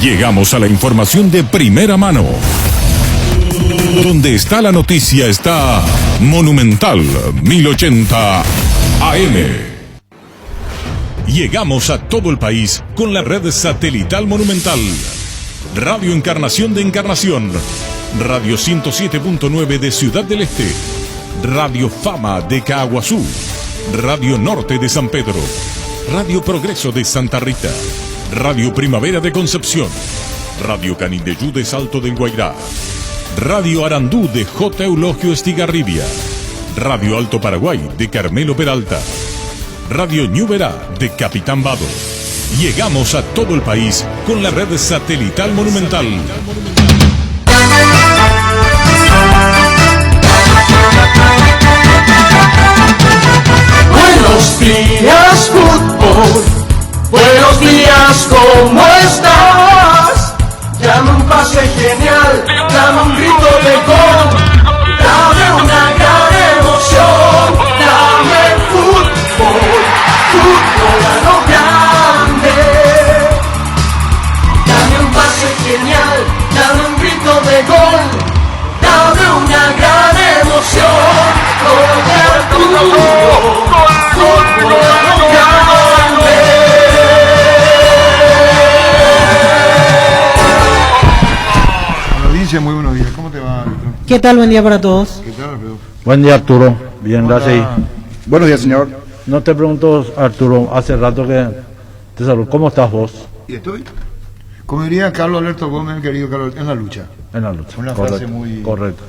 Llegamos a la información de primera mano. Donde está la noticia está Monumental 1080 AM. Llegamos a todo el país con la red satelital Monumental. Radio Encarnación de Encarnación. Radio 107.9 de Ciudad del Este. Radio Fama de Caaguazú. Radio Norte de San Pedro. Radio Progreso de Santa Rita. Radio Primavera de Concepción. Radio Canindeyú de Salto del Guairá. Radio Arandú de J. Eulogio Estigarribia. Radio Alto Paraguay de Carmelo Peralta. Radio Ñuberá de Capitán Vado. Llegamos a todo el país con la red satelital Monumental. Buenos días, fútbol. Buenos días, ¿cómo estás? Dame un pase genial, dame un grito de gol, dame una gran emoción, dame fútbol, fútbol a lo grande. Dame un pase genial, dame un grito de gol, dame una gran emoción, fútbol a lo grande. Muy buenos días, ¿cómo te va, Arturo? ¿Qué tal? Buen día para todos. ¿Qué tal, Alfredo? Buen día, Arturo. Bien, gracias. Buenos días, señor. No te pregunto, Arturo, hace rato que te saludo. ¿Cómo estás vos? ¿Y estoy? Como diría Carlos Alberto Gómez, querido Carlos, en la lucha. En la lucha. Una correcto, frase muy correcto.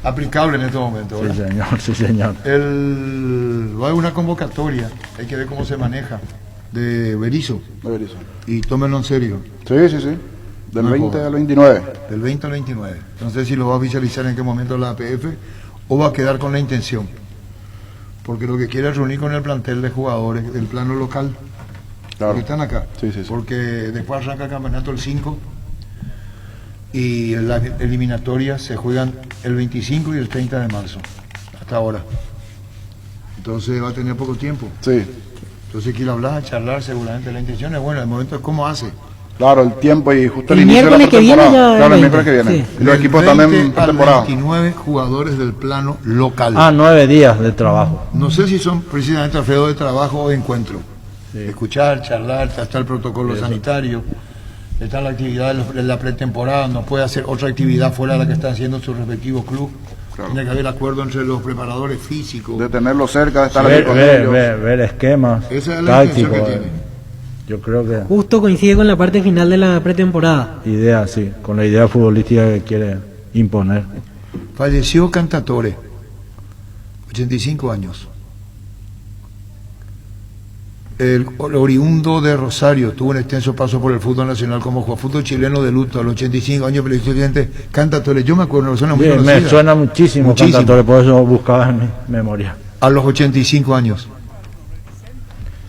aplicable en este momento, ¿verdad? Sí, señor, sí, señor. Va a haber una convocatoria, hay que ver cómo se maneja, de Berizzo. Y tómenlo en serio. Sí, sí, sí. Del 20 al 29. Del 20 al 29. No sé si lo va a oficializar en qué momento la APF o va a quedar con la intención. Porque lo que quiere es reunir con el plantel de jugadores del plano local. Claro. Que están acá. Sí, sí, sí. Porque después arranca el campeonato el 5 y las eliminatorias se juegan el 25 y el 30 de marzo. Hasta ahora. Entonces va a tener poco tiempo. Sí. Entonces quiere hablar, charlar seguramente. La intención es buena, el momento es cómo hace. Claro, el tiempo y justo el El inicio de la miércoles que viene pretemporada. ya Claro, el es miércoles que viene. sí. Y los equipos también en pretemporada. 29 jugadores del plano local. 9 días de trabajo. No sé si son precisamente Alfredo de trabajo o de encuentro. Escuchar, charlar, está el protocolo sanitario, está la actividad de la pretemporada, no puede hacer otra actividad fuera de la que está haciendo su respectivo club. Claro. Tiene que haber acuerdo entre los preparadores físicos. De tenerlo cerca, de estar Ver, aquí con ver, ellos. ver esquemas Esa es la intención tácticos. que tiene. Yo creo que Justo coincide con la parte final de la pretemporada. idea, sí, con la idea futbolística que quiere imponer. Falleció Cantatore, 85 años. El oriundo de Rosario tuvo un extenso paso por el fútbol nacional como jugador fútbol chileno de luto a los 85 años, pero estudiante Cantatore. Yo me acuerdo, una persona muy Bien, conocida. me suena muchísimo, Cantatore, por eso buscaba en mi memoria. A los 85 años.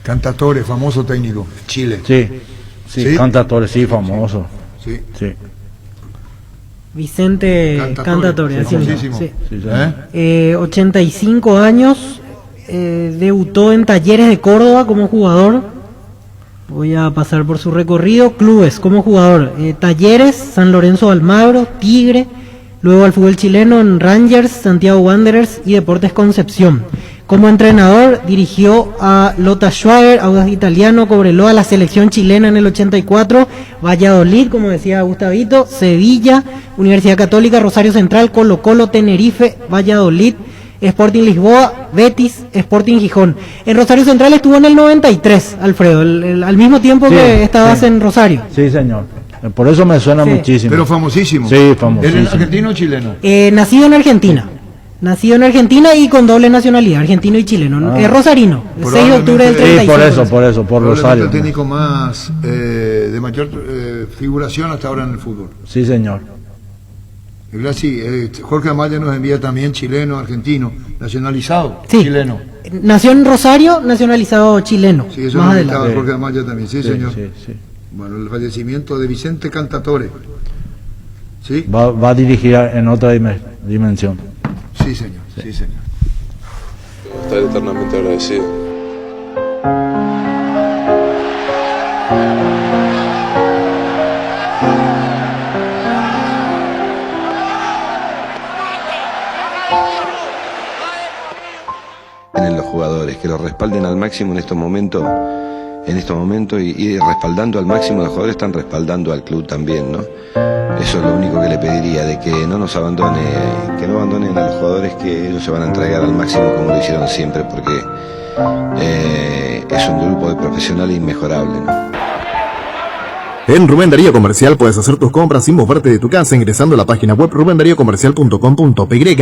Cantatore, famoso técnico, Chile. Sí, sí, ¿Sí? Cantatore, sí, famoso. Sí. Sí, Vicente Cantatore, así mismo, famosísimo. sí. sí, sí. 85 años, debutó en Talleres de Córdoba como jugador. Voy a pasar por su recorrido. Clubes como jugador: Talleres, San Lorenzo de Almagro, Tigre. Luego al fútbol chileno en Rangers, Santiago Wanderers y Deportes Concepción. Como entrenador dirigió a Lota Schwager, Audax Italiano, Cobreloa, la selección chilena en el 84, Valladolid, como decía Gustavito, Sevilla, Universidad Católica, Rosario Central, Colo Colo, Tenerife, Valladolid, Sporting Lisboa, Betis, Sporting Gijón. En Rosario Central estuvo en el 93, Alfredo, al mismo tiempo Sí, que estabas sí. en Rosario. Sí, señor. Por eso me suena Sí. muchísimo. Pero famosísimo. Sí, ¿Eres famosísimo. argentino o chileno? Nacido en Argentina. Nacido en Argentina y con doble nacionalidad, argentino y chileno. Es rosarino, el 6 de octubre del Probablemente- 35. Sí, por eso, por Probablemente Rosario. el técnico más de mayor figuración hasta ahora en el fútbol. Sí, señor. Sí, Jorge Amaya nos envía también chileno, argentino, nacionalizado, Sí. chileno. Nació en Rosario, nacionalizado chileno. Sí, eso más nos adelante. indicaba Jorge Amaya también, sí, señor. Sí, sí. Bueno, el fallecimiento de Vicente Cantatore. ¿Sí? Va a dirigir en otra dimensión. Sí, señor, sí, señor. Estar eternamente agradecido. jugadores, que los respalden al máximo en estos momentos y respaldando al máximo a los jugadores están respaldando al club también, ¿no? Eso es lo único que le pediría, de que no nos abandone, que no abandonen a los jugadores, que ellos se van a entregar al máximo como lo hicieron siempre, porque es un grupo de profesionales inmejorable, ¿no? En Rubén Darío Comercial puedes hacer tus compras sin moverte de tu casa ingresando a la página web rubendariocomercial.com.py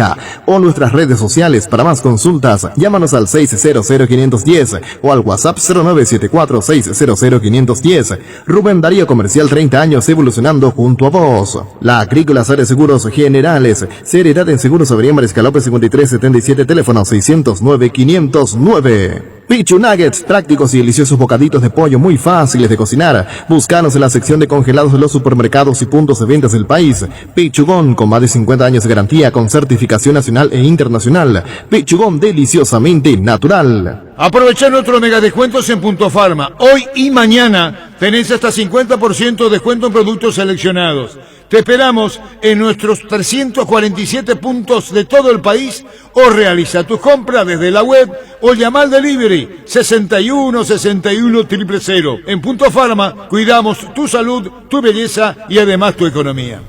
o nuestras redes sociales. Para más consultas, llámanos al 600-510 o al WhatsApp 0974-600-510. Rubén Darío Comercial, 30 años evolucionando junto a vos. La Agrícola Sare Seguros Generales, seriedad en seguros. Avenida Mariscal López 5377, teléfono 609-509. Pichu Nuggets, prácticos y deliciosos bocaditos de pollo muy fáciles de cocinar. Búscanos en la sección de congelados de los supermercados y puntos de ventas del país. Pichugón, con más de 50 años de garantía, con certificación nacional e internacional. Pichugón, deliciosamente natural. Aprovechar nuestros mega descuentos en Punto Farma. Hoy y mañana tenés hasta 50% de descuento en productos seleccionados. Te esperamos en nuestros 347 puntos de todo el país o realiza tus compras desde la web o llama al delivery 61 61 000. En Punto Farma cuidamos tu salud, tu belleza y además tu economía.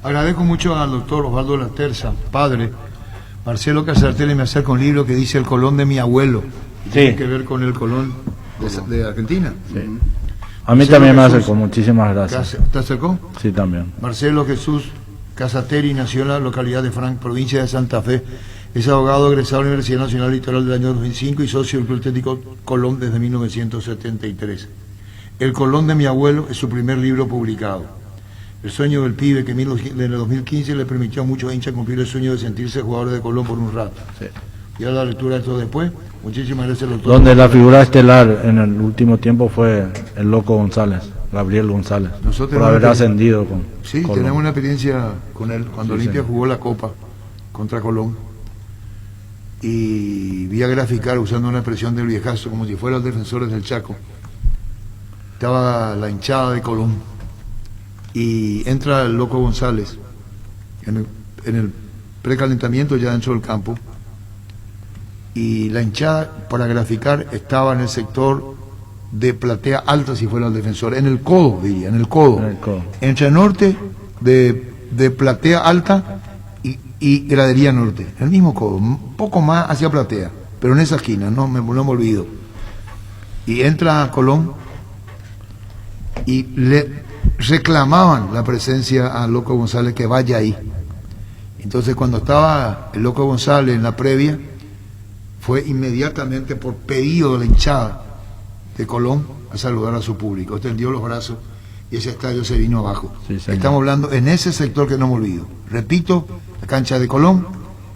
Agradezco mucho al doctor Osvaldo Laterza, padre. Marcelo Casartelli me acerca un libro que dice El Colón de mi abuelo. Sí. Tiene que ver con el Colón de Argentina. Sí. A mí también me acercó, muchísimas gracias. ¿Te acercó? Sí, también. Marcelo Jesús Casateri nació en la localidad de Frank, provincia de Santa Fe. Es abogado egresado de la Universidad Nacional Litoral del año 2005 y socio del Club Atlético Colón desde 1973. El Colón de mi abuelo es su primer libro publicado. El sueño del pibe, que en el 2015 le permitió a muchos hinchas cumplir el sueño de sentirse jugadores de Colón por un rato. Sí. Y a la lectura de esto después. Muchísimas gracias, doctor. Donde la figura estelar en el último tiempo fue el Loco González, Gabriel González, Nosotros por haber ascendido con Sí, Colón. tenemos una experiencia con él, cuando Olimpia jugó la Copa contra Colón. Y vi a graficar, usando una expresión del viejazo, como si fueran defensores del Chaco. Estaba la hinchada de Colón. Y entra el Loco González en el precalentamiento ya dentro del campo. Y la hinchada, para graficar, estaba en el sector de platea alta, si fuera el defensor, en el codo, diría, en el codo. Entre norte de platea alta y gradería norte, el mismo codo, un poco más hacia platea, pero en esa esquina, no me olvido. Y entra Colón y le reclamaban la presencia a Loco González, que vaya ahí. Entonces, cuando estaba el Loco González en la previa, fue inmediatamente por pedido de la hinchada de Colón a saludar a su público. Extendió los brazos y ese estadio se vino abajo. Sí, estamos hablando en ese sector que no me olvido. Repito, la cancha de Colón,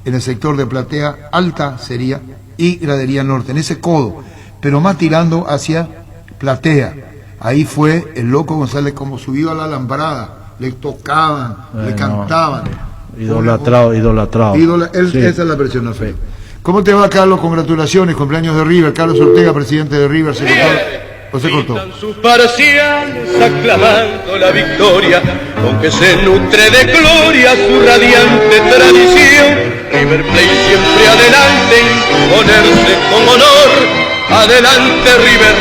en el sector de platea alta sería y gradería norte, en ese codo, pero más tirando hacia platea. Ahí fue el Loco González, como subió a la alambrada, le tocaban, le cantaban. Idolatrado. Sí. Esa es la versión de fe. ¿Cómo te va, Carlos? Congratulaciones, cumpleaños de River. Carlos Ortega, presidente de River, ¿se cortó? ¿O se cortó? Sus parciales aclamando la victoria, aunque se nutre de gloria su radiante tradición. River Plate siempre adelante, imponerse con honor. Adelante River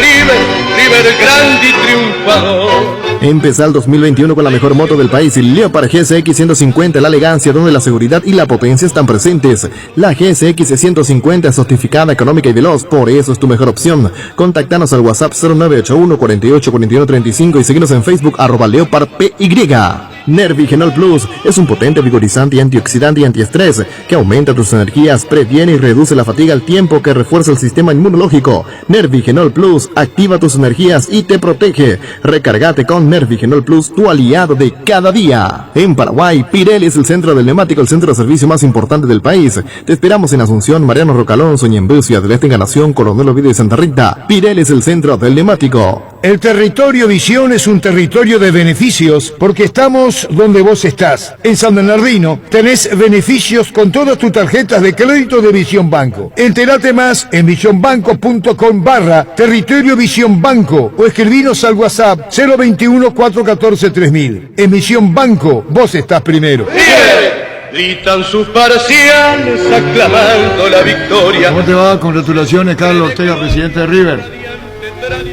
grande y triunfador. Empezá el 2021 con la mejor moto del país, el Leopard GSX 150, la elegancia donde la seguridad y la potencia están presentes. La GSX 150 es sofisticada, económica y veloz, por eso es tu mejor opción. Contactanos al WhatsApp 0981 48 41 35 y síguenos en Facebook @LeopardPY. Nervigenol Plus es un potente vigorizante y antioxidante y antiestrés que aumenta tus energías, previene y reduce la fatiga al tiempo que refuerza el sistema inmunológico. Nervigenol Plus activa tus energías y te protege. Recargate con Nervigenol Plus, tu aliado de cada día. En Paraguay, Pirelli es el centro del neumático, el centro de servicio más importante del país. Te esperamos en Asunción, Mariano Rocalonso, Ñembú, Ciudad del Este, Encarnación, Coronel Oviedo y Santa Rita. Pirelli es el centro del neumático. El territorio Visión es un territorio de beneficios porque estamos donde vos estás. En San Bernardino tenés beneficios con todas tus tarjetas de crédito de Visión Banco. Entérate más en visionbanco.com/territorio Visión Banco o escribinos al WhatsApp 021 414 3000. En Visión Banco vos estás primero. gritan sus parciales aclamando la victoria. ¿Cómo te va? Congratulaciones, Carlos Ortega, presidente de River.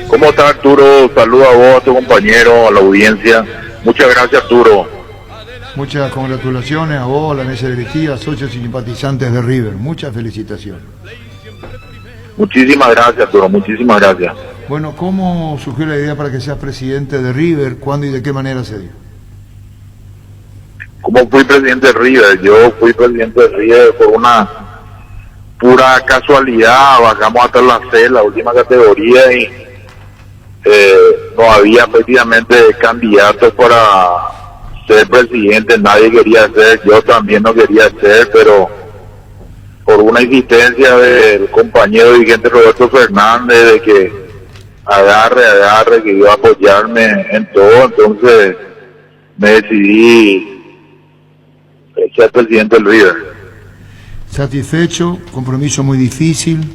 ¿Cómo está, Arturo? Saludos a vos, a tu compañero, a la audiencia. Muchas gracias, Arturo. Muchas congratulaciones a vos, a la mesa directiva, socios y simpatizantes de River. Muchas felicitaciones. Muchísimas gracias, Arturo, muchísimas gracias. Bueno, ¿cómo surgió la idea para que seas presidente de River? ¿Cuándo y de qué manera se dio? ¿Cómo fui presidente de River? Yo fui presidente de River por una pura casualidad. Bajamos hasta la C, la última categoría, y no había prácticamente candidatos para ser presidente. Nadie quería ser, yo también no quería ser, pero por una insistencia del compañero dirigente Roberto Fernández de que agarre, que iba a apoyarme en todo, entonces me decidí ser presidente del River. ¿Satisfecho? ¿Compromiso muy difícil?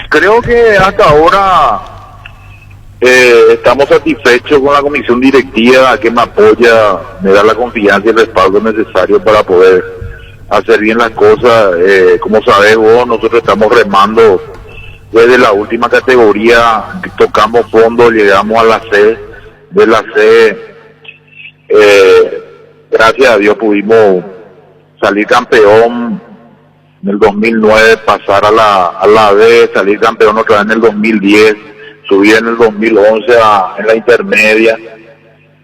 Creo que hasta ahora estamos satisfechos con la comisión directiva que me apoya, me da la confianza y el respaldo necesario para poder hacer bien las cosas. Como sabés vos, nosotros estamos remando desde la última categoría, tocamos fondo, llegamos a la C, de la C, gracias a Dios pudimos salir campeón en el 2009, pasar a la B, salir campeón otra vez en el 2010, subir en el 2011 en la intermedia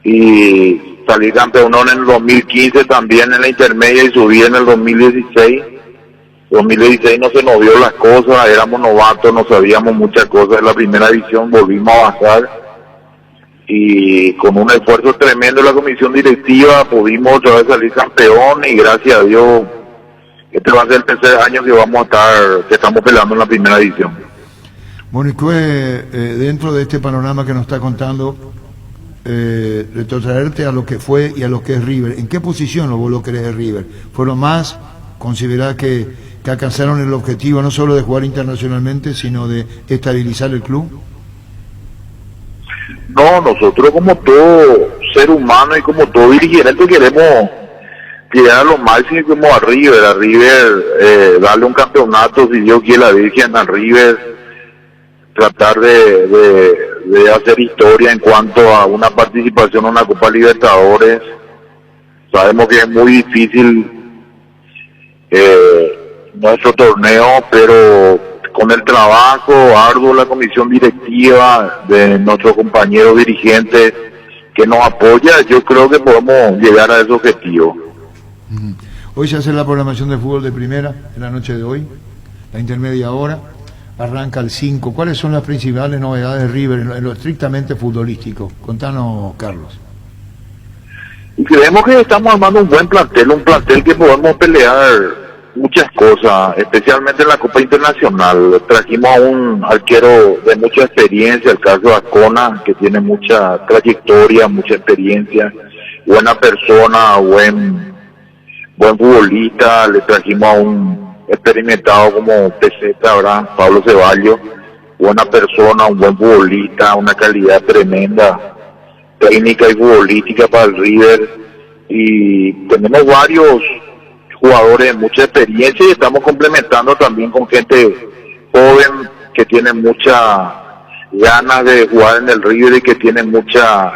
y salir campeón en el 2015 también en la intermedia y subir en el 2016. 2016 no se nos dio las cosas, éramos novatos, no sabíamos muchas cosas de la primera división, volvimos a bajar y con un esfuerzo tremendo de la comisión directiva pudimos otra vez salir campeón y gracias a Dios este va a ser el tercer año que estamos peleando en la primera división. Bueno, y dentro de este panorama que nos está contando, retrotraerte a lo que fue y a lo que es River, ¿en qué posición vos lo querés de River? ¿Fue lo más? ¿Considerás que alcanzaron el objetivo no solo de jugar internacionalmente, sino de estabilizar el club? No, nosotros como todo ser humano y como todo dirigente queremos llegar a lo máximo como a River, darle un campeonato, si Dios quiere, la Virgen a River, tratar de hacer historia en cuanto a una participación en una Copa Libertadores. Sabemos que es muy difícil nuestro torneo, pero con el trabajo arduo, la comisión directiva de nuestros compañeros dirigentes que nos apoya, yo creo que podemos llegar a ese objetivo. Hoy se hace la programación de fútbol de primera, en la noche de hoy, la intermedia hora, arranca el 5. ¿Cuáles son las principales novedades de River en lo estrictamente futbolístico? Contanos, Carlos. Y creemos que estamos armando un buen plantel, un plantel que podemos pelear muchas cosas, especialmente en la Copa Internacional. Trajimos a un arquero de mucha experiencia, el caso de Ascona, que tiene mucha trayectoria, mucha experiencia, buena persona, buen futbolista. Le trajimos a un experimentado como Peseta, ¿verdad? Pablo Ceballos, buena persona, un buen futbolista, una calidad tremenda, técnica y futbolística para el River. Y tenemos varios jugadores de mucha experiencia y estamos complementando también con gente joven que tiene mucha ganas de jugar en el River y que tiene mucha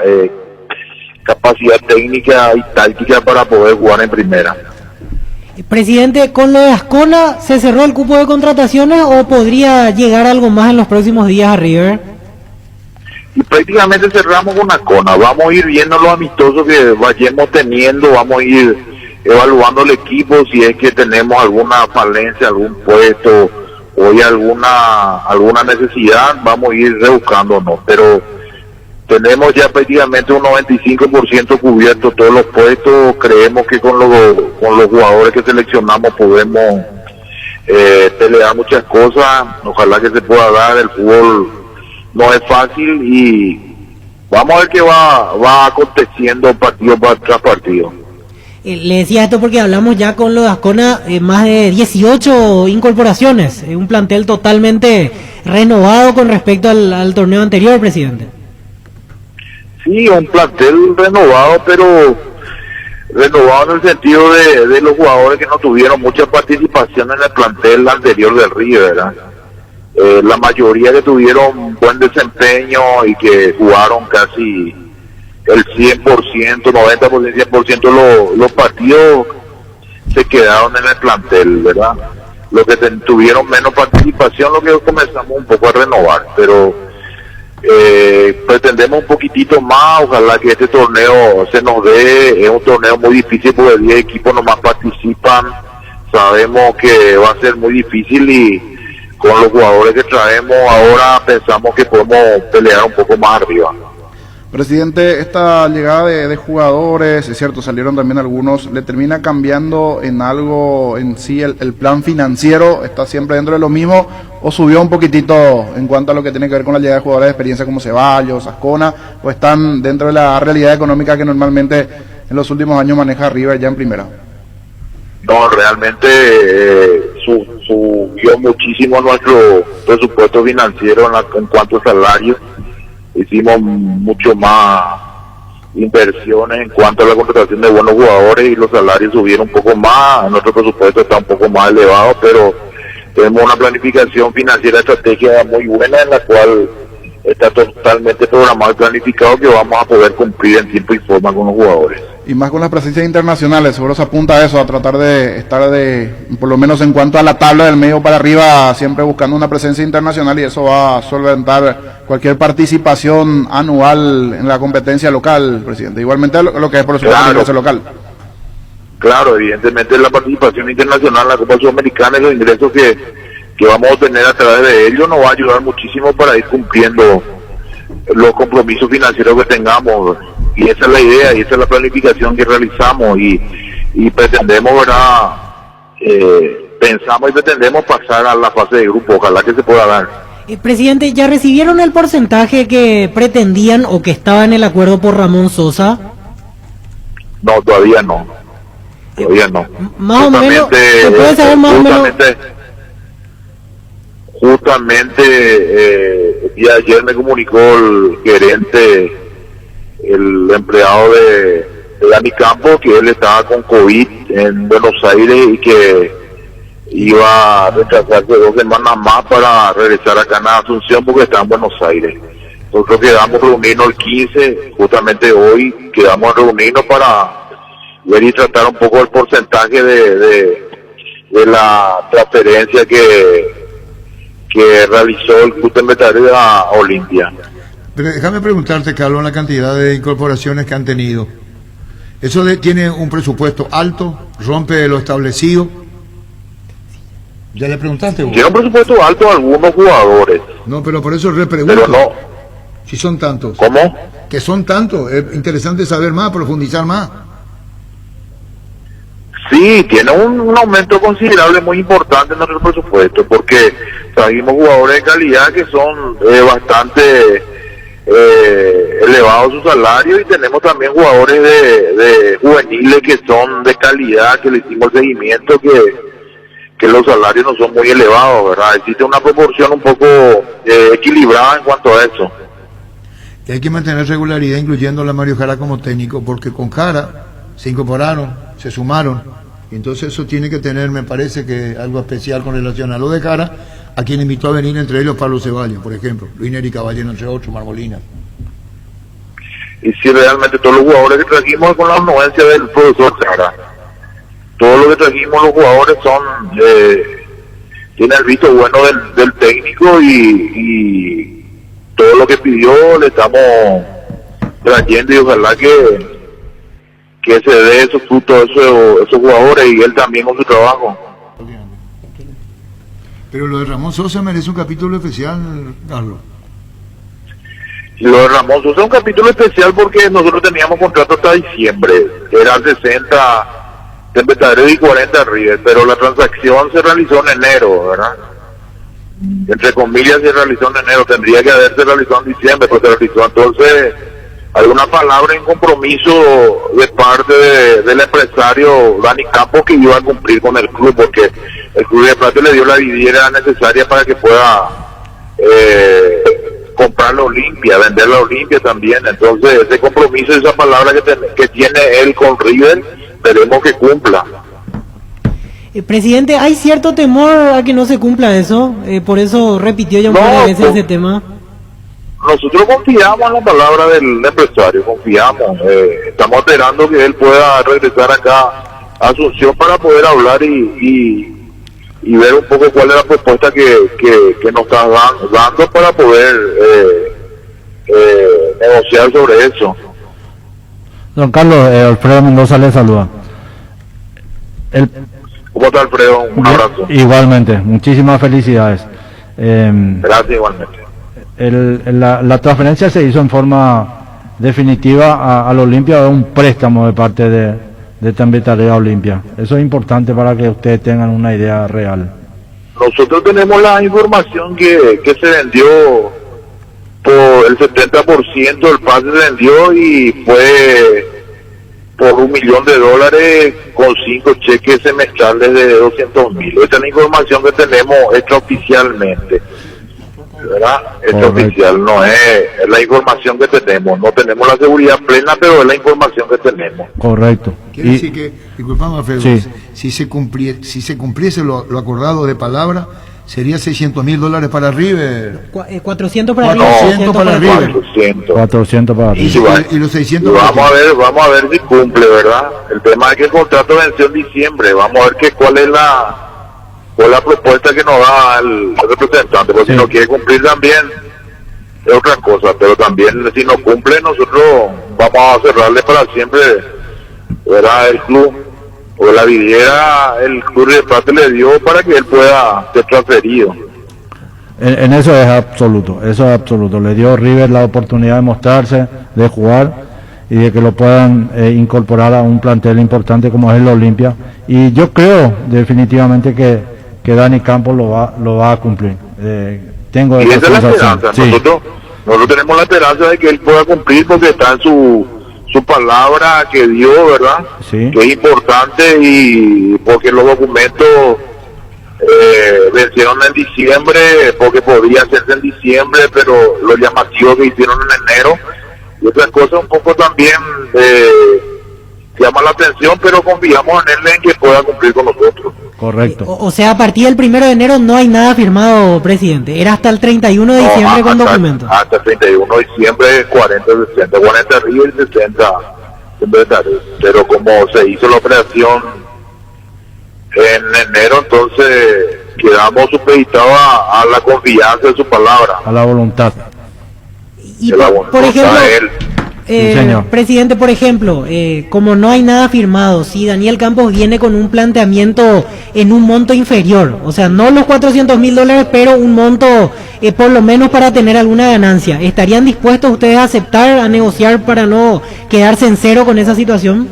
capacidad técnica y táctica para poder jugar en primera. Presidente, con lo de Ascona, ¿se cerró el cupo de contrataciones o podría llegar algo más en los próximos días a River? Y prácticamente cerramos con Ascona. Vamos a ir viendo los amistosos que vayamos teniendo, vamos a ir evaluando el equipo, si es que tenemos alguna falencia, algún puesto o hay alguna necesidad, vamos a ir rebuscándonos, pero tenemos ya prácticamente un 95% cubierto todos los puestos. Creemos que con los jugadores que seleccionamos podemos pelear muchas cosas, ojalá que se pueda dar. El fútbol no es fácil y vamos a ver qué va aconteciendo partido tras partido. Le decía esto porque hablamos ya con lo de Ascona, más de 18 incorporaciones, un plantel totalmente renovado con respecto al torneo anterior, presidente. Sí, un plantel renovado, pero renovado en el sentido de los jugadores que no tuvieron mucha participación en el plantel anterior del River, ¿verdad? La mayoría que tuvieron buen desempeño y que jugaron casi el 100%, 90%, 100% los partidos se quedaron en el plantel, ¿verdad? Los que tuvieron menos participación, lo que comenzamos un poco a renovar, pero pretendemos un poquitito más, ojalá que este torneo se nos dé. Es un torneo muy difícil porque 10 equipos nomás participan, sabemos que va a ser muy difícil y con los jugadores que traemos ahora pensamos que podemos pelear un poco más arriba. Presidente, esta llegada de jugadores, es cierto, salieron también algunos, ¿le termina cambiando en algo en sí el plan financiero? ¿Está siempre dentro de lo mismo o subió un poquitito en cuanto a lo que tiene que ver con la llegada de jugadores de experiencia como Ceballos, Ascona, o están dentro de la realidad económica que normalmente en los últimos años maneja River ya en primera? No, realmente subió muchísimo nuestro presupuesto financiero en cuanto a salarios. Hicimos mucho más inversiones en cuanto a la contratación de buenos jugadores y los salarios subieron un poco más. Nuestro presupuesto está un poco más elevado, pero tenemos una planificación financiera estratégica muy buena en la cual está totalmente programado y planificado que vamos a poder cumplir en tiempo y forma con los jugadores. Y más con las presencias internacionales, seguro se apunta a eso, a tratar de estar por lo menos en cuanto a la tabla del medio para arriba, siempre buscando una presencia internacional, y eso va a solventar cualquier participación anual en la competencia local, presidente. Igualmente lo que es por supuesto el ingreso local. Claro, evidentemente la participación internacional en la Copa Sudamericana y los ingresos que vamos a obtener a través de ello nos va a ayudar muchísimo para ir cumpliendo los compromisos financieros que tengamos, y esa es la idea y esa es la planificación que realizamos y pretendemos, ¿verdad? Pensamos y pretendemos pasar a la fase de grupo, ojalá que se pueda dar. Presidente, ¿ya recibieron el porcentaje que pretendían o que estaba en el acuerdo por Ramón Sosa? No, todavía no. Todavía no. Más o menos, ¿se puede saber más o menos? Justamente el día de ayer me comunicó el gerente, el empleado de Dani Campos, que él estaba con COVID en Buenos Aires y que iba a retrasarse 2 semanas más para regresar acá en Asunción porque está en Buenos Aires. Nosotros quedamos reunirnos el 15, justamente hoy quedamos a reunirnos para ver y tratar un poco el porcentaje de la transferencia que realizó el club de Betadero a Olimpia. Pero déjame preguntarte, Carlos, la cantidad de incorporaciones que han tenido. ¿Eso tiene un presupuesto alto? ¿Rompe lo establecido? ¿Ya le preguntaste vos? Tiene un presupuesto alto a algunos jugadores. No, pero por eso repregunto. Pero no. Si son tantos. ¿Cómo? Que son tantos. Es interesante saber más, profundizar más. Sí, tiene un aumento considerable muy importante en nuestro presupuesto porque trajimos jugadores de calidad que son bastante elevados sus salarios, y tenemos también jugadores de juveniles que son de calidad, que le hicimos el seguimiento, que los salarios no son muy elevados, ¿verdad? Existe una proporción un poco equilibrada en cuanto a eso. Y hay que mantener regularidad, incluyendo a Mario Jara como técnico, porque con Jara se incorporaron, se sumaron, y entonces eso tiene que tener, me parece, que algo especial con relación a lo de Jara, a quien invitó a venir, entre ellos Pablo Ceballos, por ejemplo, Luis Neri Caballero, entre otros, Marmolina. Y si realmente todos los jugadores que trajimos con la anuencia del profesor Jara, todos los que trajimos los jugadores son tienen el visto bueno del técnico, y todo lo que pidió le estamos trayendo, y ojalá que se dé esos frutos esos jugadores, y él también con su trabajo. Pero lo de Ramón Sosa merece un capítulo especial, Carlos. Lo de Ramón Sosa es un capítulo especial porque nosotros teníamos contrato hasta diciembre, eran 60 de Betadero y 40 River, pero la transacción se realizó en enero, ¿verdad? Entre comillas se realizó en enero, tendría que haberse realizado en diciembre, pero se realizó. Entonces hay una palabra en compromiso de parte del empresario Dani Campos, que iba a cumplir con el club, porque el club de Plata le dio la vidriera necesaria para que pueda comprar la Olimpia, vender la Olimpia también. Entonces ese compromiso, esa palabra que tiene él con River, esperemos que cumpla. Presidente, ¿hay cierto temor a que no se cumpla eso? Por eso repitió ya un par de veces ese tema. Nosotros confiamos en la palabra del empresario, confiamos. Estamos esperando que él pueda regresar acá a Asunción para poder hablar y ver un poco cuál es la propuesta que nos está dando para poder negociar sobre eso. Don Carlos, Alfredo Mendoza le saluda. ¿Cómo está, Alfredo? Un abrazo. Igualmente, muchísimas felicidades. Gracias, igualmente. La transferencia se hizo en forma definitiva al Olimpia, un préstamo de parte de Tambetarea Olimpia. Eso es importante para que ustedes tengan una idea real. Nosotros tenemos la información que se vendió por el 70%, el pase se vendió y fue por $1 millón con 5 cheques semestrales de 200.000. Esa es la información que tenemos extraoficialmente, ¿verdad? Extraoficial, no es la información que tenemos. No tenemos la seguridad plena, pero es la información que tenemos. Correcto. Quiere decir que, disculpame, Alfredo, sí, si se cumpliese lo acordado de palabra, sería $600.000 para River. 400 para River. 400 para River. 400 para River. Y los 600 vamos a ver si cumple, ¿verdad? El tema es que el contrato venció en diciembre. Vamos a ver cuál es la propuesta que nos da el representante, porque si no quiere cumplir también es otra cosa, pero también si no cumple nosotros vamos a cerrarle para siempre, ¿verdad? El club o la vidriera, el club de Plata le dio para que él pueda ser transferido. En eso es absoluto, le dio River la oportunidad de mostrarse, de jugar y de que lo puedan incorporar a un plantel importante como es el Olimpia, y yo creo definitivamente que Dani Campos lo va a cumplir. Tengo esa esa es la sensación. esperanza. Sí. Nosotros tenemos la esperanza de que él pueda cumplir porque está en su palabra que dio, ¿verdad? Sí. Que es importante, y porque los documentos vencieron en diciembre, porque podía hacerse en diciembre, pero los llamativos que hicieron en enero y otras cosas un poco también llama la atención, pero confiamos en él en que pueda cumplir con nosotros. Correcto. O sea, a partir del 1 de enero no hay nada firmado, presidente. Era hasta el 31 de diciembre con documentos. Hasta el 31 de diciembre, 40 River y 60 pero como se hizo la operación en enero, entonces quedamos supeditados a la confianza de su palabra, a la voluntad. Y por ejemplo, presidente, por ejemplo, como no hay nada firmado, si Daniel Campos viene con un planteamiento en un monto inferior, o sea, no los $400.000, pero un monto por lo menos para tener alguna ganancia, ¿estarían dispuestos ustedes a aceptar, a negociar para no quedarse en cero con esa situación?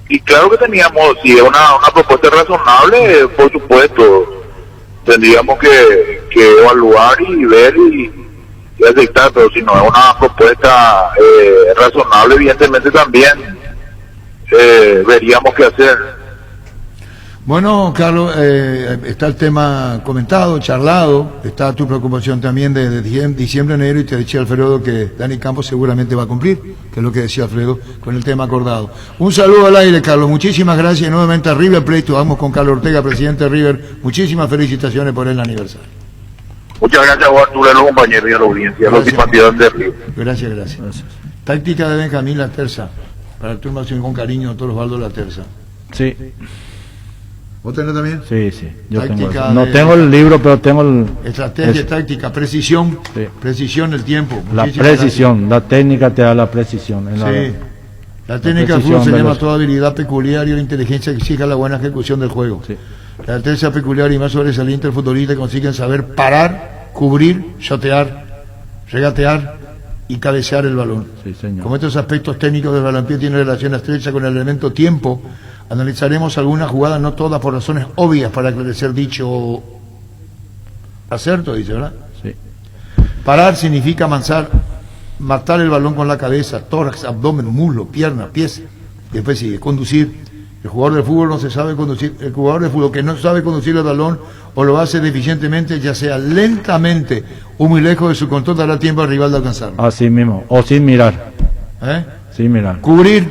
Y claro que teníamos, si es una propuesta razonable, por supuesto, tendríamos que evaluar y ver y aceptar, pero si no es una propuesta razonable, evidentemente también veríamos qué hacer. Bueno, Carlos, está el tema comentado, charlado, está tu preocupación también de diciembre, enero, y te decía Alfredo que Dani Campos seguramente va a cumplir, que es lo que decía Alfredo, con el tema acordado. Un saludo al aire, Carlos, muchísimas gracias, y nuevamente a River Plate, vamos con Carlos Ortega, presidente de River, muchísimas felicitaciones por el aniversario. Muchas gracias a Arturo, a los compañeros y a la audiencia, a los simpatizantes de River. Gracias. Táctica de Benjamín La Terza, para el turno con cariño, doctor Osvaldo La Terza. Sí. ¿Vos tenés también? Sí, yo tengo eso. Táctica No tengo el libro, pero tengo estrategia, táctica, precisión, precisión del tiempo. La Muchísimas precisión, gracias. la técnica te da la precisión. La técnica del fútbol se llama toda habilidad peculiar y la inteligencia que exija la buena ejecución del juego. Sí. La destreza peculiar y más sobresaliente del futbolista consigue saber parar, cubrir, shotear, regatear y cabecear el balón. Sí, señor. Como estos aspectos técnicos del balompié tienen relación estrecha con el elemento tiempo, analizaremos algunas jugadas, no todas por razones obvias, para aclarecer dicho acerto, dice, ¿verdad? Sí. Parar significa matar el balón con la cabeza, tórax, abdomen, muslo, pierna, pies. Después sigue, conducir. El jugador de fútbol no se sabe conducir, el jugador de fútbol que no sabe conducir el balón o lo hace deficientemente, ya sea lentamente o muy lejos de su control, dará tiempo al rival de alcanzarlo. Así mismo, o sin mirar. Sin mirar. Cubrir,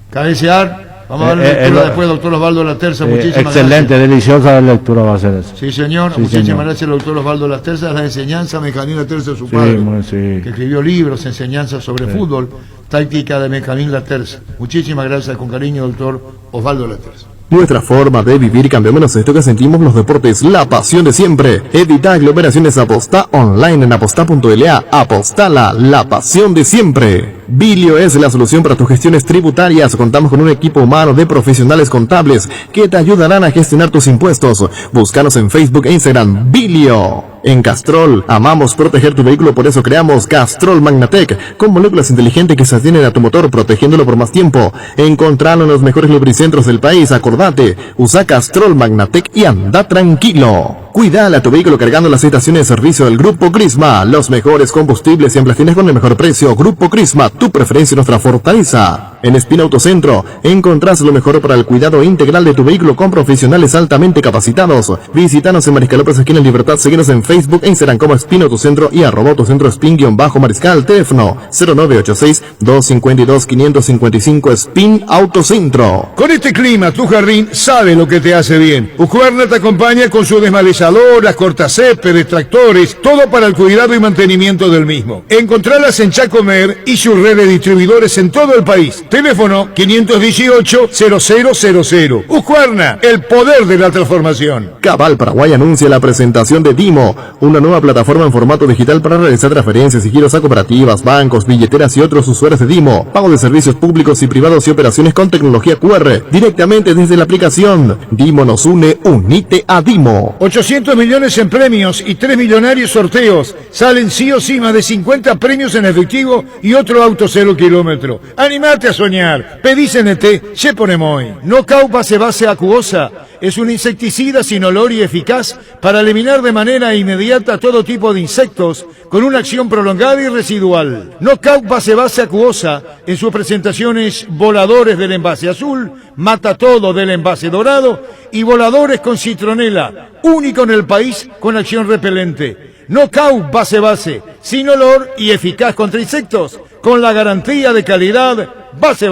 cabecear. Vamos a darle lectura después, doctor Osvaldo Laterza. Muchísimas excelente, gracias. Deliciosa lectura va a ser eso. Sí, señor. Sí, muchísimas señor. gracias, doctor Osvaldo Laterza. La enseñanza Benjamín Laterza de su padre, que escribió libros, enseñanzas sobre fútbol, táctica de Benjamín Laterza. Muchísimas gracias, con cariño, doctor Osvaldo Laterza. Nuestra forma de vivir cambió, menos esto que sentimos los deportes, la pasión de siempre. Evita aglomeraciones, aposta online en aposta.la. Apostala, la pasión de siempre. Bilio es la solución para tus gestiones tributarias. Contamos con un equipo humano de profesionales contables que te ayudarán a gestionar tus impuestos. Búscanos en Facebook e Instagram. Bilio. En Castrol, amamos proteger tu vehículo, por eso creamos Castrol Magnatec, con moléculas inteligentes que se atienen a tu motor, protegiéndolo por más tiempo. Encontralo en los mejores lubricentros del país. Acordate, usa Castrol Magnatec y anda tranquilo. Cuidale a tu vehículo cargando las estaciones de servicio del Grupo Crisma. Los mejores combustibles siempre tienes con el mejor precio. Grupo Crisma, tu preferencia y nuestra fortaleza. En Espina Autocentro encontrás lo mejor para el cuidado integral de tu vehículo con profesionales altamente capacitados. Visítanos en Mariscal López, esquina Libertad. Síguenos en Facebook e Instagram como Espina Autocentro y @Autocentro Spin_Mariscal. Teléfono 0986-252-555. Spin Autocentro. Con este clima, tu jardín sabe lo que te hace bien. Husqvarna te acompaña con su desmalezadoras, cortacéspedes, tractores, todo para el cuidado y mantenimiento del mismo. Encontralas en Chacomer y su red de distribuidores en todo el país. Teléfono 518-0000. Husqvarna, el poder de la transformación. Cabal Paraguay anuncia la presentación de Dimo, una nueva plataforma en formato digital para realizar transferencias y giros a cooperativas, bancos, billeteras y otros usuarios de Dimo, pago de servicios públicos y privados y operaciones con tecnología QR, directamente desde la aplicación. Dimo nos une, unite a Dimo. 800 millones en premios y 3 millonarios sorteos. Salen sí o sí más de 50 premios en efectivo y otro auto 0 kilómetro. ¡Animate a soñar! Pedí CNT, se ponemos hoy. Knockout base acuosa. Es un insecticida sin olor y eficaz para eliminar de manera inmediata todo tipo de insectos con una acción prolongada y residual. Knockout base acuosa en sus presentaciones voladores del envase azul, mata todo del envase dorado y voladores con citronela, único en el país con acción repelente. Knockout base, sin olor y eficaz contra insectos, con la garantía de calidad base.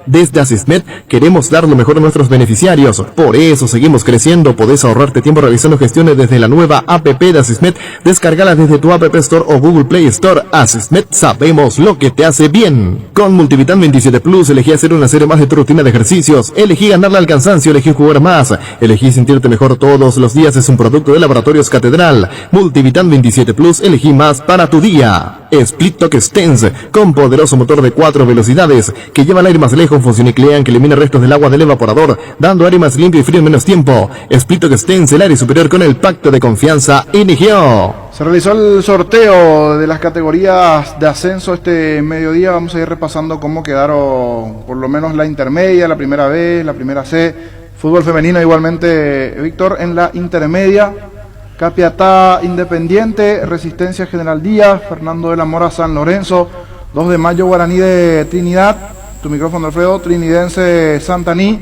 Desde Asismed queremos dar lo mejor a nuestros beneficiarios, por eso seguimos creciendo. Podés ahorrarte tiempo realizando gestiones desde la nueva app de Asismed. Descárgala desde tu App Store o Google Play Store. Asismed, sabemos lo que te hace bien. Con Multivitam 27 Plus elegí hacer una serie más de tu rutina de ejercicios, elegí ganarle al cansancio, elegí jugar más, elegí sentirte mejor todos los días. Es un producto de Laboratorios Catedral. Multivitam 27 Plus, elegí más para tu día. Split Talk Stens, con poderoso motor de 4 velocidades que lleva el aire más lejos, función Clean que elimina restos del agua del evaporador, dando aire más limpio y frío en menos tiempo. Split Talk Stens, el aire superior con el pacto de confianza NGO. Se realizó el sorteo de las categorías de ascenso este mediodía. Vamos a ir repasando cómo quedaron por lo menos la intermedia, la primera B, la primera C. Fútbol femenino igualmente, Víctor, en la intermedia. Capiatá Independiente, Resistencia General Díaz, Fernando de la Mora San Lorenzo, 2 de Mayo Guaraní de Trinidad, tu micrófono Alfredo, Trinidense Santaní,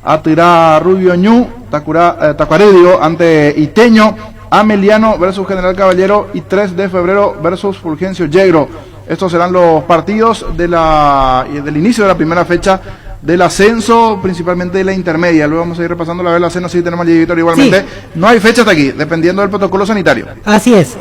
Atirá Rubio Ñu, Tacuaredio ante Iteño, Ameliano versus General Caballero y 3 de febrero versus Fulgencio Yegro. Estos serán los partidos del inicio de la primera fecha del ascenso, principalmente de la intermedia. Luego vamos a ir repasando la vela C, no sé si tenemos el editor igualmente. Sí. No hay fecha hasta aquí, dependiendo del protocolo sanitario. Así es.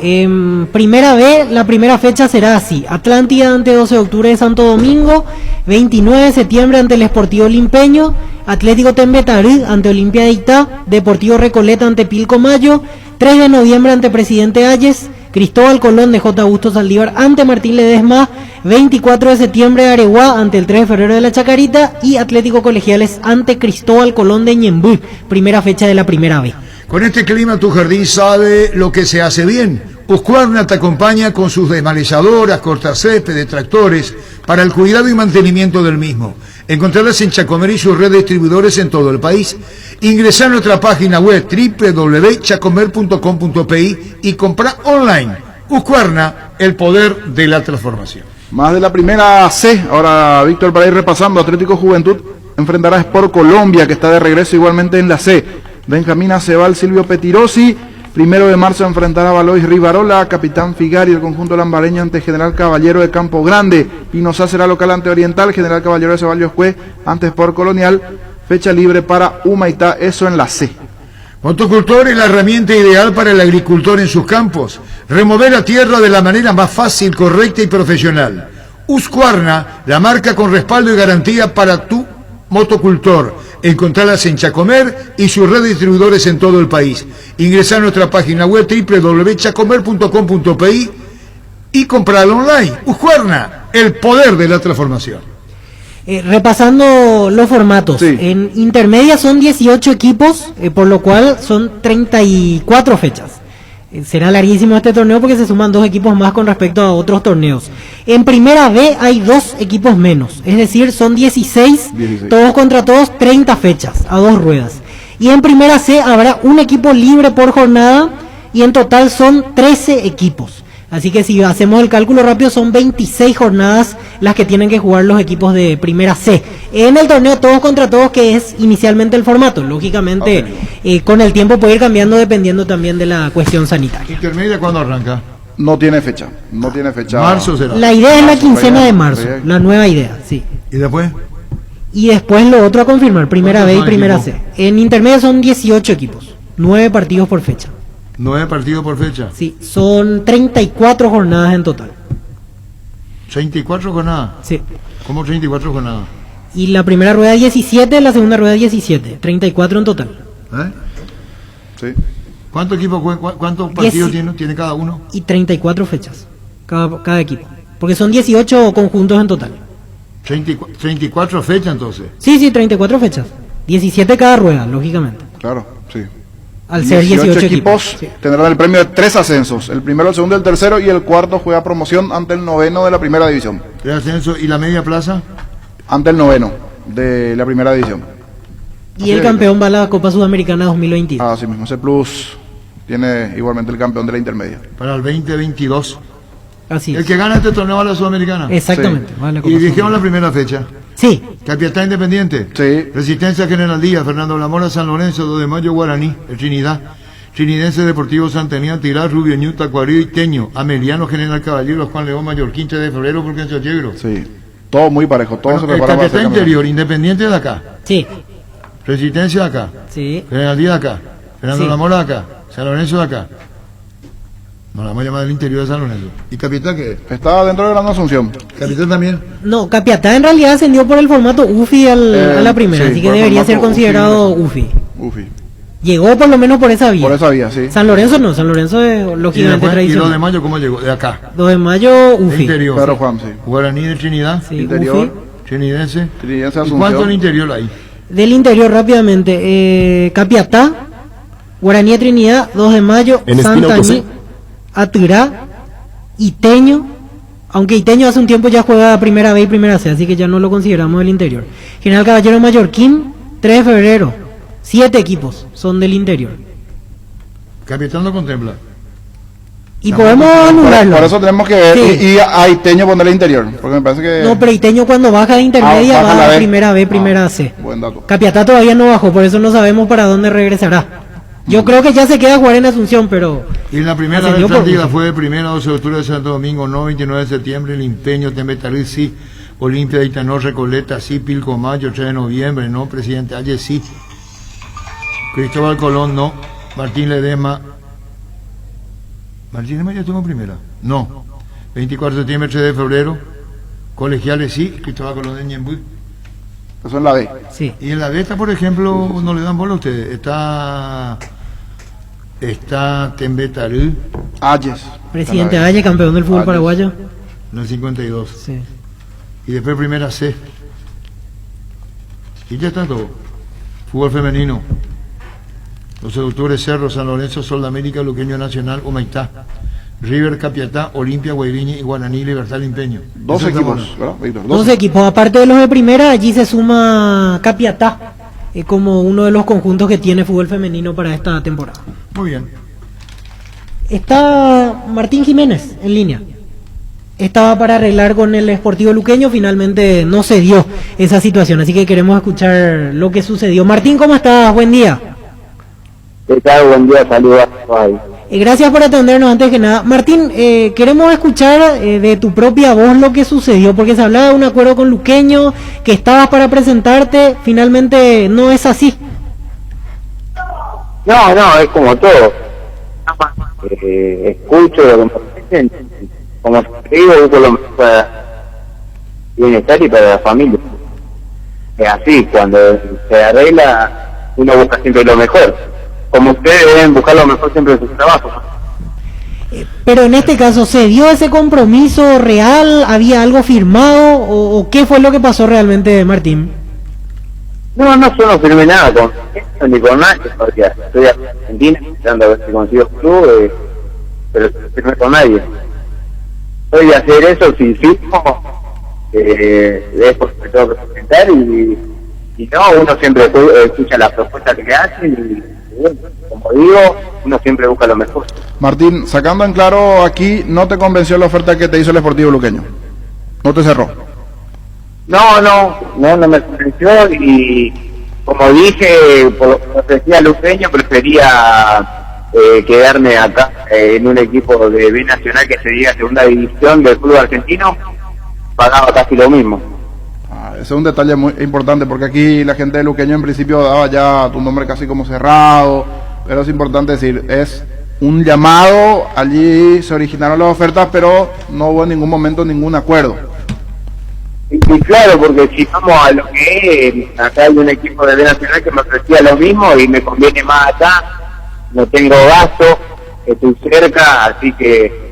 Primera B, la primera fecha será así: Atlántida ante 12 de octubre de Santo Domingo, 29 de septiembre ante el Sportivo Limpeño, Atlético Tembetarí ante Olimpia de Itá, Deportivo Recoleta ante Pilcomayo, 3 de noviembre ante Presidente Ayes, Cristóbal Colón de J. Augusto Saldívar ante Martín Ledesma, 24 de septiembre de Areguá ante el 3 de febrero de La Chacarita y Atlético Colegiales ante Cristóbal Colón de Ñembú, primera fecha de la primera B. Con este clima tu jardín sabe lo que se hace bien. Husqvarna te acompaña con sus desmalezadoras, cortacéspedes, tractores para el cuidado y mantenimiento del mismo. Encontrarlas en Chacomer y sus red de distribuidores en todo el país. Ingresá a nuestra página web www.chacomer.com.pi y compra online. Husqvarna, el poder de la transformación. Más de la primera C. Ahora, Víctor, para ir repasando, Atlético Juventud enfrentará a Sport Colombia, que está de regreso igualmente en la C. Benjamín Aceval, Silvio Petirosi. 1 de marzo enfrentará a Valois Rivarola, Capitán Figari, el conjunto lambareño ante General Caballero de Campo Grande. Pinosá será local ante Oriental, General Caballero de Ceballos Cue ante Sport Colonial. Fecha libre para Humaitá, eso en la C. Motocultor es la herramienta ideal para el agricultor en sus campos. Remover la tierra de la manera más fácil, correcta y profesional. Husqvarna, la marca con respaldo y garantía para tu motocultor. Encontrarlas en Chacomer y sus redes de distribuidores en todo el país. Ingresa a nuestra página web www.chacomer.com.pi y comprarlo online. Husqvarna, el poder de la transformación. Repasando los formatos, Sí. En intermedia son 18 equipos, por lo cual son 34 fechas. Será larguísimo este torneo porque se suman 2 equipos más con respecto a otros torneos. En primera B hay 2 equipos menos, es decir, son 16, todos contra todos, 30 fechas, a 2 ruedas. Y en primera C habrá un equipo libre por jornada y en total son 13 equipos. Así que si hacemos el cálculo rápido son 26 jornadas las que tienen que jugar los equipos de primera C. En el torneo todos contra todos, que es inicialmente el formato. Lógicamente con el tiempo puede ir cambiando dependiendo también de la cuestión sanitaria. ¿Intermedia cuándo arranca? No tiene fecha. Marzo será. La idea es la quincena de marzo, la nueva idea, sí. ¿Y después? Y después lo otro a confirmar, primera B y ¿Cuántos primera equipos? C. En intermedia son 18 equipos, 9 partidos por fecha. 9 partidos por fecha. Sí, son 34 jornadas en total. 34 jornadas. Sí. ¿Cómo 34 jornadas? Y la primera rueda 17, la segunda rueda 17, 34 en total. ¿Eh? Sí. ¿Cuántos partidos Dieci- tiene cada uno? Y 34 fechas, cada equipo. Porque son 18 conjuntos en total. 34 fechas entonces. Sí, 34 fechas. 17 cada rueda, lógicamente. Claro, sí. Al ser 18 equipos Sí. tendrán el premio de 3 ascensos. El primero, el segundo, el tercero y el cuarto juega promoción ante el noveno de la primera división. 3 ascensos y la media plaza. Ante el noveno de la primera división. Y el campeón va a la Copa Sudamericana 2022. Así mismo, ese plus tiene igualmente el campeón de la intermedia. Para el 2022. Así El es. que gana este torneo va a la Sudamericana. Exactamente. va a la Copa Y dijeron la Sudamericana. primera fecha. Sí, Capiatá Independiente. Sí. Resistencia General Díaz, Fernando Lamora, San Lorenzo, 2 de mayo, Guaraní, el Trinidad. Trinidense Deportivo Santenía, Tirá, Rubio, Ñuta, Cuarí y Teño. Ameliano General Caballero, Juan León Mayor, 15 de febrero, porque en Sochegro. Sí. Todo muy parejo, todo se El prepara para Capiatá hacer Interior, Independiente de acá. sí, Resistencia de acá. sí. General Díaz de acá. Fernando Sí. Lamora de acá. San Lorenzo de acá. Nos la vamos a llamar del interior de San Lorenzo. ¿Y Capiatá qué? Está dentro de Gran Asunción. Capiatá también. No, Capiatá en realidad ascendió por el formato UFI a la primera, sí, así que por el debería ser formato considerado UFI. Ufi. Llegó por lo menos por esa vía. Por esa vía, sí. San Lorenzo no, San Lorenzo es Y lógicamente después, ¿y 2 de tradicional. mayo cómo llegó? De acá. 2 de mayo, El UFI. interior. Pedro Juan, sí. Guaraní de Trinidad. Sí, Interior. UFI. Trinidense. Trinidense ¿Y Asunción. cuánto en interior hay? Del interior rápidamente, Capiatá, Guaraní de Trinidad, 2 de mayo, En Espino Santaní, José. Atirá, Iteño, aunque Iteño hace un tiempo ya juega primera B y primera C, así que ya no lo consideramos del interior. General Caballero Mallorquín, 3 de febrero, 7 equipos son del interior. Capitán lo contempla. Y podemos anularlo. Por eso tenemos que ver. Sí. Y a Iteño ponerle interior. Porque me parece que. No, pero Iteño cuando baja de intermedia baja va la a B. primera B, primera C. Buen dato. Capiatá todavía no bajó, por eso no sabemos para dónde regresará. Yo creo que ya se queda a jugar en Asunción, pero Y la primera Ascendió por práctica gusto. fue primera 12 de octubre de Santo Domingo, no 29 de septiembre, el Impeño, Tembetalí, sí, Olimpia de Itanó, Recoleta, sí, Pilcomayo, 3 de noviembre, no, Presidente Aye, sí, Cristóbal Colón, no, Martín Ledesma, Martín Ledesma ya tuvo primera, no, 24 de septiembre, 3 de febrero, Colegiales, sí, Cristóbal Colón de Ñembuy. Eso en la B. sí. Y en la beta, por ejemplo, no le dan bola a ustedes, está Tembetalí, Ayes. Presidente Valle, campeón del fútbol Ayes. paraguayo. en el 52. Sí. Y después primera C. Y ya está todo. Fútbol femenino. 12 de octubre, Cerro, San Lorenzo, Sol de América, Luqueño Nacional, Humaitá. River, Capiatá, Olimpia, Guairiña y Guaraní, Libertad, Empeño. 12 equipos, ¿verdad, Víctor? 12 equipos, aparte de los de primera, allí se suma Capiatá como uno de los conjuntos que tiene fútbol femenino para esta temporada. Muy bien. Está Martín Jiménez en línea. estaba para arreglar con el Sportivo Luqueño, finalmente no se dio esa situación, así que queremos escuchar lo que sucedió. Martín, ¿cómo estás? Buen día. ¿Qué tal? Buen día, saludos. Gracias por atendernos antes que nada. Martín, queremos escuchar de tu propia voz lo que sucedió, porque se hablaba de un acuerdo con Luqueño, que estabas para presentarte, finalmente no es así. No, es como todo. Escucho lo que me dicen, como te digo, busco lo mejor para bienestar y para la familia. Es así, cuando se arregla, uno busca siempre lo mejor. Como ustedes deben buscar lo mejor siempre en sus trabajos. Pero en este caso, ¿se dio ese compromiso real? ¿Había algo firmado? ¿O qué fue lo que pasó realmente, Martín? No, yo no firmé nada con esto ni con nadie, porque estoy en Argentina, tratando a ver si consigo club, pero no firmé con nadie. Soy de hacer eso, si firmo, después me tengo que presentar y no, uno siempre escucha la propuesta que le hacen y como digo, uno siempre busca lo mejor. Martín, sacando en claro aquí, ¿no te convenció la oferta que te hizo el Sportivo Luqueño? ¿No te cerró? No me convenció y como dije, por lo que ofrecía Luqueño, prefería quedarme acá en un equipo de B Nacional que se diga segunda división del fútbol argentino, pagaba casi lo mismo. Ese es un detalle muy importante porque aquí la gente de Luqueño en principio daba ya tu nombre casi como cerrado, pero es importante decir, es un llamado, allí se originaron las ofertas, pero no hubo en ningún momento ningún acuerdo. Y claro, porque si vamos a lo que es, acá hay un equipo de B Nacional que me ofrecía lo mismo y me conviene más acá, no tengo gasto, estoy cerca, así que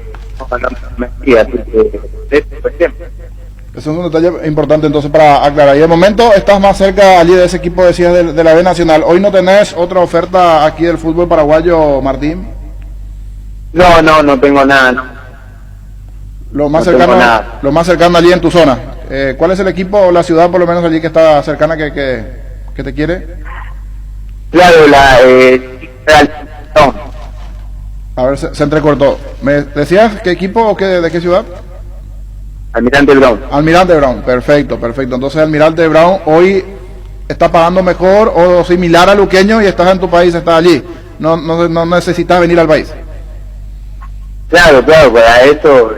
eso es un detalle importante entonces para aclarar. Y de momento estás más cerca allí de ese equipo, decías, de la B Nacional. ¿Hoy no tenés otra oferta aquí del fútbol paraguayo, Martín? No tengo nada, no. Lo más cercano allí en tu zona. ¿Cuál es el equipo o la ciudad por lo menos allí que está cercana que te quiere? Claro, A ver, se entrecortó. ¿Me decías qué equipo o de qué ciudad? Almirante Brown. Almirante Brown, perfecto. Entonces Almirante Brown hoy está pagando mejor o similar a Luqueño y estás en tu país, estás allí. No necesitas venir al país. Claro, para eso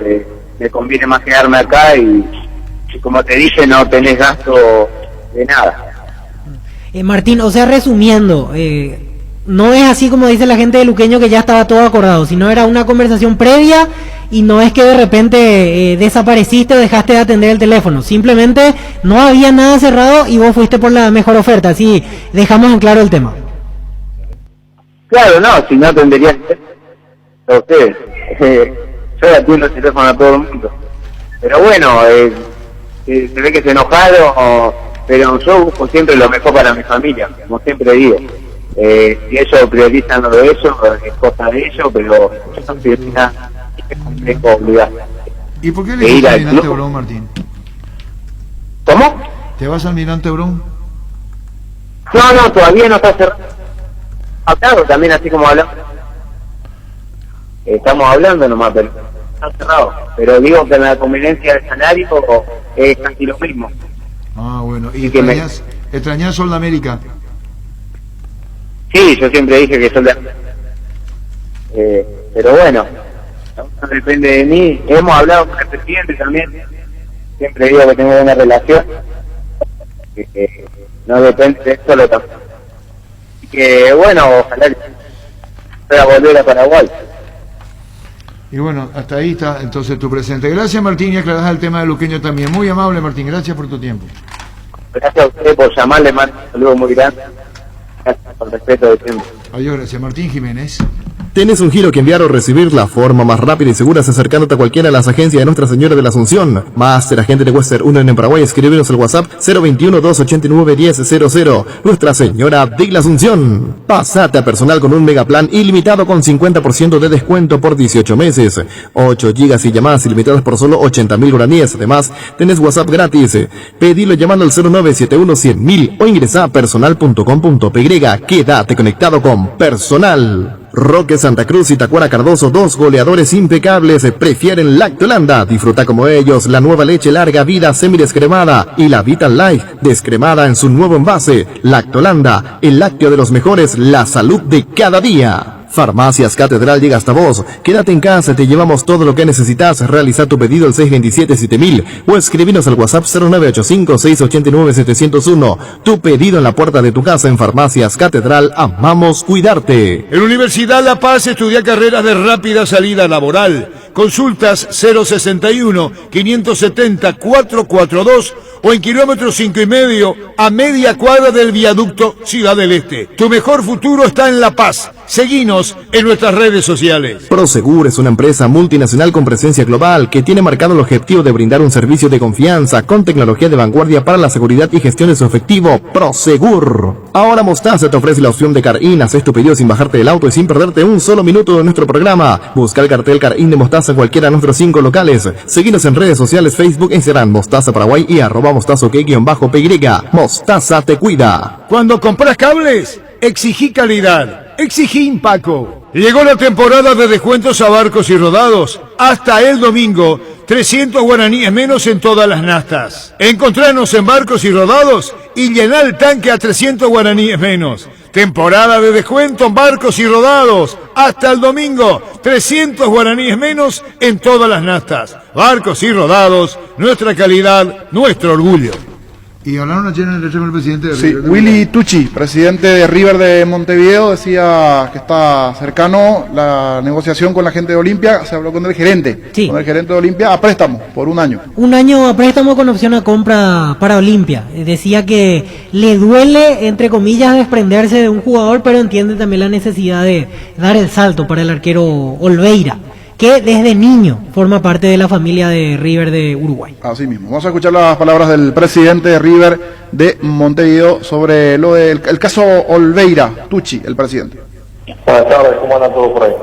me conviene más quedarme acá y como te dije, no tenés gasto de nada. Martín, o sea, resumiendo, no es así como dice la gente de Luqueño que ya estaba todo acordado, sino era una conversación previa y no es que de repente desapareciste o dejaste de atender el teléfono, simplemente no había nada cerrado y vos fuiste por la mejor oferta, así dejamos en claro el tema. Claro, no, si no tendría a ustedes. Yo atiendo el teléfono a todo el mundo. Pero bueno, se ve que se enojaron, pero yo busco siempre lo mejor para mi familia, como siempre digo. Si ellos priorizan lo de eso, es cosa de ellos, pero yo no priorizan, es complejo obligar. ¿Y por qué le dices Almirante Brown, Martín? ¿Cómo? ¿Te vas al Almirante Brown? No, todavía no está cerrado. Claro, también así como hablamos. Estamos hablando nomás, pero está cerrado. Pero digo que en la conveniencia del salario es casi lo mismo. Ah, bueno. ¿Y extrañás Sol de América? Sí, yo siempre dije que Sol de pero bueno, no depende de mí. Hemos hablado con el presidente también. Siempre digo que tengo buena relación. No depende de solo también. Así que bueno, ojalá pueda volver a Paraguay. Y bueno, hasta ahí está entonces tu presente. Gracias, Martín, y aclarás el tema de Luqueño también. Muy amable, Martín, gracias por tu tiempo. Gracias a usted por llamarle, mando un saludo muy grande. Gracias por el respeto de tiempo. Adiós, gracias. Martín Jiménez. ¿Tienes un giro que enviar o recibir? La forma más rápida y segura es acercándote a cualquiera de las agencias de Nuestra Señora de la Asunción. Máster Agente de Western 1 en Paraguay. Escribirnos al WhatsApp 021-289-1000. Nuestra Señora de la Asunción. Pasate a personal con un megaplan ilimitado con 50% de descuento por 18 meses. 8 gigas y llamadas ilimitadas por solo 80.000 guaraníes. Además, tenés WhatsApp gratis. Pedilo llamando al 0971-100.000 o ingresa a personal.com.py. Quédate conectado con Personal. Roque Santa Cruz y Tacuara Cardoso, 2 goleadores impecables, prefieren Lactolanda. Disfruta como ellos la nueva leche larga vida semidescremada y la Vital Life descremada en su nuevo envase. Lactolanda, el lácteo de los mejores, la salud de cada día. Farmacias Catedral llega hasta vos. Quédate en casa, te llevamos todo lo que necesitas. Realiza tu pedido al 627-7000 o escribinos al WhatsApp 0985-689-701. Tu pedido en la puerta de tu casa en Farmacias Catedral. Amamos cuidarte. En Universidad La Paz estudia carreras de rápida salida laboral. Consultas 061-570-442 o en kilómetro 5,5 a media cuadra del viaducto Ciudad del Este. Tu mejor futuro está en La Paz. Seguinos en nuestras redes sociales. Prosegur es una empresa multinacional con presencia global que tiene marcado el objetivo de brindar un servicio de confianza con tecnología de vanguardia para la seguridad y gestión de su efectivo. Prosegur. Ahora Mostaza te ofrece la opción de Car-In. Haz tu pedido sin bajarte del auto y sin perderte un solo minuto de nuestro programa. Busca el cartel Car-In de Mostaza en cualquiera de nuestros 5 locales. Seguinos en redes sociales, Facebook, Instagram, Mostaza Paraguay y @mostazo_py. Mostaza te cuida. Cuando compras cables, exigí calidad. Exigí Impaco. Llegó la temporada de descuentos a barcos y rodados. Hasta el domingo, 300 guaraníes menos en todas las nastas. Encontranos en Barcos y Rodados y llená el tanque a 300 guaraníes menos. Temporada de descuento en Barcos y Rodados. Hasta el domingo, 300 guaraníes menos en todas las nastas. Barcos y Rodados, nuestra calidad, nuestro orgullo. Y hablaron ayer en el el presidente de River. Sí, Willy Tucci, presidente de River de Montevideo, decía que está cercano la negociación con la gente de Olimpia. Se habló con el gerente, sí, con el gerente de Olimpia a préstamo por un año. Un año a préstamo con opción a compra para Olimpia. Decía que le duele, entre comillas, desprenderse de un jugador, pero entiende también la necesidad de dar el salto para el arquero Olveira, que desde niño forma parte de la familia de River de Uruguay. Así mismo. Vamos a escuchar las palabras del presidente de River de Montevideo sobre lo del el caso Olveira. Tucci, el presidente. Buenas tardes, ¿cómo anda todo por ahí?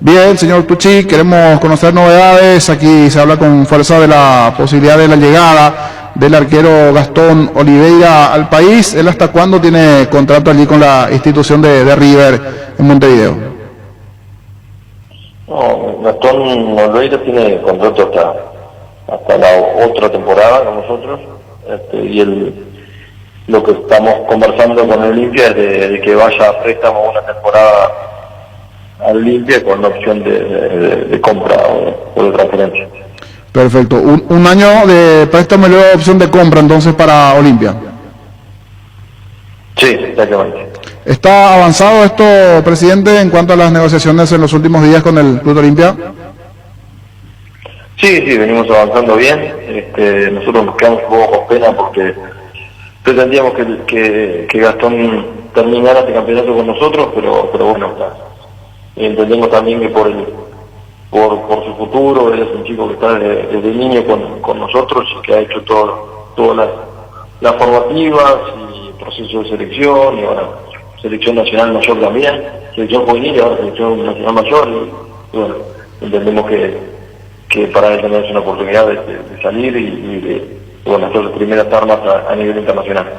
Bien, señor Tucci, queremos conocer novedades. Aquí se habla con fuerza de la posibilidad de la llegada del arquero Gastón Oliveira al país. ¿Él hasta cuándo tiene contrato allí con la institución de River en Montevideo? No, Gastón Oliveira tiene contrato hasta la otra temporada con nosotros, y lo que estamos conversando con el Olimpia es de que vaya a préstamo una temporada al Olimpia con la opción de compra o de transferencia. Perfecto, un año de préstamo y luego opción de compra entonces para Olimpia. Sí, exactamente. ¿Está avanzado esto, presidente, en cuanto a las negociaciones en los últimos días con el Club Olimpia? Sí, venimos avanzando bien. Nosotros nos quedamos un poco con pena porque pretendíamos que Gastón terminara este campeonato con nosotros, pero bueno, y entendemos también que por su futuro, él es un chico que está desde niño con nosotros y que ha hecho todas las formativas y proceso de selección, y ahora selección nacional mayor también, selección juvenil y ahora selección nacional mayor, y bueno, entendemos que para él también es una oportunidad de salir y de hacer las primeras armas a nivel internacional.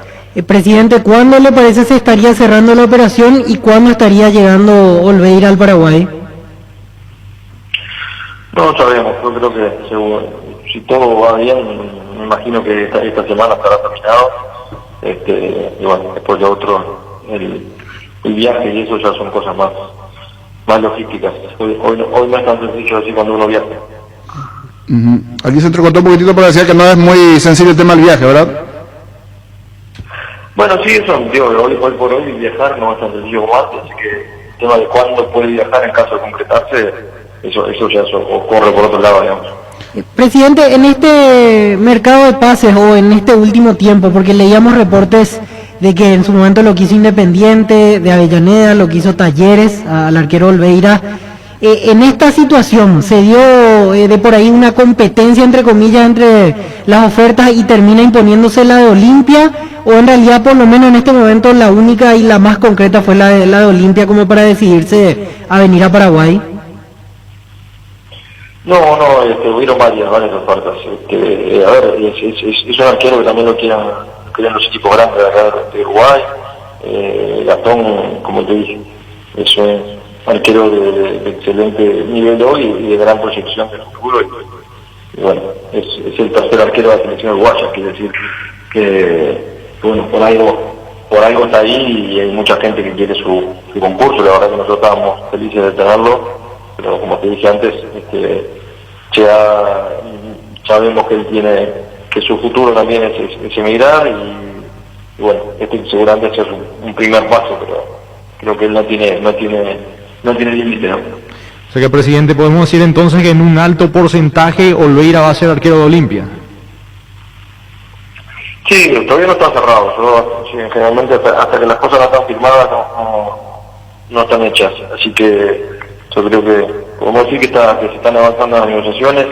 Presidente, ¿cuándo le parece se estaría cerrando la operación y cuándo estaría llegando Olveira al Paraguay? No sabemos, yo creo que si todo va bien, me imagino que esta semana estará terminado, y bueno, después ya el viaje y eso ya son cosas más logísticas. Hoy no es tan sencillo así cuando uno viaja. Aquí se entrecortó un poquitito, pero decía que no es muy sencillo el tema del viaje, ¿verdad? Bueno, sí, eso, digo, hoy por hoy viajar no es tan sencillo como antes, así que el tema de cuándo puede viajar en caso de concretarse, eso ya ocurre por otro lado, digamos. Presidente, en este mercado de pases o en este último tiempo, porque leíamos reportes de que en su momento lo quiso Independiente de Avellaneda, lo quiso Talleres al arquero Olveira, en esta situación se dio de por ahí una competencia entre comillas entre las ofertas y termina imponiéndose la de Olimpia, o en realidad por lo menos en este momento la única y la más concreta fue la de Olimpia como para decidirse a venir a Paraguay. No, hubieron varias ofertas. A ver, es un arquero que también lo querían los equipos grandes de acá de Uruguay. Gastón, como te dije, eso arquero de excelente nivel hoy y de gran proyección del futuro. Y bueno, es el tercer arquero de la selección uruguaya, quiere decir que bueno, por algo está ahí y hay mucha gente que quiere su concurso. La verdad que nosotros estábamos felices de tenerlo, pero como te dije antes, ya sabemos que él tiene, que su futuro también es emigrar y bueno, seguramente es un primer paso, pero creo que él no tiene límite, ¿no? O sea que, presidente, podemos decir entonces que en un alto porcentaje Olveira va a ser arquero de Olimpia. Sí, todavía no está cerrado. Generalmente hasta que las cosas no están firmadas no están hechas. Así que yo creo que podemos decir que se están avanzando las negociaciones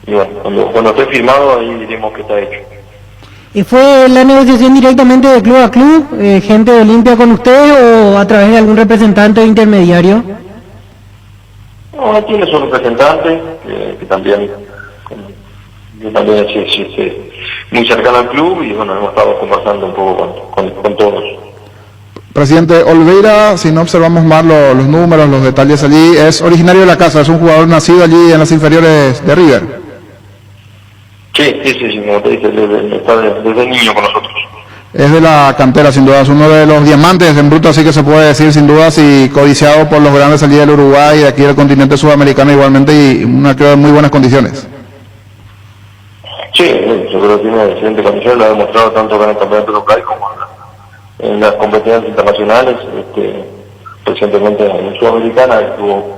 y bueno, cuando esté firmado ahí diremos que está hecho. ¿Y fue la negociación directamente de club a club, gente de Olimpia con usted o a través de algún representante o intermediario? No, tiene su representante que también es muy cercano al club y bueno, hemos estado conversando un poco con todos. Presidente, Olveira, si no observamos mal los números, los detalles allí, es originario de la casa, es un jugador nacido allí en las inferiores de River. Sí, como te dije, desde niño con nosotros. Es de la cantera, sin duda, es uno de los diamantes en bruto, así que se puede decir, sin dudas, y codiciado por los grandes allí del Uruguay y de aquí del continente sudamericano igualmente, y un arquero de muy buenas condiciones. Sí, yo creo que tiene excelentes condiciones, lo ha demostrado tanto en el campeonato local como en las competencias internacionales. Recientemente en Sudamericana tuvo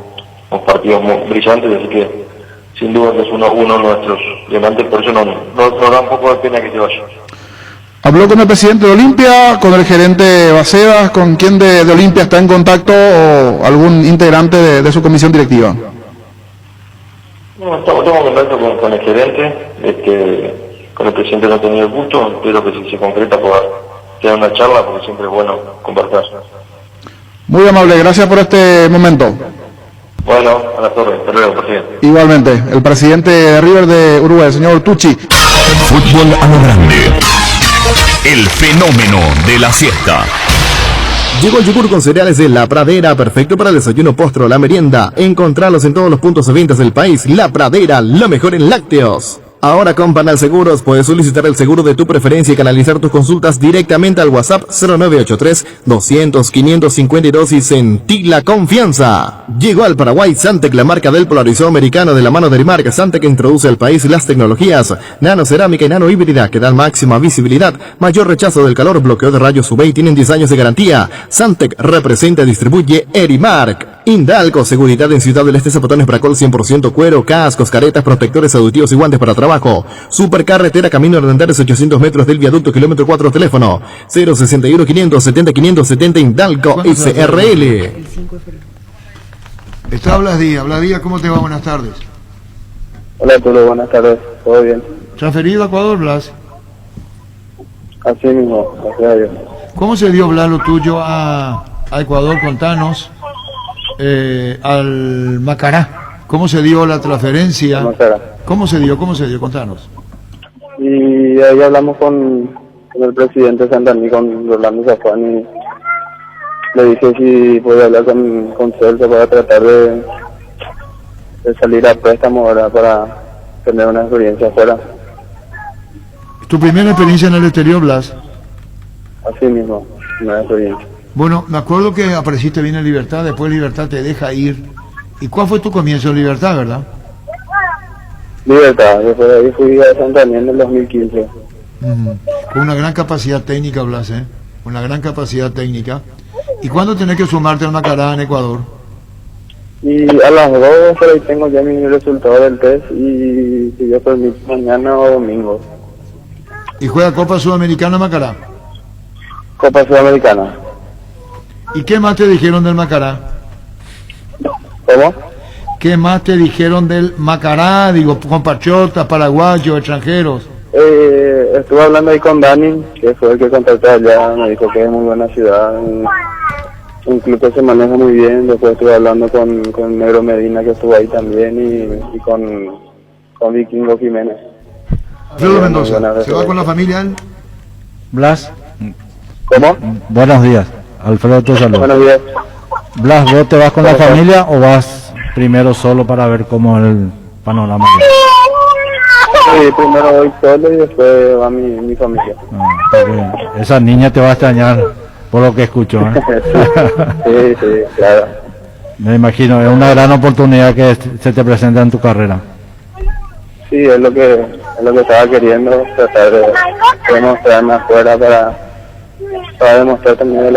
unos partidos muy brillantes, así que sin duda que es uno de nuestros diamantes, por eso nos da un poco de pena que se vaya. ¿Habló con el presidente de Olimpia, con el gerente Bacedas, con quién de Olimpia está en contacto o algún integrante de su comisión directiva? No, estamos en contacto con el gerente, con el presidente no he tenido el gusto, espero que si se concreta pueda tener una charla porque siempre es bueno conversar. Muy amable, gracias por este momento. Bueno, a las torres, hasta luego, presidente. Igualmente, el presidente de River de Uruguay, el señor Tucci. Fútbol a lo grande. El fenómeno de la siesta. Llegó el yogur con cereales de La Pradera, perfecto para el desayuno, postre o la merienda. Encontralos en todos los puntos de ventas del país. La Pradera, lo mejor en lácteos. Ahora con Panal Seguros puedes solicitar el seguro de tu preferencia y canalizar tus consultas directamente al WhatsApp 0983-200-552 y sentí la confianza. Llegó al Paraguay Santec, la marca del polarizado americano de la mano de Rimark. Santec introduce al país las tecnologías nanocerámica y nanohíbrida que dan máxima visibilidad, mayor rechazo del calor, bloqueo de rayos UV y tienen 10 años de garantía. Santec representa y distribuye Erimark. Indalco, seguridad en Ciudad del Este, zapatones Bracol 100% cuero, cascos, caretas, protectores auditivos y guantes para trabajo. Supercarretera Camino Arrendares, 800 metros del viaducto, kilómetro 4, teléfono 061 570 570 Indalco SRL. Está Blas Díaz, ¿cómo te va? Buenas tardes. Hola, Tulo, buenas tardes, ¿todo bien? ¿Transferido a Ecuador, Blas? Así mismo, gracias a Dios. ¿Cómo se dio, Blas, lo tuyo a Ecuador? Contanos. Al Macará, ¿cómo se dio la transferencia? ¿Cómo se dio? Contanos. Y ahí hablamos con el presidente Santaní, con Rolando Zafán, y le dije si podía hablar con Celso para tratar de salir a préstamo, ¿verdad? Para tener una experiencia afuera. ¿Tu primera experiencia en el exterior, Blas? Así mismo, una experiencia. Bueno, me acuerdo que apareciste bien en Libertad, después Libertad te deja ir. ¿Y cuál fue tu comienzo en Libertad, verdad? Libertad, después de ahí fui a Santander en el 2015. Con una gran capacidad técnica, Blas, una gran capacidad técnica. ¿Y cuándo tenés que sumarte a Macará en Ecuador? Y a las 2 por ahí tengo ya mi resultado del test y si Dios permite mañana o domingo. ¿Y juega Copa Sudamericana Macará? Copa Sudamericana. ¿Y qué más te dijeron del Macará? ¿Cómo? ¿Qué más te dijeron del Macará? Digo, compatriotas, paraguayos, extranjeros. Estuve hablando ahí con Dani, que fue el que contactó allá, me dijo que es muy buena ciudad, un club que se maneja muy bien. Después estuve hablando con Negro Medina, que estuvo ahí también, y con Vikingo Jiménez. Alfredo Mendoza, ¿se va con la familia él? Blas. ¿Cómo? Buenos días. Alfredo, tu saludo. Buenos días. Blas, ¿vos te vas con la familia o vas primero solo para ver cómo es el panorama? Sí, primero voy solo y después va mi familia. Porque esa niña te va a extrañar, por lo que escucho, ¿eh? Sí, claro. Me imagino, es una gran oportunidad que se te presenta en tu carrera. Sí, es lo que estaba queriendo, tratar de demostrarme afuera para demostrar también es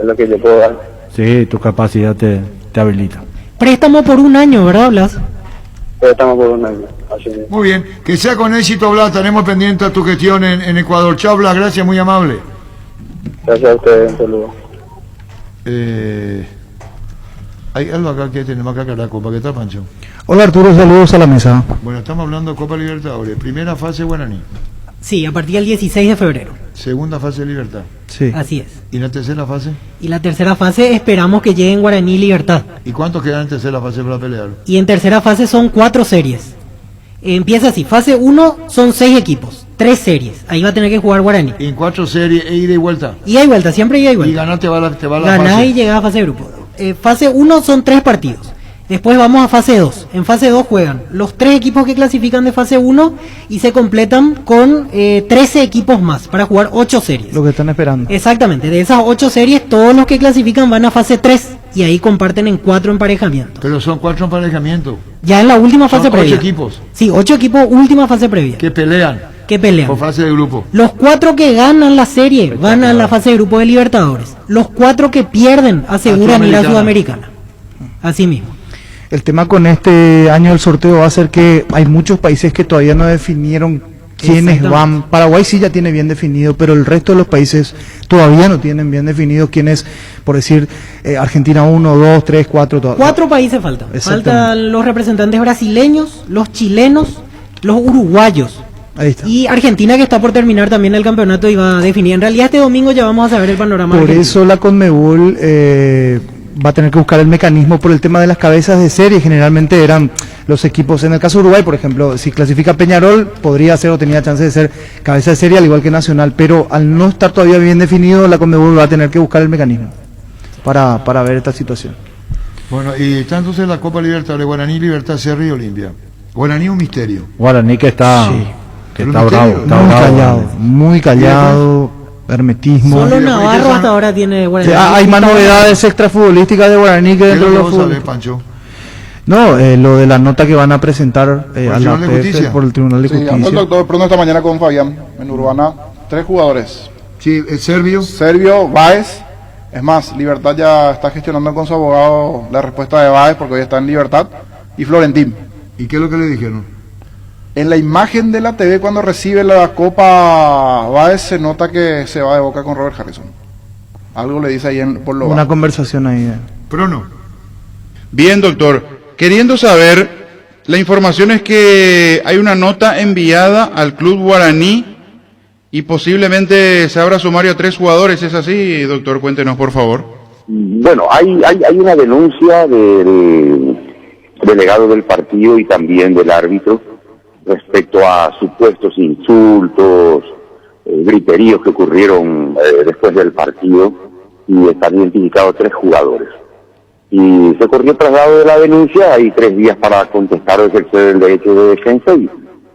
lo que yo puedo dar. Sí, tu capacidad te habilita. Préstamo por un año, ¿verdad, Blas? Préstamo por un año. Así es. Muy bien, que sea con éxito, Blas. Tenemos pendiente a tu gestión en Ecuador. Chao, Blas, gracias, muy amable. Gracias a ustedes, un saludo. Hay algo acá que tenemos acá, carajo, ¿para qué está, Pancho? Hola Arturo, saludos a la mesa. Bueno, estamos hablando de Copa Libertadores. Primera fase Guaraní. Sí, a partir del 16 de febrero. Segunda fase Libertad. Sí. Así es. ¿Y la tercera fase? Y la tercera fase esperamos que llegue en Guaraní Libertad. ¿Y cuántos quedan en tercera fase para pelear? Y en tercera fase son 4 series. Empieza así, fase 1 son 6 equipos, 3 series. Ahí va a tener que jugar Guaraní. Y en 4 series, ida y vuelta. Ida y vuelta, siempre ida y vuelta. Y ganar te va la Ganá fase. y llega a fase de grupo. Fase 1 son 3 partidos. Después vamos a fase 2. En fase 2 juegan los 3 equipos que clasifican de fase 1 y se completan con 13 equipos más para jugar 8 series. Lo que están esperando. Exactamente, de esas 8 series todos los que clasifican van a fase 3 y ahí comparten en 4 emparejamientos. Pero son 4 emparejamientos. Ya en la última fase Son previa. 8 equipos. Sí, 8 equipos, última fase previa. Que pelean. Por fase de grupo. Los 4 que ganan la serie van a la fase de grupo de Libertadores. Los 4 que pierden aseguran ir a Sudamericana. Así mismo. El tema con este año del sorteo va a ser que hay muchos países que todavía no definieron quiénes van. Paraguay sí ya tiene bien definido, pero el resto de los países todavía no tienen bien definido quiénes, por decir, Argentina 1, 2, 3, 4. 4 países faltan. Faltan los representantes brasileños, los chilenos, los uruguayos. Ahí está. Y Argentina, que está por terminar también el campeonato y va a definir. En realidad este domingo ya vamos a saber el panorama. Por argentino. eso la Conmebol va a tener que buscar el mecanismo por el tema de las cabezas de serie. Generalmente eran los equipos, en el caso de Uruguay, por ejemplo, si clasifica Peñarol, podría ser o tenía chance de ser cabeza de serie, al igual que Nacional, pero al no estar todavía bien definido, la Conmebol va a tener que buscar el mecanismo para ver esta situación. Bueno, y está entonces la Copa Libertadores, Guaraní, Libertad, Cerro y Olimpia. Guaraní un misterio. Guaraní que está, Sí. que está bravo. Está Muy bravo, callado, Guaraní. muy callado, hermetismo. Solo Navarro hasta ahora tiene Guaraní. Hay más novedades extrafutbolísticas de Guaraní que dentro de los fútbol. Pancho? No, lo de la nota que van a presentar a la Tribunal de PF Justicia. por el Tribunal de Sí, habló Justicia. el doctor pronto esta mañana con Fabián en Urbana. 3 jugadores. Sí, Servio. Servio, Báez. Es más, Libertad ya está gestionando con su abogado la respuesta de Báez porque hoy está en libertad. Y Florentín. ¿Y qué es lo que le dijeron? En la imagen de la TV cuando recibe la Copa Báez se nota que se va de boca con Robert Harrison. Algo le dice ahí por lo Una bajo. conversación ahí. Prono. Bien, doctor. Queriendo saber, la información es que hay una nota enviada al Club Guaraní y posiblemente se abra sumario a 3 jugadores. ¿Es así, doctor? Cuéntenos, por favor. Bueno, hay una denuncia del delegado del partido y también del árbitro respecto a supuestos insultos, griteríos que ocurrieron después del partido, y están identificados 3 jugadores. Y se corrió traslado de la denuncia, hay 3 días para contestar o ejercer el derecho de defensa y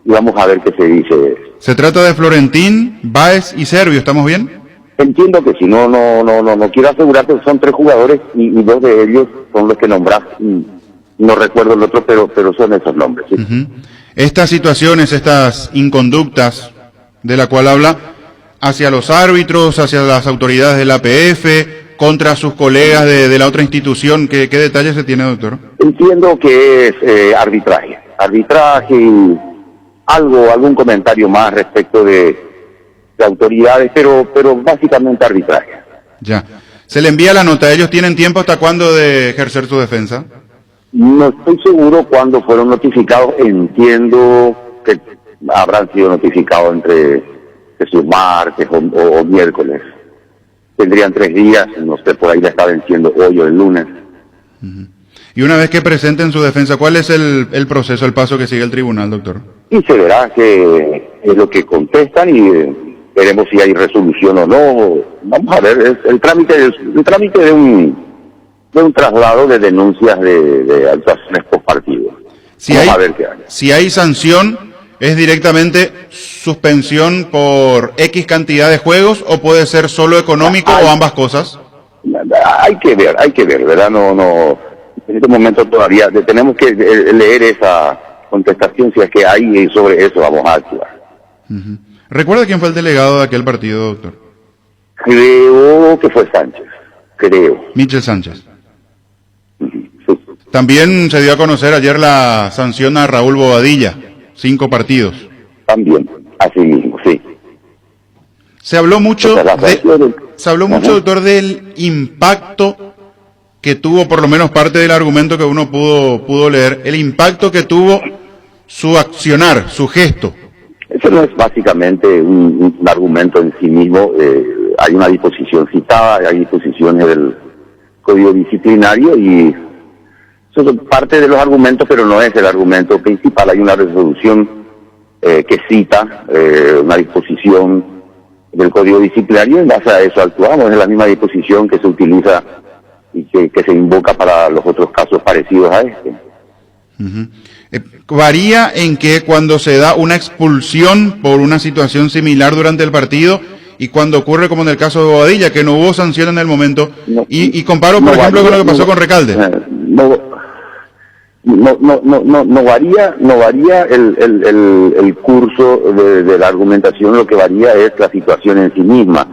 vamos a ver qué se dice. Se trata de Florentín, Báez y Servio, ¿estamos bien? Entiendo que si no quiero asegurar que son 3 jugadores y 2 de ellos son los que nombrás, y no recuerdo el otro, pero son esos nombres. ¿Sí? Ujú. Estas situaciones, estas inconductas de la cual habla, hacia los árbitros, hacia las autoridades de la APF, contra sus colegas de la otra institución, ¿qué detalles se tiene, doctor? Entiendo que es arbitraje y algún comentario más respecto de autoridades, pero básicamente arbitraje. Ya. Se le envía la nota. ¿Ellos tienen tiempo hasta cuándo de ejercer su defensa? No estoy seguro cuándo fueron notificados. Entiendo que habrán sido notificados entre martes o miércoles. Tendrían 3 días, no sé, por ahí la está venciendo hoy o el lunes. Y una vez que presenten su defensa, ¿cuál es el proceso, el paso que sigue el tribunal, doctor? Y se verá que es lo que contestan y veremos si hay resolución o no. Vamos a ver, es el trámite de un un traslado de denuncias de actuaciones post partido. Vamos a ver qué hay. Si hay sanción, ¿es directamente suspensión por X cantidad de juegos o puede ser solo económico o ambas cosas? Hay que ver, ¿verdad? No, en este momento todavía tenemos que leer esa contestación, si es que hay, y sobre eso vamos a actuar. ¿Recuerda quién fue el delegado de aquel partido, doctor? Creo que fue Sánchez, Michel Sánchez. También se dio a conocer ayer la sanción a Raúl Bobadilla, 5 partidos. También, así mismo, sí. Se habló mucho, doctor, del impacto que tuvo, por lo menos parte del argumento que uno pudo leer, el impacto que tuvo su accionar, su gesto. Eso no es básicamente un argumento en sí mismo. Hay una disposición citada, hay disposiciones del Código Disciplinario y eso es parte de los argumentos, pero no es el argumento principal. Hay una resolución que cita una disposición del Código Disciplinario, en base a eso actuamos. Es la misma disposición que se utiliza y que se invoca para los otros casos parecidos a este. ¿Varía en que cuando se da una expulsión por una situación similar durante el partido y cuando ocurre como en el caso de Bobadilla, que no hubo sanción en el momento? Y comparo, por ejemplo, con lo que pasó con Recalde. No varía el curso de la argumentación. Lo que varía es la situación en sí misma.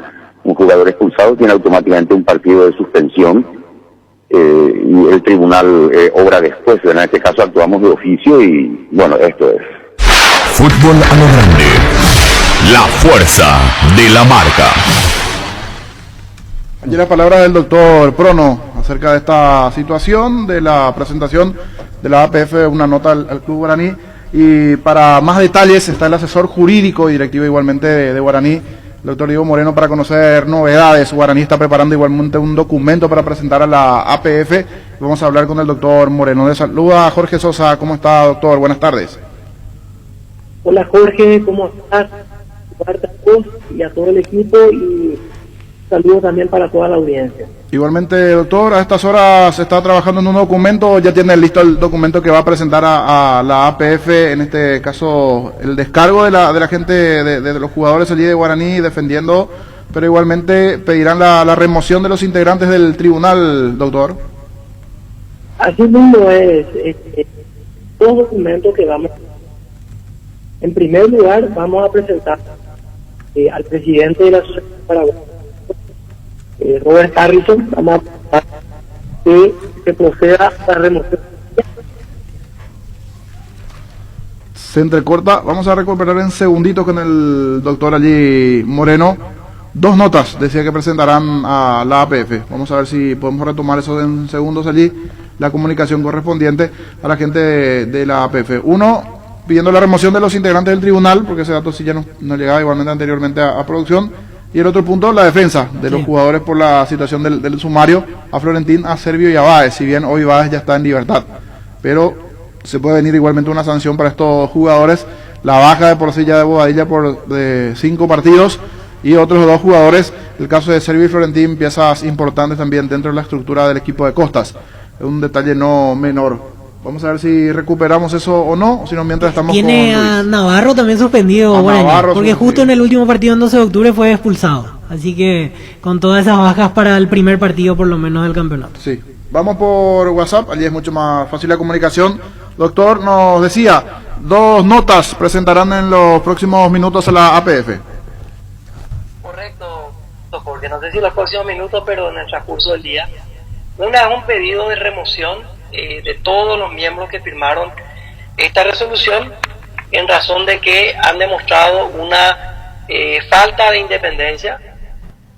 Un jugador expulsado tiene automáticamente un partido de suspensión y el tribunal obra después. En este caso actuamos de oficio y bueno, esto es. Fútbol a lo grande. La fuerza de la marca. Allí la palabra del doctor Prono acerca de esta situación, de la presentación de la APF, una nota al Club Guaraní. Y para más detalles está el asesor jurídico y directivo igualmente de Guaraní, el doctor Diego Moreno, para conocer novedades. Guaraní está preparando igualmente un documento para presentar a la APF. Vamos a hablar con el doctor Moreno. Le saluda Jorge Sosa. ¿Cómo está, doctor? Buenas tardes. Hola, Jorge. ¿Cómo estás? Y a todo el equipo, y saludos también para toda la audiencia. Igualmente, doctor, a estas horas se está trabajando en un documento, ya tiene listo el documento que va a presentar a la APF, en este caso el descargo de la gente, de los jugadores allí de Guaraní defendiendo, pero igualmente pedirán la remoción de los integrantes del tribunal, doctor. Así mismo es, dos documentos que vamos. En primer lugar, vamos a presentar al presidente de la Asociación Paraguaya, Robert Harrison. Vamos a que se proceda a la remoción. Se entrecorta, vamos a recuperar en segunditos con el doctor allí Moreno. 2 notas, decía que presentarán a la APF. Vamos a ver si podemos retomar eso en segundos allí, la comunicación correspondiente a la gente de la APF. Uno, pidiendo la remoción de los integrantes del tribunal, porque ese dato sí ya no llegaba igualmente anteriormente a producción. Y el otro punto, la defensa de los jugadores por la situación del sumario a Florentín, a Servio y a Báez, si bien hoy Báez ya está en libertad. Pero se puede venir igualmente una sanción para estos jugadores, la baja de por sí ya de Bobadilla de 5 partidos y otros 2 jugadores, el caso de Servio y Florentín, piezas importantes también dentro de la estructura del equipo de Costas. Es un detalle no menor. Vamos a ver si recuperamos eso o no, o si no, mientras estamos con Tiene a Navarro también suspendido, porque justo en el último partido, en 12 de octubre, fue expulsado. Así que con todas esas bajas para el primer partido, por lo menos, del campeonato. Sí. Vamos por WhatsApp, allí es mucho más fácil la comunicación. Doctor, nos decía, 2 notas presentarán en los próximos minutos a la APF. Correcto, porque no sé si en los próximos minutos, pero en el transcurso del día. Una es un pedido de remoción de todos los miembros que firmaron esta resolución, en razón de que han demostrado una falta de independencia,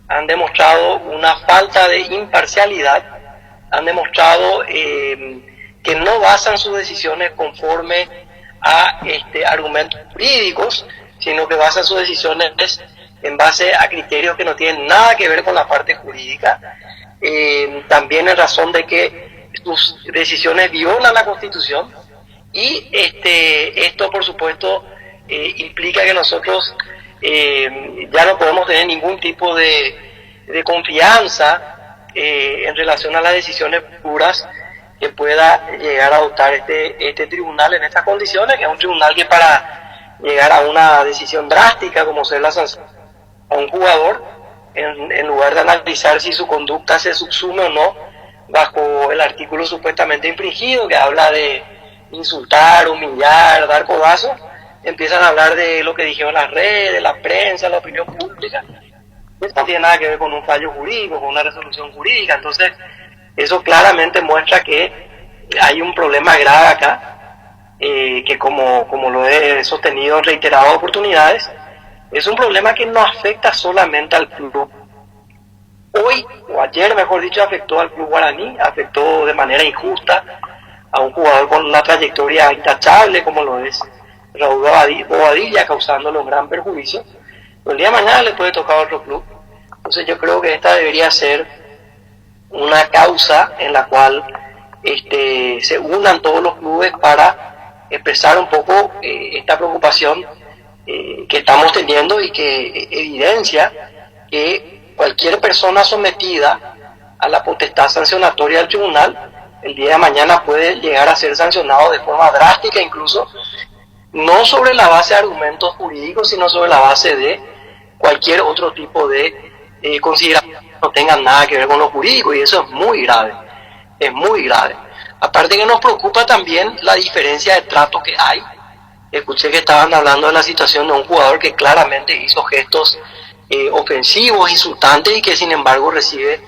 han demostrado una falta de imparcialidad, han demostrado que no basan sus decisiones conforme a argumentos jurídicos, sino que basan sus decisiones en base a criterios que no tienen nada que ver con la parte jurídica. También en razón de que sus decisiones violan la Constitución, y esto por supuesto implica que nosotros ya no podemos tener ningún tipo de confianza en relación a las decisiones puras que pueda llegar a adoptar este tribunal en estas condiciones, que es un tribunal que para llegar a una decisión drástica como ser la sanción a un jugador, en lugar de analizar si su conducta se subsume o no bajo el artículo supuestamente infringido, que habla de insultar, humillar, dar codazos, empiezan a hablar de lo que dijeron las redes, la prensa, la opinión pública. Eso no tiene nada que ver con un fallo jurídico, con una resolución jurídica. Entonces, eso claramente muestra que hay un problema grave acá, que como lo he sostenido en reiteradas oportunidades, es un problema que no afecta solamente al club. Hoy, o ayer mejor dicho, afectó al club guaraní, afectó de manera injusta a un jugador con una trayectoria intachable como lo es Raúl Bobadilla, causándole un gran perjuicio. El día de mañana le puede tocar a otro club. Entonces yo creo que esta debería ser una causa en la cual se unan todos los clubes para expresar un poco esta preocupación que estamos teniendo y que evidencia que cualquier persona sometida a la potestad sancionatoria del tribunal el día de mañana puede llegar a ser sancionado de forma drástica, incluso no sobre la base de argumentos jurídicos, sino sobre la base de cualquier otro tipo de consideración que no tengan nada que ver con lo jurídico, y eso es muy grave, es muy grave. Aparte que nos preocupa también la diferencia de trato que hay. Escuché que estaban hablando de la situación de un jugador que claramente hizo gestos ofensivos, insultantes, y que sin embargo recibe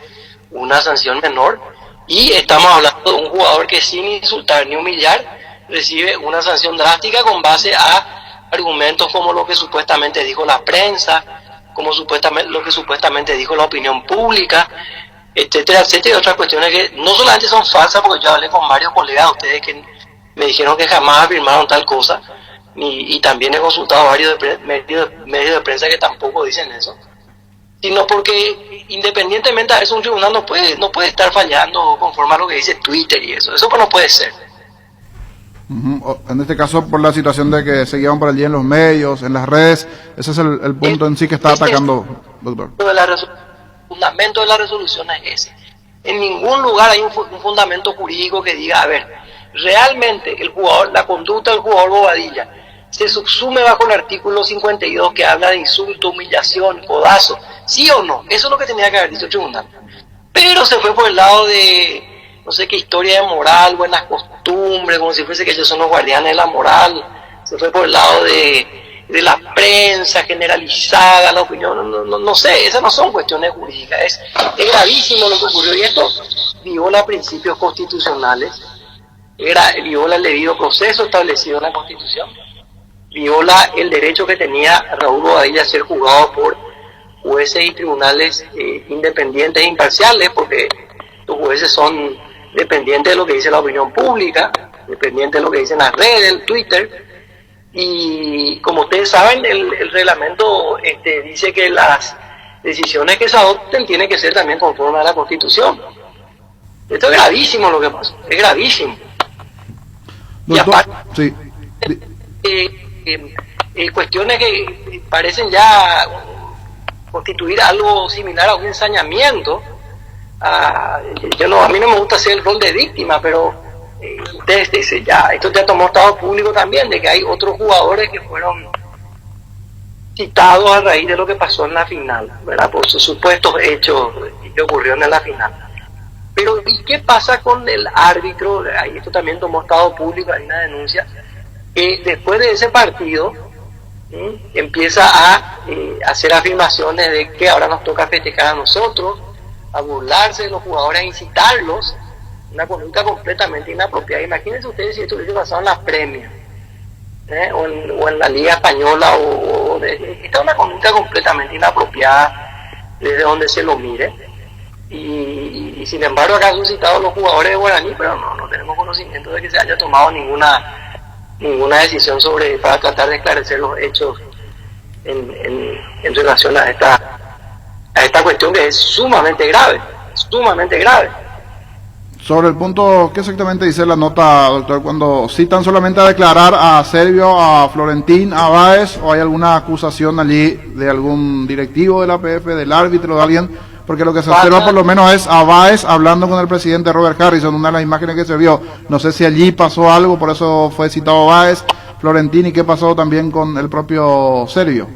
una sanción menor, y estamos hablando de un jugador que sin insultar ni humillar recibe una sanción drástica con base a argumentos como lo que supuestamente dijo la prensa, como lo que supuestamente dijo la opinión pública, etcétera, etcétera, y otras cuestiones que no solamente son falsas, porque yo hablé con varios colegas de ustedes que me dijeron que jamás afirmaron tal cosa, y también he consultado varios medios de prensa que tampoco dicen eso, sino porque independientemente de eso un tribunal no puede estar fallando conforme a lo que dice Twitter y eso pues no puede ser. En este caso, por la situación de que se llevan por allí en los medios, en las redes, ese es el punto en sí que está atacando, doctor. El fundamento de la resolución es ese. En ningún lugar hay un fundamento jurídico que diga, a ver, realmente la conducta del jugador Bobadilla se subsume bajo el artículo 52 que habla de insulto, humillación, codazo, ¿sí o no? Eso es lo que tenía que haber dicho el tribunal. Pero se fue por el lado de no sé qué historia de moral, buenas costumbres, como si fuese que ellos son los guardianes de la moral. Se fue por el lado de la prensa generalizada, la opinión, no sé, esas no son cuestiones jurídicas. Es gravísimo lo que ocurrió, y esto viola principios constitucionales, viola el debido proceso establecido en la Constitución, viola el derecho que tenía Raúl Bobadilla a ser juzgado por jueces y tribunales independientes e imparciales, porque los jueces son dependientes de lo que dice la opinión pública, dependientes de lo que dicen las redes, el Twitter, y como ustedes saben, el reglamento dice que las decisiones que se adopten tienen que ser también conforme a la Constitución. Esto es gravísimo lo que pasa, es gravísimo. Doctor, y aparte, sí. Cuestiones que parecen ya constituir algo similar a un ensañamiento. A mí no me gusta hacer el rol de víctima, pero ustedes dicen esto ya tomó estado público también, de que hay otros jugadores que fueron citados a raíz de lo que pasó en la final, ¿verdad? Por sus supuestos hechos que ocurrieron en la final. Pero ¿y qué pasa con el árbitro? Ahí esto también tomó estado público, hay una denuncia, que después de ese partido empieza a hacer afirmaciones de que ahora nos toca festejar a nosotros, a burlarse de los jugadores, a incitarlos, una conducta completamente inapropiada. Imagínense ustedes si esto hubiese pasado en la Premier, o en la Liga Española, esta es una conducta completamente inapropiada desde donde se lo mire, y sin embargo acá han citado los jugadores de Guaraní, pero no tenemos conocimiento de que se haya tomado ninguna decisión para tratar de esclarecer los hechos en relación a esta cuestión, que es sumamente grave. Sobre el punto, ¿qué exactamente dice la nota, doctor, cuando citan solamente a declarar a Servio, a Florentín, a Báez, o hay alguna acusación allí de algún directivo de la APF, del árbitro, de alguien porque lo que se observa por lo menos es a Báez hablando con el presidente Robert Harrison, una de las imágenes que se vio. No sé si allí pasó algo, por eso fue citado Báez, Florentini, ¿qué pasó también con el propio Servio?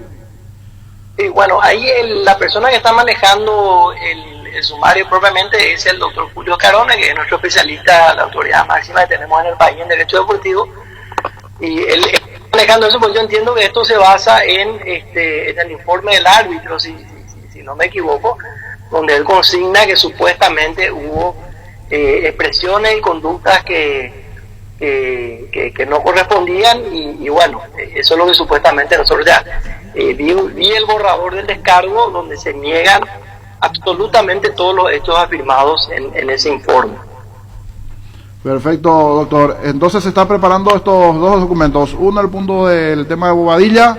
Sí, bueno, ahí la persona que está manejando el sumario propiamente es el doctor Julio Carona, que es nuestro especialista, la autoridad máxima que tenemos en el país en derecho deportivo, y él está manejando eso, pues yo entiendo que esto se basa en el informe del árbitro, si no me equivoco, donde él consigna que supuestamente hubo expresiones y conductas que no correspondían, y bueno, eso es lo que supuestamente nosotros ya vi el borrador del descargo donde se niegan absolutamente todos los hechos afirmados en ese informe. Perfecto, doctor. Entonces se están preparando estos dos documentos. Uno, el punto del tema de Bobadilla.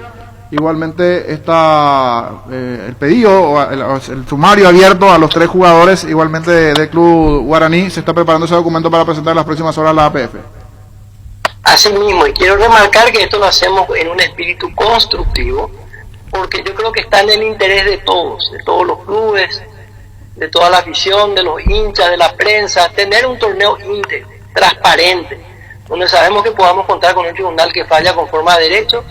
Igualmente está el pedido, el sumario abierto a los 3 jugadores, igualmente del Club Guaraní. Se está preparando ese documento para presentar en las próximas horas a la APF. Así mismo, y quiero remarcar que esto lo hacemos en un espíritu constructivo, porque yo creo que está en el interés de todos los clubes, de toda la afición, de los hinchas, de la prensa, tener un torneo íntegro, transparente, donde sabemos que podamos contar con un tribunal que falla conforme a derecho,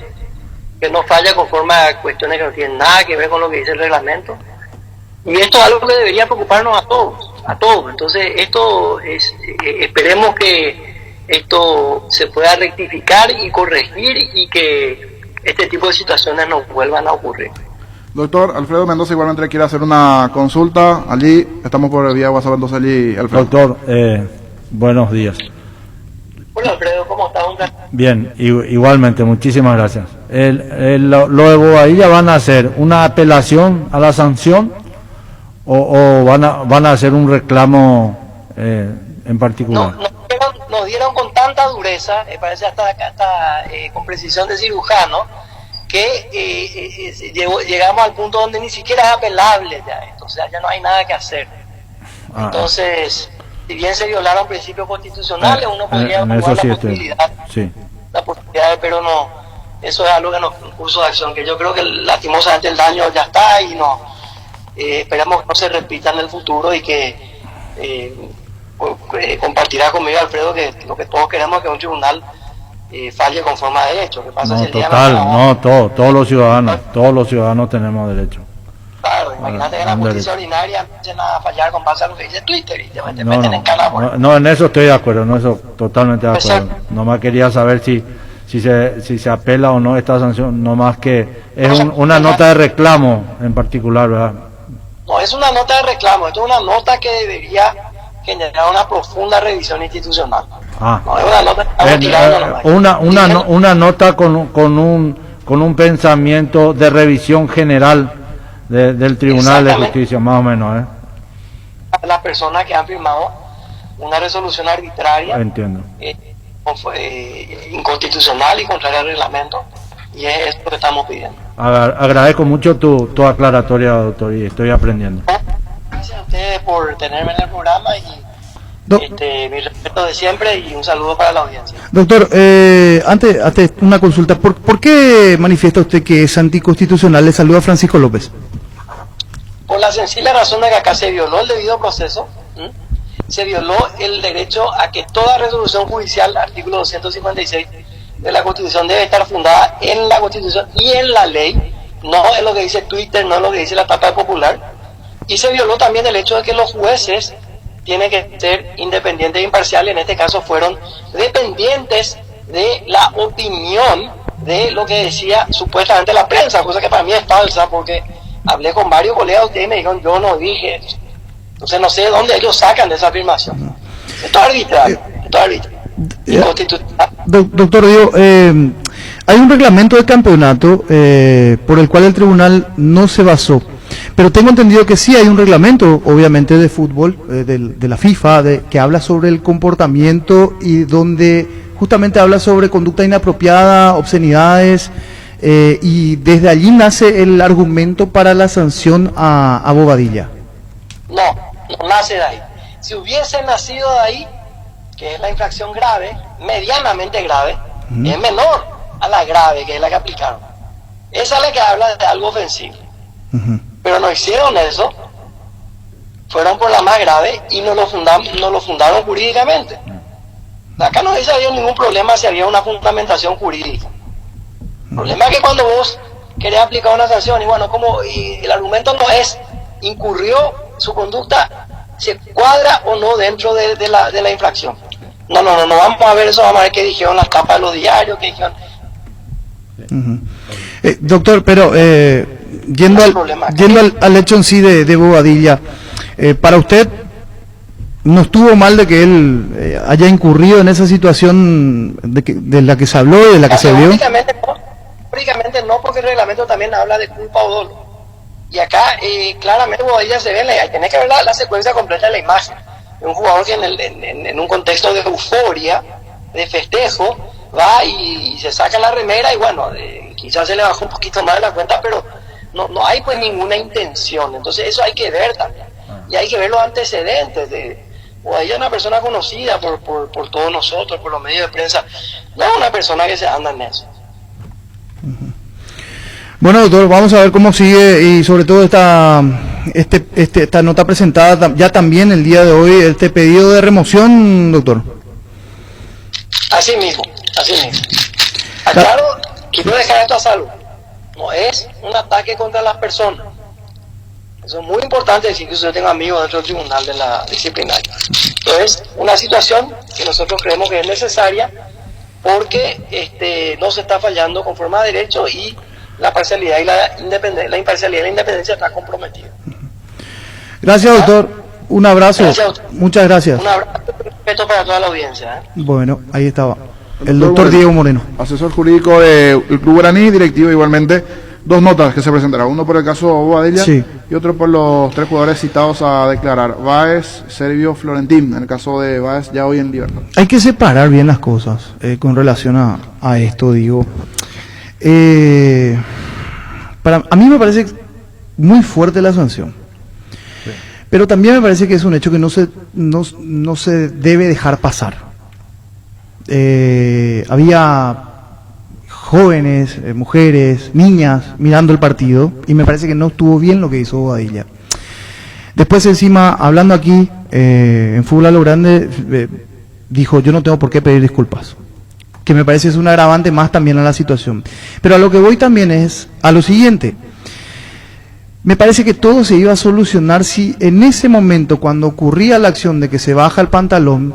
que no falla conforme a cuestiones que no tienen nada que ver con lo que dice el reglamento. Y esto es algo que debería preocuparnos a todos. Entonces esto esperemos que esto se pueda rectificar y corregir, y que este tipo de situaciones no vuelvan a ocurrir. Doctor Alfredo Mendoza igualmente quiere hacer una consulta. Allí estamos por el vía WhatsApp, entonces allí, Alfredo. Doctor, buenos días. Hola Alfredo, ¿cómo estás? Bien, igualmente, muchísimas gracias. Lo de Bobadilla, ¿van a hacer una apelación a la sanción o van a hacer un reclamo en particular? Nos dieron con tanta dureza, parece hasta con precisión de cirujano, que llegamos al punto donde ni siquiera es apelable ya esto, o sea, ya no hay nada que hacer. Entonces, si bien se violaron principios constitucionales, uno podría evaluar la posibilidad, pero no, eso es algo que no es un curso de acción, que yo creo que lastimosamente el daño ya está, y no esperamos que no se repita en el futuro, y que compartirá conmigo, Alfredo, que lo que todos queremos es que un tribunal falle conforme a derecho. ¿Qué pasa si el día todos los ciudadanos tenemos derecho. Claro, imagínate que la justicia ordinaria empiecen a fallar con base a lo que dice Twitter, y te meten en cana. No, en eso estoy de acuerdo, en eso totalmente de acuerdo. Nomás quería saber si se apela o no esta sanción, nomás que es una nota de reclamo en particular, ¿verdad? No, es una nota de reclamo, esto es una nota que debería generar una profunda revisión institucional. No, es una nota que estamos tirando una nota con un pensamiento de revisión general del Tribunal de Justicia, más o menos, Las personas que han firmado una resolución arbitraria, entiendo, inconstitucional y contraria al reglamento, y es esto que estamos pidiendo. Agradezco mucho tu aclaratoria, doctor, y estoy aprendiendo. Gracias a ustedes por tenerme en el programa, y mi respeto de siempre, y un saludo para la audiencia. Doctor, antes una consulta. ¿Por qué manifiesta usted que es anticonstitucional? Le saluda Francisco López. Por la sencilla razón de que acá se violó el debido proceso, se violó el derecho a que toda resolución judicial, artículo 256 de la Constitución, debe estar fundada en la Constitución y en la ley, no es lo que dice Twitter, no es lo que dice la tapa popular. Y se violó también el hecho de que los jueces tienen que ser independientes e imparciales. En este caso fueron dependientes de la opinión de lo que decía supuestamente la prensa, cosa que para mí es falsa, porque hablé con varios colegas de ustedes y me dijeron, yo no dije eso. Entonces no sé de dónde ellos sacan de esa afirmación. Esto es arbitrario, inconstitucional. Doctor, digo, hay un reglamento de campeonato por el cual el tribunal no se basó, pero tengo entendido que sí hay un reglamento, obviamente, de fútbol, de la FIFA, que habla sobre el comportamiento, y donde justamente habla sobre conducta inapropiada, obscenidades, y desde allí nace el argumento para la sanción a Bobadilla. No nace de ahí. Si hubiese nacido de ahí, que es la infracción grave, medianamente grave, es menor a la grave, que es la que aplicaron. Esa es la que habla de algo ofensivo. Pero no hicieron eso, fueron por la más grave y no lo fundaron jurídicamente. Acá no dice había ningún problema si había una fundamentación jurídica. El problema es que cuando vos querés aplicar una sanción y el argumento no es incurrió, su conducta se cuadra o no dentro de la infracción. No vamos a ver eso, vamos a ver qué dijeron las tapas de los diarios, qué dijeron. Doctor, pero yendo al hecho en sí de Bobadilla, para usted no estuvo mal de que él haya incurrido en esa situación de la que se habló y de la que se vio. Prácticamente no, porque el reglamento también habla de culpa o dolo. Y acá claramente Bobadilla se ve, tiene que ver la secuencia completa de la imagen. Un jugador que en un contexto de euforia, de festejo, va y se saca la remera y quizás se le bajó un poquito más de la cuenta, pero no hay pues ninguna intención. Entonces eso hay que ver también. Y hay que ver los antecedentes de Bobadilla. Es una persona conocida por todos nosotros, por los medios de prensa. No es una persona que se anda en eso. Bueno, doctor, vamos a ver cómo sigue y sobre todo esta nota presentada ya también el día de hoy, este pedido de remoción, doctor. Así mismo. Aclaro, quiero dejar esto a salvo. No es un ataque contra las personas. Eso es muy importante decir que usted tenga amigos dentro del tribunal de la disciplinaria. Entonces, una situación que nosotros creemos que es necesaria porque no se está fallando conforme a derecho y la parcialidad y la imparcialidad y la independencia está comprometida. Gracias, doctor. Un abrazo. Muchas gracias. Un abrazo y respeto para toda la audiencia. Bueno, ahí estaba. El doctor Diego Moreno. Asesor jurídico del Club Guaraní, directivo igualmente. Dos notas que se presentarán, uno por el caso Bobadilla y otro por los 3 jugadores citados a declarar, Báez, Servio, Florentín, en el caso de Báez ya hoy en libertad. Hay que separar bien las cosas con relación a esto, digo. A mí me parece muy fuerte la sanción, pero también me parece que es un hecho que no se debe dejar pasar. Había jóvenes, mujeres, niñas mirando el partido y me parece que no estuvo bien lo que hizo Bobadilla. Después encima, hablando aquí en Fútbol a lo Grande, dijo yo no tengo por qué pedir disculpas, que me parece es un agravante más también a la situación. Pero a lo que voy también es a lo siguiente: me parece que todo se iba a solucionar si en ese momento, cuando ocurría la acción de que se baja el pantalón,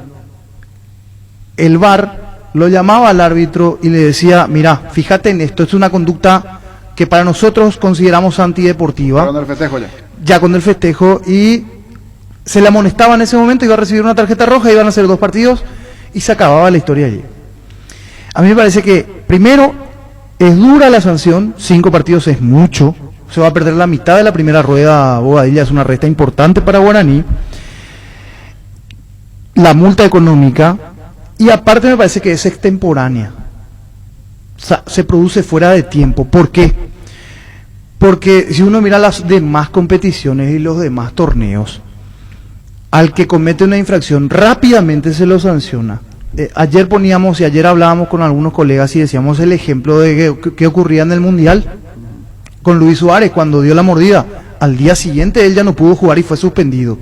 el VAR lo llamaba al árbitro y le decía, mira, fíjate en esto, es una conducta que para nosotros consideramos antideportiva. Con el festejo ya con el festejo, y se le amonestaba en ese momento, iba a recibir una tarjeta roja, iban a hacer 2 partidos y se acababa la historia allí. A mí me parece que, primero, es dura la sanción, 5 partidos es mucho, se va a perder la mitad de la primera rueda. Bobadilla es una resta importante para Guaraní, la multa económica. Y aparte me parece que es extemporánea, o sea, se produce fuera de tiempo. ¿Por qué? Porque si uno mira las demás competiciones y los demás torneos, al que comete una infracción rápidamente se lo sanciona. Ayer hablábamos con algunos colegas y decíamos el ejemplo de que ocurría en el Mundial con Luis Suárez cuando dio la mordida. Al día siguiente él ya no pudo jugar y fue suspendido.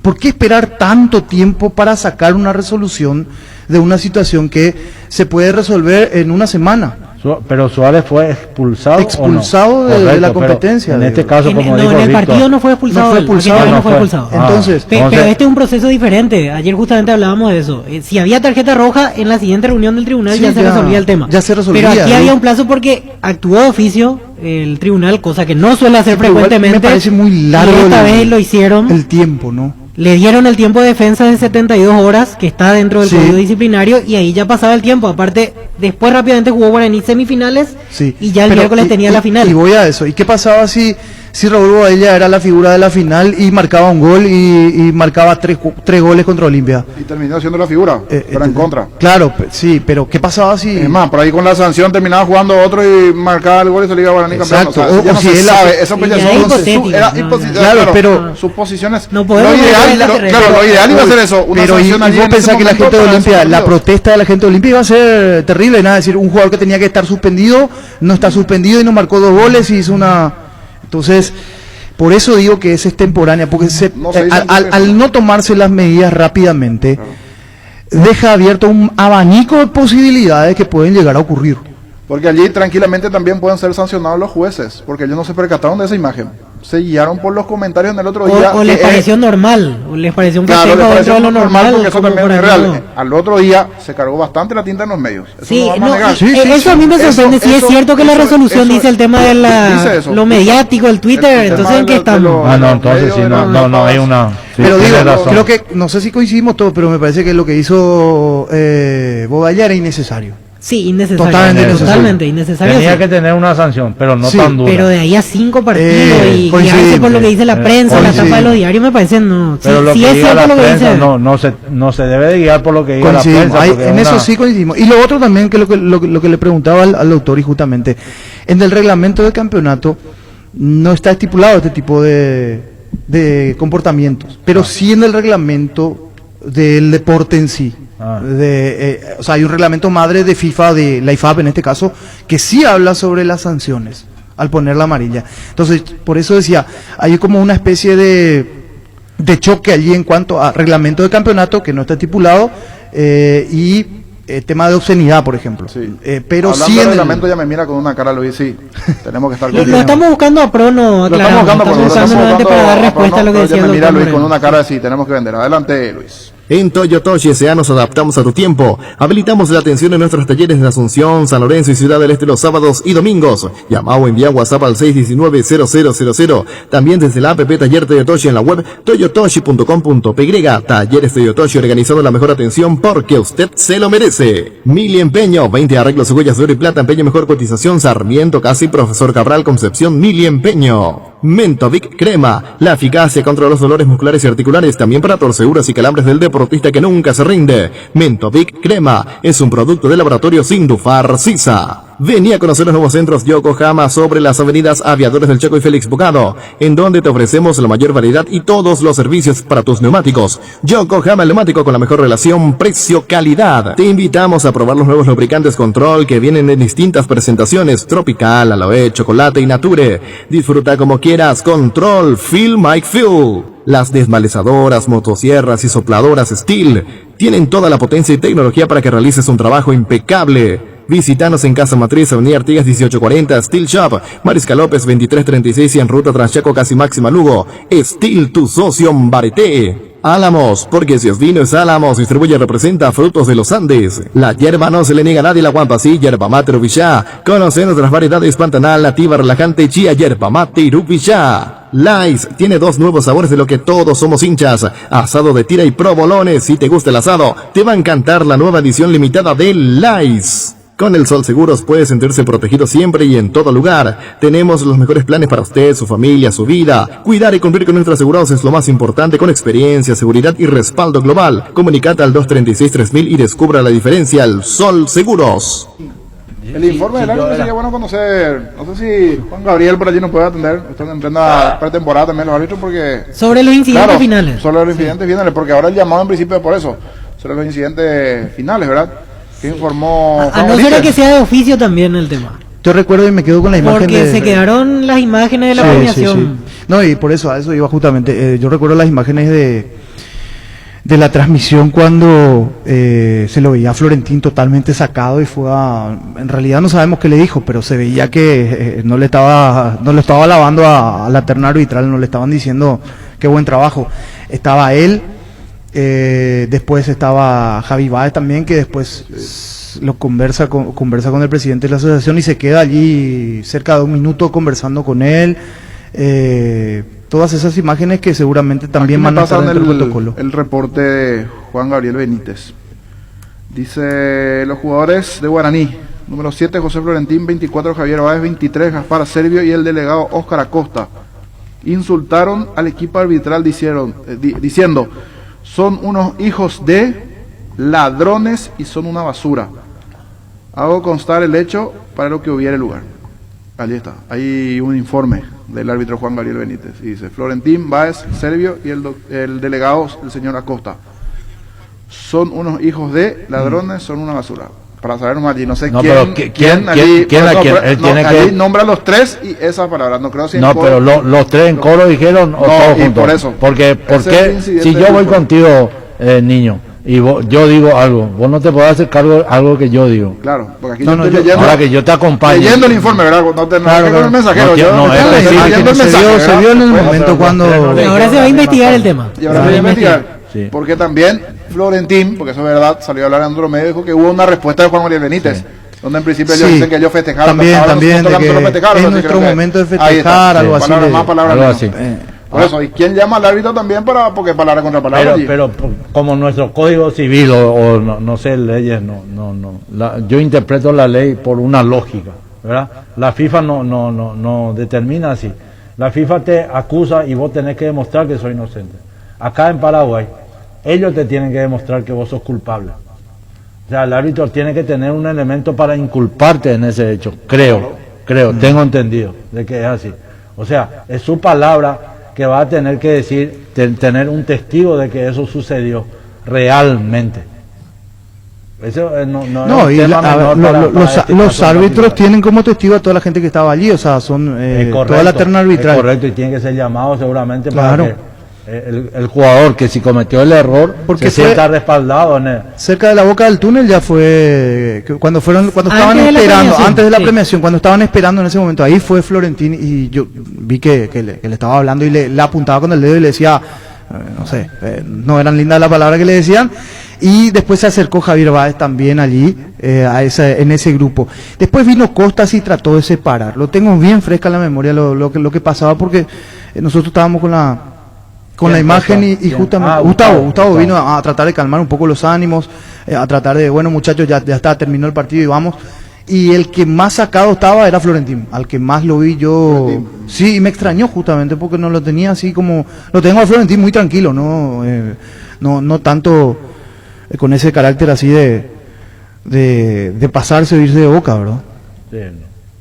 ¿Por qué esperar tanto tiempo para sacar una resolución de una situación que se puede resolver en una semana? Pero Suárez fue expulsado de la competencia. En este caso, como dijo en el Víctor, partido no fue expulsado. No fue expulsado. Entonces, pero este es un proceso diferente. Ayer justamente hablábamos de eso. Si había tarjeta roja, en la siguiente reunión del tribunal ya se resolvía el tema. Ya se resolvía. Pero aquí había un plazo porque actuó de oficio el tribunal, cosa que no suele hacer frecuentemente. Me parece muy largo. Y esta vez lo hicieron. El tiempo, ¿no? Le dieron el tiempo de defensa de 72 horas, que está dentro del código disciplinario, y ahí ya pasaba el tiempo. Aparte, después rápidamente jugó Guaraní semifinales, y ya el miércoles tenía la final. Y voy a eso. ¿Y qué pasaba si Raúl Bobadilla era la figura de la final y marcaba un gol y marcaba 3 goles contra Olimpia? Y terminó siendo la figura, pero en contra. Claro, sí, pero ¿qué pasaba si...? Es más, por ahí con la sanción terminaba jugando otro y marcaba el gol y salía Guaraní campeón. Exacto. O sea, ya no se sabe. Eso pues ya era hipotético. Claro, pero... Suposiciones. No podemos lo ideal iba a ser eso. Una pero y vos pensás que la gente de Olimpia, la protesta de la gente de Olimpia iba a ser terrible, nada, es decir, un jugador que tenía que estar suspendido, no está suspendido y no marcó 2 goles y hizo una... Entonces, Por eso digo que es extemporánea, porque al no tomarse las medidas rápidamente, deja abierto un abanico de posibilidades que pueden llegar a ocurrir. Porque allí tranquilamente también pueden ser sancionados los jueces, porque ellos no se percataron de esa imagen. Se guiaron por los comentarios en el otro día. O les pareció normal, o les pareció un claro, festejo dentro de lo normal. Porque eso también es real. Al otro día se cargó bastante la tinta en los medios. Eso sí, no vamos a negar. Eso a mí me sorprende. Sí, es cierto que la resolución dice el tema de lo mediático, el Twitter, entonces ¿en qué estamos? No, entonces sí, no hay una... Sí, pero digo, creo que, no sé si coincidimos todos, pero me parece que lo que hizo Bobadilla era innecesario. Sí, innecesario. Totalmente innecesario. Tenía que tener una sanción, pero no tan dura. Pero de ahí a 5 partidos y guiarse por lo que dice la prensa, la tapa de los diarios, me parece no. Pero lo que diga la prensa no se debe de guiar por lo que diga la prensa. En eso sí coincidimos. Y lo otro también, que lo que le preguntaba al doctor, y justamente, en el reglamento del campeonato no está estipulado este tipo de comportamientos, pero sí en el reglamento del deporte en sí. O sea, hay un reglamento madre de FIFA, de la IFAB en este caso, que sí habla sobre las sanciones al poner la amarilla. Entonces, por eso decía, hay como una especie de choque allí en cuanto a reglamento de campeonato que no está estipulado y tema de obscenidad, por ejemplo. Sí. Pero hablando sí del reglamento ya me mira con una cara, Luis, sí, tenemos que estar con lo estamos buscando a Prono, estamos buscando para dar respuesta a lo que decía el doctor. Mira, Luis, con una cara así, tenemos que vender. Adelante, Luis. En Toyotoshi S.A. nos adaptamos a tu tiempo. Habilitamos la atención en nuestros talleres de Asunción, San Lorenzo y Ciudad del Este los sábados y domingos. Llama o envía WhatsApp al 619-0000. También desde la app Taller Toyotoshi en la web toyotoshi.com.py. Talleres Toyotoshi, organizando la mejor atención porque usted se lo merece. Mili Empeño, 20 arreglos, huellas de oro y plata, empeño mejor cotización, Sarmiento, Casi, Profesor Cabral, Concepción, Mili Empeño. Mentovic Crema, la eficacia contra los dolores musculares y articulares, también para torceduras y calambres del deportista que nunca se rinde. Mentovic Crema es un producto del laboratorio Sindufar Sisa. Vení a conocer los nuevos centros Yokohama sobre las avenidas Aviadores del Chaco y Félix Bogado, en donde te ofrecemos la mayor variedad y todos los servicios para tus neumáticos. Yokohama el neumático con la mejor relación precio-calidad. Te invitamos a probar los nuevos lubricantes Control que vienen en distintas presentaciones: Tropical, Aloe, Chocolate y Nature. Disfruta como quieras. Control, Feel Mike Fuel. Las desmalezadoras, motosierras y sopladoras Steel tienen toda la potencia y tecnología para que realices un trabajo impecable. Visítanos en Casa Matriz, Avenida Artigas 1840, Steel Shop, Mariscal López 2336 y en Ruta Transchaco Casi Máxima Lugo. Steel, tu socio Mbarete. Álamos, porque si es vino es Álamos, distribuye y representa Frutos de los Andes. La hierba no se le niega a nadie, la guampa sí, yerba mate Rubillá. Conoce nuestras variedades Pantanal, Nativa, Relajante, Chía, yerba mate y Rubillá. Lice tiene 2 nuevos sabores de lo que todos somos hinchas: asado de tira y provolones. Si te gusta el asado, te va a encantar la nueva edición limitada de Lice. Con el Sol Seguros puede sentirse protegido siempre y en todo lugar. Tenemos los mejores planes para usted, su familia, su vida. Cuidar y cumplir con nuestros asegurados es lo más importante, con experiencia, seguridad y respaldo global. Comunicate al 236-3000 y descubra la diferencia. El Sol Seguros. El informe del árbitro sería bueno conocer. No sé si Juan Gabriel por allí nos puede atender. Están en plena pretemporada también los árbitros, porque... Sobre los incidentes finales. Sobre los incidentes finales, porque ahora el llamado en principio es por eso. Sobre los incidentes finales, ¿verdad? Que informó a no ser que sea de oficio también el tema. Yo recuerdo y me quedo con la imagen porque se quedaron las imágenes de la premiación. Sí. No, y por eso, a eso iba justamente. Yo recuerdo las imágenes de la transmisión cuando se lo veía a Florentín totalmente sacado y fue en realidad no sabemos qué le dijo, pero se veía que no le estaba alabando a la terna arbitral, no le estaban diciendo qué buen trabajo. Estaba él. Después estaba Javi Báez también, que después lo conversa con el presidente de la asociación y se queda allí cerca de 1 minuto conversando con él. Todas esas imágenes que seguramente también van a estar dentro del protocolo. El reporte de Juan Gabriel Benítez dice: los jugadores de Guaraní, número 7 José Florentín, 24 Javier Báez, 23 Gaspar Servio y el delegado Óscar Acosta insultaron al equipo arbitral diciendo: son unos hijos de ladrones y son una basura. Hago constar el hecho para lo que hubiere lugar. Allí está. Hay un informe del árbitro Juan Gabriel Benítez. Y dice: Florentín, Báez, Servio y el delegado, el señor Acosta. Son unos hijos de ladrones, son una basura. para saber nomás allí, no sé No, quién, pero ¿quién allí? Él tiene allí que... nombra los tres y esas palabras, no creo si en No, coro- pero los tres en coro dijeron o No, todos y juntos. por eso. Porque, Ese es el porque incidente si yo del voy fútbol. contigo, niño, y yo digo algo, vos no te podés hacer cargo de algo que yo digo. Claro, porque aquí No, yo no, estoy yo- leyendo, ahora que yo te acompaño. leyendo el informe, ¿verdad? No te Claro, con el mensajero. no, yo no, es estoy específico. leyendo el mensaje, ¿verdad? se vio en el Bueno, momento pero- cuando... Ahora se va a investigar el tema. Y ahora Se voy va a a investigar. Porque también Florentín, porque eso es verdad, salió a hablar en Andromedio, dijo que hubo una respuesta de Juan María Benítez, donde en principio ellos Sí. dicen que ellos festejaron. También, ahora también, nosotros de que lo festejaron, es así nuestro creo que momento de ahí está. festejar, algo así Palabras de- más, palabras algo menos. así. Por eso, ¿y quién llama al árbitro también porque palabra contra palabra? Pero como nuestro código civil o no sé, leyes, yo interpreto la ley por una lógica, ¿verdad? La FIFA no determina así. La FIFA te acusa y vos tenés que demostrar que sos inocente. Acá en Paraguay, ellos te tienen que demostrar que vos sos culpable. O sea, el árbitro tiene que tener un elemento para inculparte en ese hecho, creo, tengo entendido de que es así. O sea, es su palabra que va a tener que decir, tener un testigo de que eso sucedió realmente. Eso no es un y tema menor los árbitros tienen como testigo a toda la gente que estaba allí, o sea, son toda la terna arbitral. Es correcto, y tiene que ser llamado seguramente Claro. para que el jugador que si cometió el error Porque se sienta respaldado en el... Cerca de la boca del túnel ya fue cuando estaban de la esperando, premiación, antes de la sí. premiación, cuando estaban esperando en ese momento, ahí fue Florentín y yo vi que le estaba hablando y le apuntaba con el dedo y le decía, no sé, no eran lindas las palabras que le decían. Y después se acercó Javier Báez también allí, en ese grupo. Después vino Costas y trató de separar. Lo tengo bien fresca en la memoria lo que pasaba, porque nosotros estábamos con la imagen y justamente Gustavo vino a tratar de calmar un poco los ánimos, a tratar de, bueno muchachos, ya está, terminó el partido y vamos. Y el que más sacado estaba era Florentín, al que más lo vi yo. Florentín. Sí, y me extrañó justamente porque no lo tenía así como, lo tengo a Florentín muy tranquilo, no tanto con ese carácter así de pasarse o irse de boca, ¿verdad?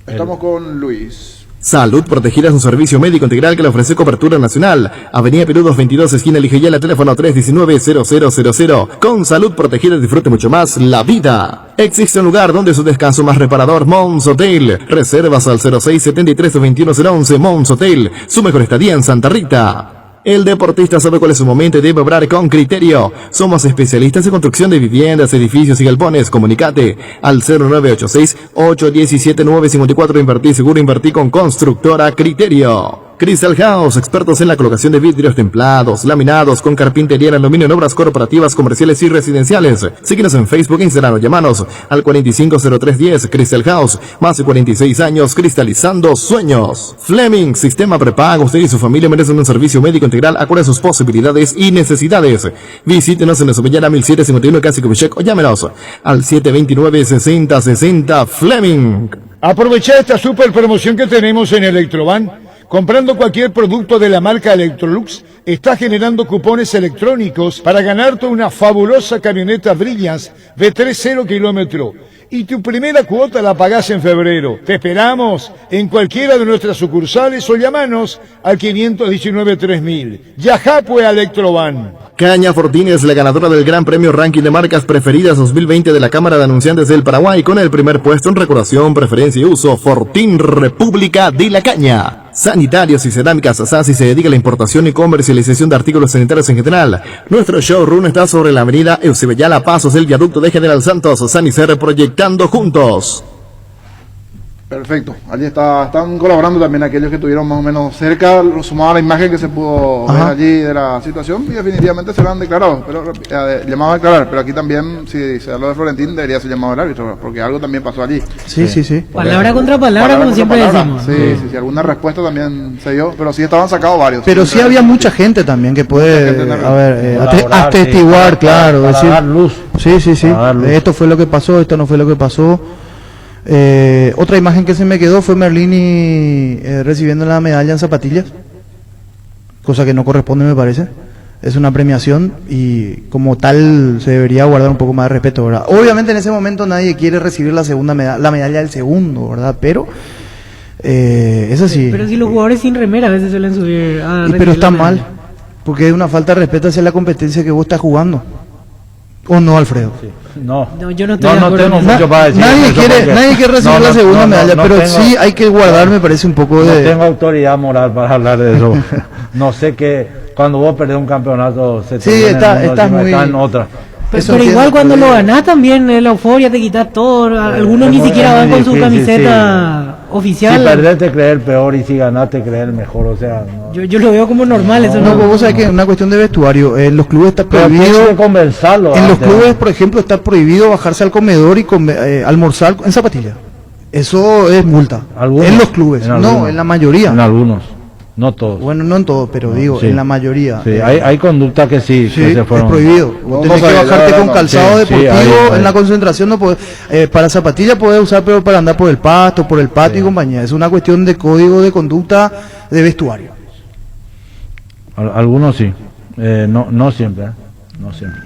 Estamos con Luis. Salud Protegida es un servicio médico integral que le ofrece cobertura nacional. Avenida Perú 222, esquina Ligeyela, teléfono 319-0000. Con Salud Protegida disfrute mucho más la vida. Existe un lugar donde su descanso más reparador, Mons Hotel. Reservas al 06-73-21011, Mons Hotel. Su mejor estadía en Santa Rita. El deportista sabe cuál es su momento y debe obrar con criterio. Somos especialistas en construcción de viviendas, edificios y galpones. Comunicate al 0986-817-954. Invertí seguro, invertí con Constructora Criterio. Crystal House, expertos en la colocación de vidrios templados, laminados, con carpintería en aluminio en obras corporativas, comerciales y residenciales. Síguenos en Facebook e Instagram o llamanos al 450310. Crystal House, más de 46 años cristalizando sueños. Fleming, sistema prepago. Usted y su familia merecen un servicio médico integral acorde a sus posibilidades y necesidades. Visítenos en la Somellana 1751 Casi Kubitschek o llámenos al 729-6060 Fleming. Aprovecha esta super promoción que tenemos en Electroban. Comprando cualquier producto de la marca Electrolux, está generando cupones electrónicos para ganarte una fabulosa camioneta Brilliance de 3.0 kilómetros. Y tu primera cuota la pagás en febrero. Te esperamos en cualquiera de nuestras sucursales o llamanos al 519-3000. Yajapue Electroban. Caña Fortín es la ganadora del Gran Premio Ranking de Marcas Preferidas 2020 de la Cámara de Anunciantes del Paraguay, con el primer puesto en decoración, preferencia y uso. Fortín, República de la Caña. Sanitarios y Cerámicas Sassi se dedica a la importación y comercialización de artículos sanitarios en general. Nuestro showroom está sobre la avenida Eusebellala, pasos del viaducto de General Santos. Sanicer, proyectando juntos. Perfecto, allí están colaborando también aquellos que estuvieron más o menos cerca, sumado a la imagen que se pudo ver allí de la situación, y definitivamente se lo han declarado, pero llamado a declarar, pero aquí también, si se habla de Florentín, debería ser llamado al árbitro, porque algo también pasó allí. Sí. Palabra contra palabra, como siempre decimos. Sí, alguna respuesta también se dio, pero sí estaban sacados varios. Pero sí había mucha gente también que puede, atestiguar, claro, para decir, dar luz. Sí. Dar luz. Esto fue lo que pasó, esto no fue lo que pasó. Otra imagen que se me quedó fue Merlini recibiendo la medalla en zapatillas, cosa que no corresponde, me parece. Es una premiación y como tal se debería guardar un poco más de respeto, ¿verdad? Obviamente en ese momento nadie quiere recibir la medalla del segundo, ¿verdad? Pero es así. Pero si los jugadores sin remera a veces suelen subir a pero está mal, porque es una falta de respeto hacia la competencia que vos estás jugando. ¿O no, Alfredo? Sí. No, yo no estoy de acuerdo. tengo mucho para decir. Nadie quiere recibir la segunda medalla, pero tengo, sí hay que guardar, me parece, un poco de... No tengo autoridad moral para hablar de eso. No sé que cuando vos perdés un campeonato se te estás muy... está en otra. Pero igual cuando lo ganás también la euforia te quitas todo. Algunos ni siquiera van con su camiseta oficial. Si perdés te crees el peor y si ganás te crees el mejor, o sea... No. Yo lo veo como normal eso. No, vos sabés que es una cuestión de vestuario. En los clubes está prohibido... En los clubes, por ejemplo, está prohibido bajarse al comedor y almorzar en zapatilla. Eso es multa. ¿Algunos? En los clubes, no, en la mayoría. En algunos. No todos. Bueno, no en todos, pero digo, en la mayoría. Sí, hay conductas que sí, que se fueron. Es prohibido. Vos tenés que bajarte con calzado deportivo en la concentración. No podés, para zapatilla podés usar, pero para andar por el pasto, por el patio y compañía. Es una cuestión de código de conducta de vestuario. Algunos sí. No siempre. No siempre.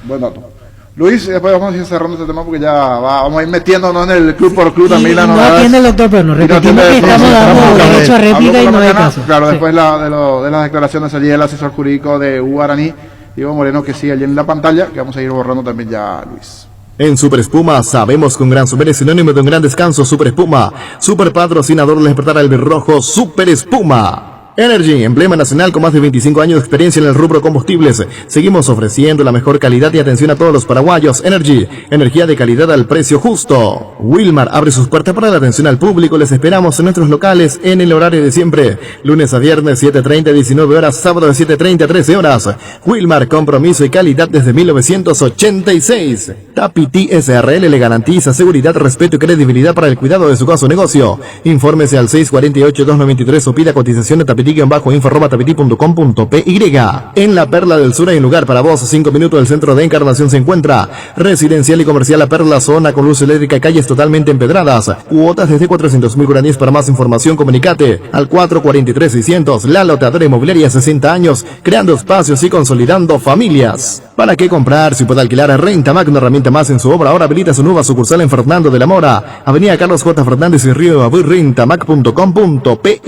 Buen dato. Luis, después vamos a ir cerrando este tema porque ya vamos a ir metiéndonos en el club por club también. No atiende el doctor, pero nos repetimos que estamos dando derecho a réplica y no hay caso. Claro, después de las declaraciones allí del asesor jurídico de Guaraní, Diego Moreno, que sigue allí en la pantalla, que vamos a ir borrando también ya, Luis. En Super Espuma sabemos que un gran super es sinónimo de un gran descanso. Super Espuma, super patrocinador del despertar al rojo. Super Espuma. Energy, emblema nacional con más de 25 años de experiencia en el rubro combustibles. Seguimos ofreciendo la mejor calidad y atención a todos los paraguayos. Energy, energía de calidad al precio justo. Wilmar abre sus puertas para la atención al público. Les esperamos en nuestros locales en el horario de siempre. Lunes a viernes 7:30 a 19 horas, sábado de 7:30 a 13 horas. Wilmar, compromiso y calidad desde 1986. Tapiti SRL le garantiza seguridad, respeto y credibilidad para el cuidado de su caso negocio. Infórmese al 648-293 o pida cotización de tapiti-info@tapiti.com.py. En la Perla del Sur hay un lugar para vos. 5 minutos del centro de Encarnación se encuentra. Residencial y comercial La Perla, zona con luz eléctrica, calles totalmente empedradas. Cuotas desde 400.000 guaraníes. Para más información comunicate al 443-600. La Lotadora Inmobiliaria, 60 años, creando espacios y consolidando familias. ¿Para qué comprar si puede alquilar? Rentamac, una herramienta más en su obra. Ahora habilita su nueva sucursal en Fernando de la Mora, Avenida Carlos J. Fernández y Río de Abuy. Rentamac.com.py.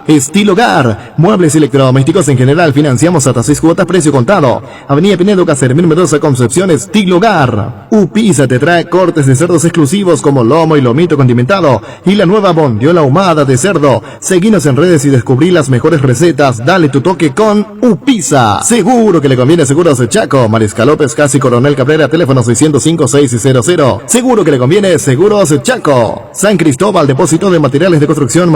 Estilo Hogar, muebles y electrodomésticos en general, financiamos hasta 6 cuotas, precio contado. Avenida Pinedo, Casermín, Mendoza, Concepción. Estilo Hogar. Upisa te trae cortes de cerdos exclusivos como lomo y lomito condimentado y la nueva bondiola ahumada de cerdo. Seguinos en redes y descubrí las mejores recetas. Dale tu toque con Upisa. Seguro que le conviene. Seguros de Chaco, Mariscal López, Casi Coronel Cabrera, teléfono 605-600. Seguro que le conviene. Seguros Chaco. San Cristóbal, depósito de materiales de construcción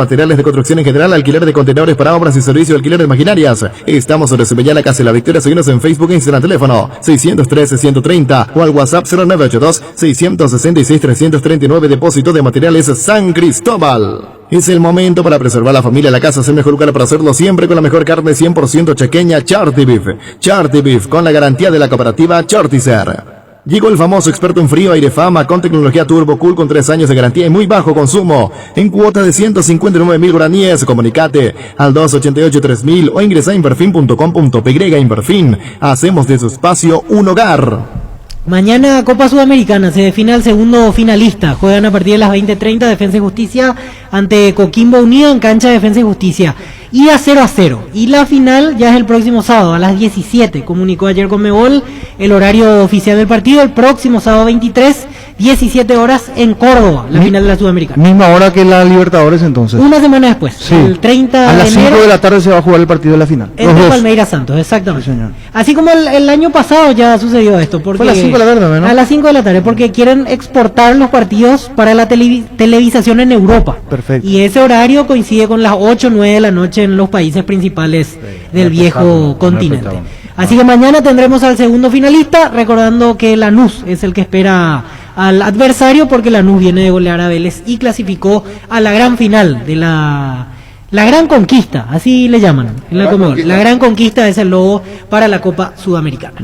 en general, alquiler de contenedores para obras y servicio de alquiler de maquinarias. Estamos sobre Sebellana, Casa de la Victoria. Seguimos en Facebook e Instagram, teléfono 613-130 o al WhatsApp 0982-666-339. Depósito de materiales San Cristóbal. Es el momento para preservar la familia, la casa. Es el mejor lugar para hacerlo siempre con la mejor carne 100% chequeña, Charty Beef. Charty Beef, con la garantía de la cooperativa Charticer. Llegó el famoso experto en frío Airefama con tecnología Turbo Cool con 3 años de garantía y muy bajo consumo. En cuota de 159.000 guaraníes. Comunicate al 288-3000 o ingresa a inverfin.com.py. Inverfin, hacemos de su espacio un hogar. Mañana Copa Sudamericana, se define el segundo finalista. Juegan a partir de las 20:30 Defensa y Justicia ante Coquimbo Unido en cancha de Defensa y Justicia. Y a 0-0. Y la final ya es el próximo sábado a las 17. Comunicó ayer Conmebol el horario oficial del partido. El próximo sábado 23, 17 horas en Córdoba, la final de la Sudamericana. Misma hora que la Libertadores entonces. Una semana después, sí. El 30 a las de enero. 5 de la tarde se va a jugar el partido de la final. Entre Palmeiras Santos, exactamente. Sí, señor. Así como el año pasado ya sucedió esto. Porque fue a las 5 de la tarde, ¿no? A las 5 de la tarde, porque quieren exportar los partidos para la televisación en Europa. Perfecto. Y ese horario coincide con las 8 o 9 de la noche en los países principales del viejo continente. Así que mañana tendremos al segundo finalista, recordando que Lanús es el que espera al adversario, porque Lanús viene de golear a Vélez y clasificó a la gran final de la gran conquista, así le llaman en la Conmebol. La gran conquista es el logo para la Copa Sudamericana.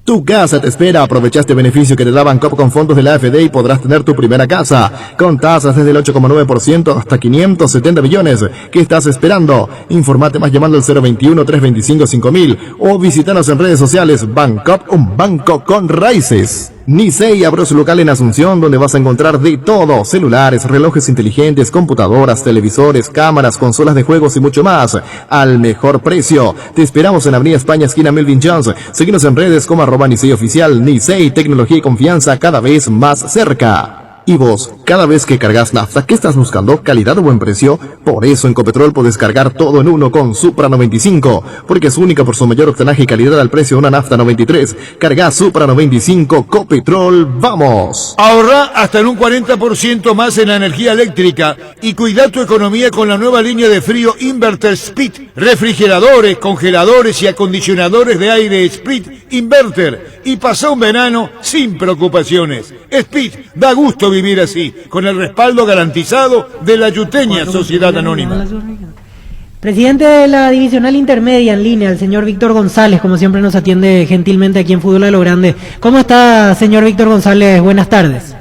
Tu casa te espera. Aprovecha este beneficio que te da Bancop con fondos de la AFD y podrás tener tu primera casa con tasas desde el 8,9% hasta 570 millones. ¿Qué estás esperando? Informate más llamando al 021-325-5000 o visítanos en redes sociales. Bancop, un banco con raíces. Nisei abrió su local en Asunción, donde vas a encontrar de todo: celulares, relojes inteligentes, computadoras, televisores, cámaras, consolas de juegos y mucho más, al mejor precio. Te esperamos en Avenida España, esquina Melvin Jones. Síguenos en redes como @Nisei Oficial. Nisei, tecnología y confianza cada vez más cerca. Y vos, cada vez que cargas nafta, ¿qué estás buscando? ¿Calidad o buen precio? Por eso en Copetrol puedes cargar todo en uno con Supra 95, porque es única por su mayor octanaje y calidad al precio de una nafta 93. Carga Supra 95, Copetrol, ¡vamos! Ahorra hasta en un 40% más en la energía eléctrica y cuida tu economía con la nueva línea de frío Inverter Speed. Refrigeradores, congeladores y acondicionadores de aire Speed Inverter. Y pasa un verano sin preocupaciones. Speed, da gusto vivir así, con el respaldo garantizado de la Yuteña Sociedad Anónima. Presidente de la Divisional Intermedia en línea, el señor Víctor González, como siempre nos atiende gentilmente aquí en Fútbol a lo Grande. ¿Cómo está, señor Víctor González? Buenas tardes.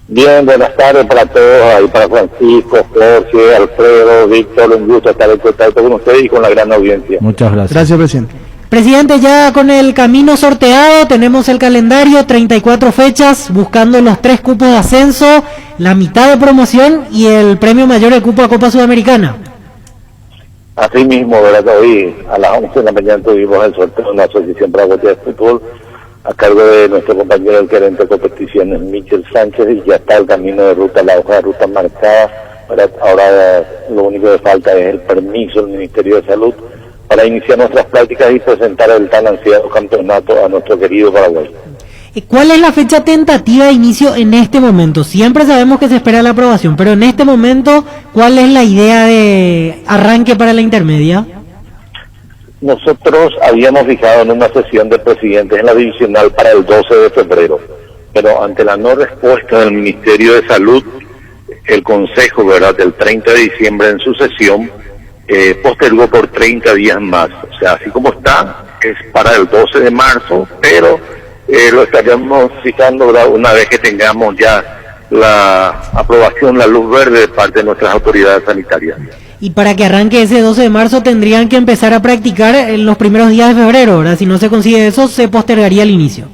Bien, buenas tardes para todos, ahí para Francisco, Jorge, Alfredo, Víctor, un gusto estar en contacto con ustedes y con la gran audiencia. Muchas gracias. Gracias, presidente. Presidente, ya con el camino sorteado, tenemos el calendario, 34 fechas, buscando los 3 cupos de ascenso, la mitad de promoción y el premio mayor, el cupo a Copa Sudamericana. Así mismo, ¿verdad? Hoy a las 11 de la mañana tuvimos el sorteo en la Asociación Paraguaya de Fútbol a cargo de nuestro compañero el gerente de competiciones, Michel Sánchez, y ya está el camino de ruta, la hoja de ruta marcada. Ahora lo único que falta es el permiso del Ministerio de Salud para iniciar nuestras prácticas y presentar el tan ansiado campeonato a nuestro querido Paraguay. ¿Cuál es la fecha tentativa de inicio en este momento? Siempre sabemos que se espera la aprobación, pero en este momento, ¿cuál es la idea de arranque para la intermedia? Nosotros habíamos fijado en una sesión de presidentes en la divisional para el 12 de febrero, pero ante la no respuesta del Ministerio de Salud, el Consejo, ¿verdad?, del 30 de diciembre en su sesión, postergó por 30 días más. O sea, así como está, es para el 12 de marzo, pero lo estaríamos fijando, ¿verdad?, una vez que tengamos ya la aprobación, la luz verde de parte de nuestras autoridades sanitarias. Y para que arranque ese 12 de marzo tendrían que empezar a practicar en los primeros días de febrero, ¿verdad? Si no se consigue eso, se postergaría el inicio.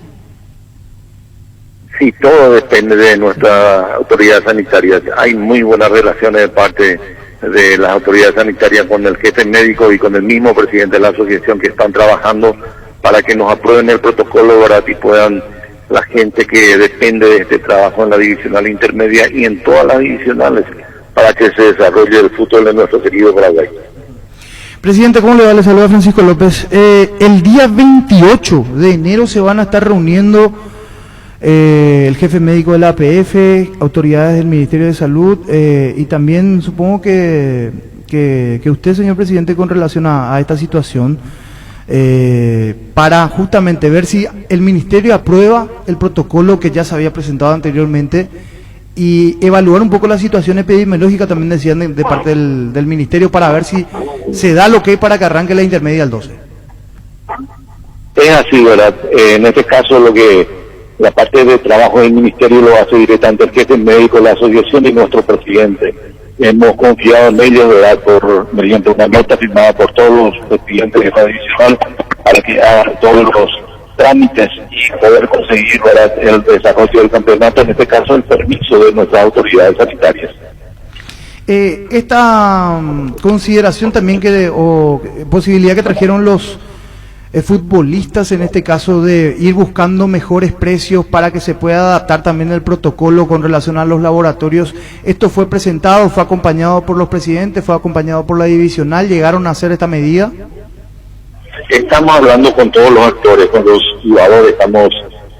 Sí, todo depende de nuestras autoridades sanitarias. Hay muy buenas relaciones de parte de las autoridades sanitarias con el jefe médico y con el mismo presidente de la asociación, que están trabajando para que nos aprueben el protocolo, ¿verdad?, y puedan la gente que depende de este trabajo en la divisional intermedia y en todas las divisionales, para que se desarrolle el fútbol de nuestro querido Paraguay. Presidente, ¿cómo le va? Le saluda Francisco López. El día 28 de enero se van a estar reuniendo el jefe médico de la APF, autoridades del Ministerio de Salud y también supongo que usted, señor presidente, con relación a esta situación, para justamente ver si el Ministerio aprueba el protocolo que ya se había presentado anteriormente y evaluar un poco la situación epidemiológica, también decían de parte del Ministerio, para ver si se da lo que hay para que arranque la intermedia al 12. Es así, ¿verdad? En este caso la parte de trabajo del Ministerio lo hace directamente el jefe médico de la asociación y nuestro presidente. Hemos confiado en ellos, ¿verdad?, mediante una nota firmada por todos los presidentes de la división para que hagan todos los trámites y poder conseguir, ¿verdad?, el desarrollo del campeonato, en este caso el permiso de nuestras autoridades sanitarias. Esta consideración también o posibilidad que trajeron los futbolistas, en este caso, de ir buscando mejores precios para que se pueda adaptar también el protocolo con relación a los laboratorios. Esto fue presentado, fue acompañado por los presidentes, fue acompañado por la divisional. ¿Llegaron a hacer esta medida? Estamos hablando con todos los actores, con los jugadores, estamos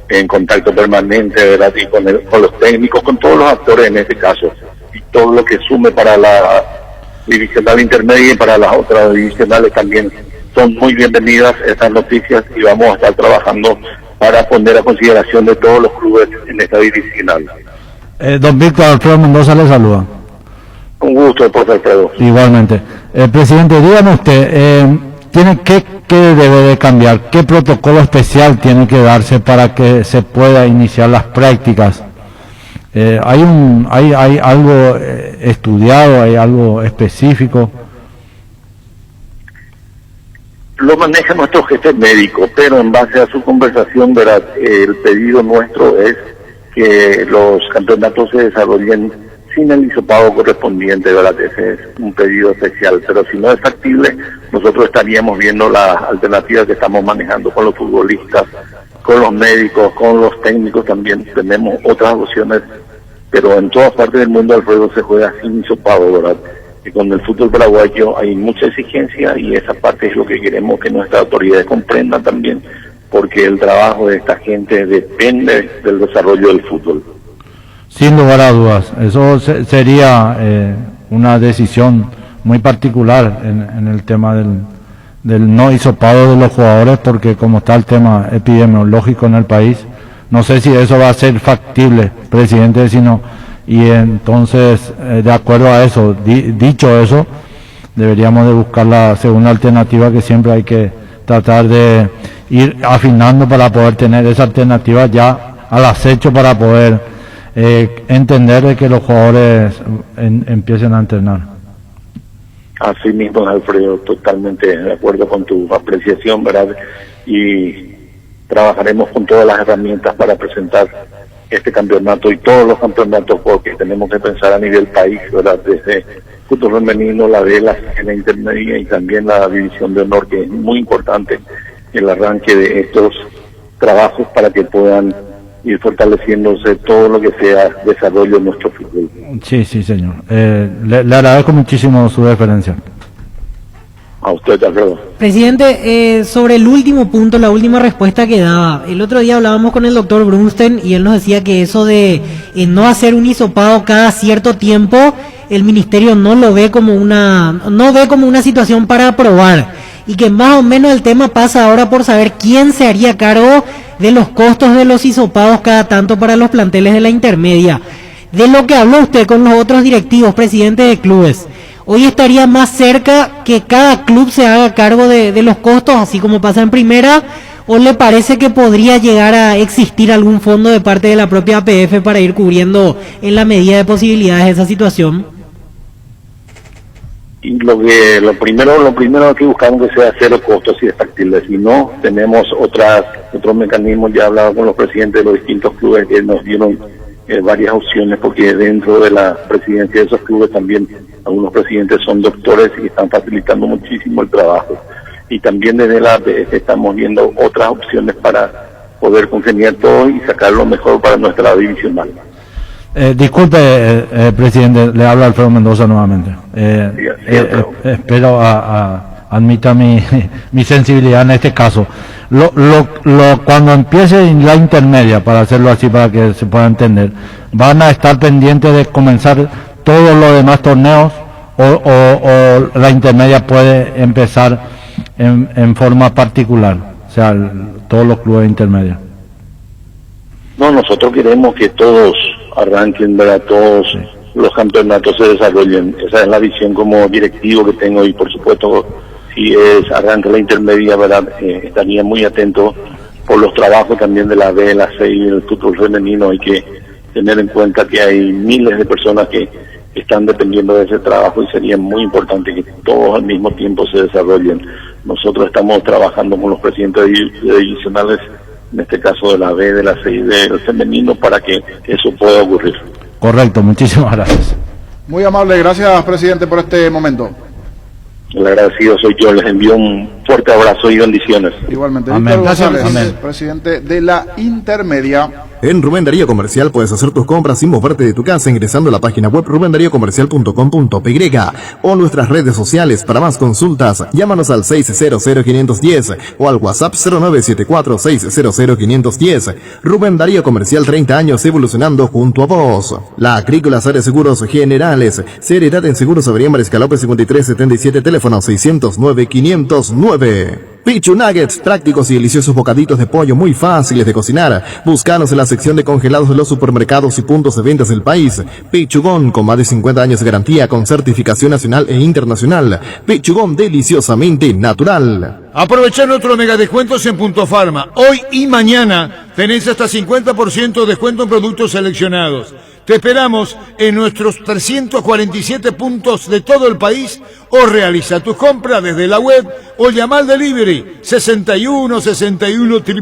en contacto permanente, ¿verdad?, y con los técnicos, con todos los actores en este caso, y todo lo que sume para la divisional intermedia y para las otras divisionales también. Son muy bienvenidas estas noticias y vamos a estar trabajando para poner a consideración de todos los clubes en esta divisional. Don Víctor, Alfredo Mendoza le saluda. Un gusto, profesor Alfredo. Igualmente. Presidente, dígame usted, ¿qué debe de cambiar? ¿Qué protocolo especial tiene que darse para que se pueda iniciar las prácticas? ¿Hay algo estudiado, hay algo específico? lo maneja nuestro jefe médico, pero en base a su conversación, ¿verdad? El pedido nuestro es que los campeonatos se desarrollen sin el hisopado correspondiente, ¿verdad? Ese es un pedido especial, pero si no es factible, nosotros estaríamos viendo las alternativas que estamos manejando con los futbolistas, con los médicos, con los técnicos también. Tenemos otras opciones, pero en todas partes del mundo, Alfredo, se juega sin hisopado, ¿verdad? Y con el fútbol paraguayo hay mucha exigencia y esa parte es lo que queremos que nuestras autoridades comprendan también, porque el trabajo de esta gente depende del desarrollo del fútbol. Sin lugar a dudas, eso sería una decisión muy particular en el tema del no hisopado de los jugadores, porque como está el tema epidemiológico en el país, no sé si eso va a ser factible, presidente, sino, y entonces, de acuerdo a eso, dicho eso, deberíamos de buscar la segunda alternativa, que siempre hay que tratar de ir afinando para poder tener esa alternativa ya al acecho, para poder entender de que los jugadores empiecen a entrenar. Así mismo, Alfredo, totalmente de acuerdo con tu apreciación, ¿verdad? Y trabajaremos con todas las herramientas para presentar este campeonato y todos los campeonatos, porque tenemos que pensar a nivel país, ¿verdad? Desde fútbol femenino, la B, la intermedia y también la división de honor, que es muy importante el arranque de estos trabajos para que puedan ir fortaleciéndose todo lo que sea desarrollo de nuestro fútbol. Sí, sí, señor. Le agradezco muchísimo su deferencia. A usted, Alfredo. Presidente, sobre el último punto, la última respuesta que daba, el otro día hablábamos con el doctor Brunstein y él nos decía que eso de no hacer un hisopado cada cierto tiempo, el ministerio no ve como una situación para aprobar, y que más o menos el tema pasa ahora por saber quién se haría cargo de los costos de los hisopados cada tanto para los planteles de la intermedia. De lo que habló usted con los otros directivos, presidentes de clubes, ¿hoy estaría más cerca que cada club se haga cargo de los costos, así como pasa en primera, o le parece que podría llegar a existir algún fondo de parte de la propia APF para ir cubriendo en la medida de posibilidades esa situación? Y lo primero que buscamos que sea cero costos si es factible. Si no, tenemos otros mecanismos. Ya he hablado con los presidentes de los distintos clubes que nos dieron varias opciones, porque dentro de la presidencia de esos clubes también algunos presidentes son doctores y están facilitando muchísimo el trabajo. Y también desde la APF estamos viendo otras opciones para poder congeniar todo y sacar lo mejor para nuestra divisional. Disculpe, presidente, le habla Alfredo Mendoza nuevamente. Espero admita mi sensibilidad en este caso. Cuando empiece la intermedia, para hacerlo así, para que se pueda entender, ¿van a estar pendientes de comenzar todos los demás torneos o la intermedia puede empezar en forma particular? O sea, todos los clubes intermedios. No, nosotros queremos que todos arranquen, ¿verdad? Todos los campeonatos se desarrollen. Esa es la visión como directivo que tengo, y por supuesto, si arranca la intermedia, ¿verdad? Estaría muy atento por los trabajos también de la B, la C y el fútbol femenino. Hay que tener en cuenta que hay miles de personas que están dependiendo de ese trabajo y sería muy importante que todos al mismo tiempo se desarrollen. Nosotros estamos trabajando con los presidentes divisionales, en este caso de la B, de la C y del femenino, para que eso pueda ocurrir. Correcto, muchísimas gracias. Muy amable, gracias, presidente, por este momento. El agradecido soy yo, les envío un fuerte abrazo y bendiciones. Igualmente. Amén. González, Amén. presidente de la intermedia. En Rubén Darío Comercial puedes hacer tus compras sin moverte de tu casa ingresando a la página web rubendariocomercial.com.py o nuestras redes sociales. Para más consultas, llámanos al 600-510 o al WhatsApp 0974-600-510. Rubén Darío Comercial, 30 años evolucionando junto a vos. La Agrícola Sare Seguros Generales, seriedad en seguros. Avenida Mariscal López 5377, teléfono 609-509. Pichu Nuggets, prácticos y deliciosos bocaditos de pollo muy fáciles de cocinar. Búscanos en la sección de congelados de los supermercados y puntos de ventas del país. Pichugón, con más de 50 años de garantía, con certificación nacional e internacional. Pichugón, deliciosamente natural. Aprovechar nuestros mega descuentos en Punto Farma. Hoy y mañana tenés hasta 50% de descuento en productos seleccionados. Te esperamos en nuestros 347 puntos de todo el país o realiza tus compras desde la web o llama al delivery 61 61 000.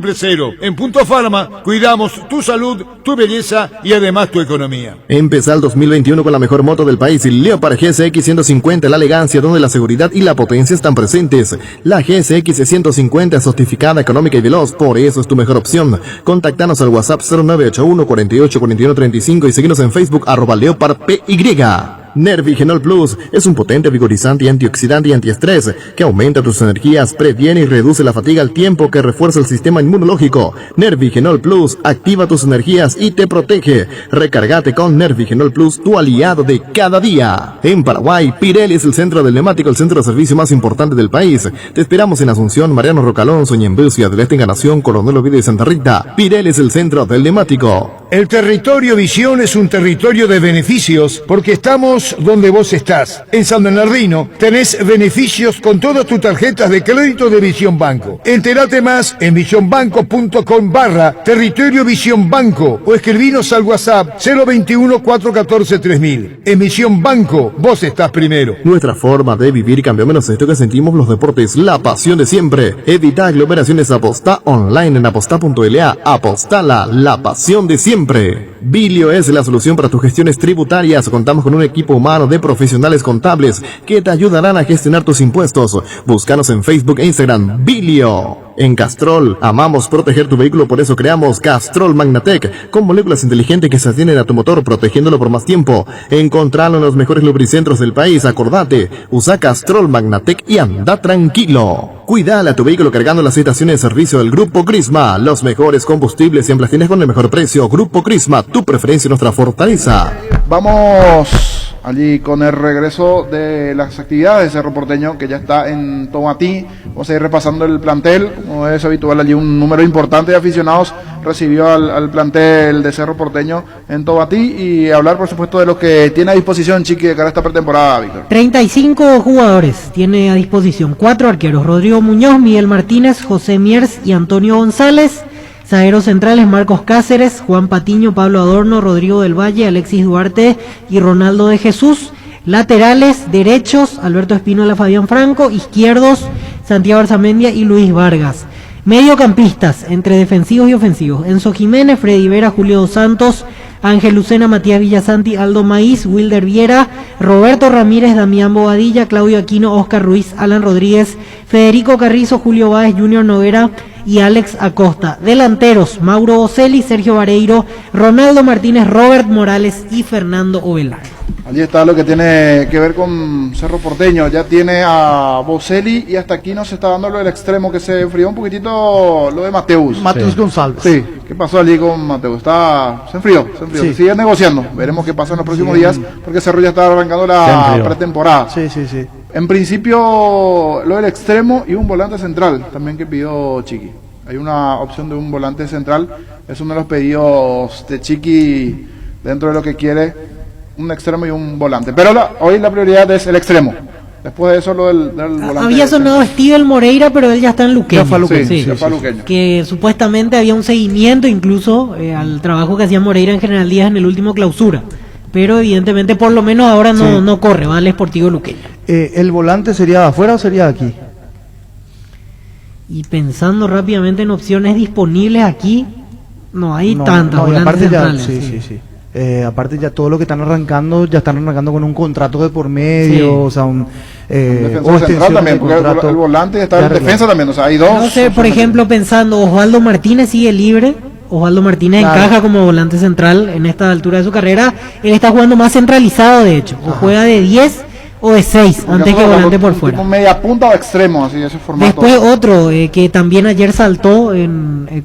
En Punto Farma cuidamos tu salud, tu belleza y además tu economía. Empezá el 2021 con la mejor moto del país, Leopard GSX 150, la elegancia donde la seguridad y la potencia están presentes. La GSX 150 es certificada, económica y veloz, por eso es tu mejor opción. Contactanos al WhatsApp 0981 48 41 35 y seguinos en Facebook @LeopardPY. Nervigenol Plus es un potente vigorizante y antioxidante y antiestrés que aumenta tus energías, previene y reduce la fatiga al tiempo que refuerza el sistema inmunológico. Nervigenol Plus activa tus energías y te protege. Recargate con Nervigenol Plus, tu aliado de cada día. En Paraguay, Pirelli es el centro del neumático, el centro de servicio más importante del país. Te esperamos en Asunción, Mariano Rocalonso, Ñembú, Ciudad del Este, Encarnación, Coronel Oviedo y Santa Rita. Pirelli es el centro del neumático. El territorio Visión es un territorio de beneficios porque estamos donde vos estás. En San Bernardino tenés beneficios con todas tus tarjetas de crédito de Visión Banco. Entérate más en visionbanco.com/territorio Visión Banco o escribinos al WhatsApp 021 414 3000. En Visión Banco, vos estás primero. Nuestra forma de vivir cambió, menos esto que sentimos los deportes, la pasión de siempre. Evita aglomeraciones, apostá online en apostá.la. Apostala, la pasión de siempre. Bilio es la solución para tus gestiones tributarias. Contamos con un equipo humano de profesionales contables que te ayudarán a gestionar tus impuestos. Búscanos en Facebook e Instagram, Bilio. En Castrol, amamos proteger tu vehículo, por eso creamos Castrol Magnatec, con moléculas inteligentes que se atienen a tu motor, protegiéndolo por más tiempo. Encontralo en los mejores lubricentros del país. Acordate, usa Castrol Magnatec y anda tranquilo. Cuidale a tu vehículo cargando las estaciones de servicio del Grupo Crisma. Los mejores combustibles siempre las tienes con el mejor precio. Grupo Crisma, tu preferencia y nuestra fortaleza. Vamos allí con el regreso de las actividades de Cerro Porteño, que ya está en Tomatí. Vamos a ir repasando el plantel. Como es habitual, allí un número importante de aficionados recibió al plantel de Cerro Porteño en Tomatí, y hablar, por supuesto, de lo que tiene a disposición Chiqui de cara a esta pretemporada, Víctor. 35 jugadores tiene a disposición, 4 arqueros: Rodrigo Muñoz, Miguel Martínez, José Miers y Antonio González. Zagueros centrales: Marcos Cáceres, Juan Patiño, Pablo Adorno, Rodrigo del Valle, Alexis Duarte y Ronaldo de Jesús. Laterales derechos: Alberto Espínola, Fabián Franco. Izquierdos: Santiago Arzamendia y Luis Vargas. Mediocampistas, entre defensivos y ofensivos: Enzo Jiménez, Freddy Vera, Julio Dos Santos, Ángel Lucena, Matías Villasanti, Aldo Maíz, Wilder Viera, Roberto Ramírez, Damián Bobadilla, Claudio Aquino, Oscar Ruiz, Alan Rodríguez, Federico Carrizo, Julio Báez, Junior Noguera y Alex Acosta. Delanteros: Mauro Bocelli, Sergio Vareiro, Ronaldo Martínez, Robert Morales y Fernando Ovelar. Allí está lo que tiene que ver con Cerro Porteño. Ya tiene a Bocelli, y hasta aquí nos está dando lo del extremo, que se enfrió un poquitito lo de Mateus. Mateus González. Sí, ¿qué pasó allí con Mateus? Se enfrió. Sí. Sigue negociando. Veremos qué pasa en los próximos días, porque Cerro ya está arrancando la pretemporada. Sí. En principio, lo del extremo y un volante central también que pidió Chiqui. Hay una opción de un volante central. Es uno de los pedidos de Chiqui dentro de lo que quiere. Un extremo y un volante, pero hoy la prioridad es el extremo. Después de eso lo del volante. Había sonado Steven Moreira, pero él ya está en Luqueño. Ya fue a Luqueño. Que supuestamente había un seguimiento incluso al trabajo que hacía Moreira en General Díaz en el último clausura, pero evidentemente por lo menos ahora no corre, va al Sportivo Luqueño. ¿El volante sería de afuera o sería de aquí? Y pensando rápidamente en opciones disponibles aquí, no hay tantas volantes aparte centrales. Sí. Aparte ya todo lo que están arrancando con un contrato de por medio, o sea, un defensor central también, porque el volante está en defensa también, o sea, hay dos. No sé, por ejemplo, pensando, Osvaldo Martínez sigue libre. Osvaldo Martínez encaja como volante central en esta altura de su carrera. Él está jugando más centralizado, de hecho, o juega de 10 o de 6 antes que volante por fuera. Como media punta o extremo, así ese formato. Después otro que también ayer saltó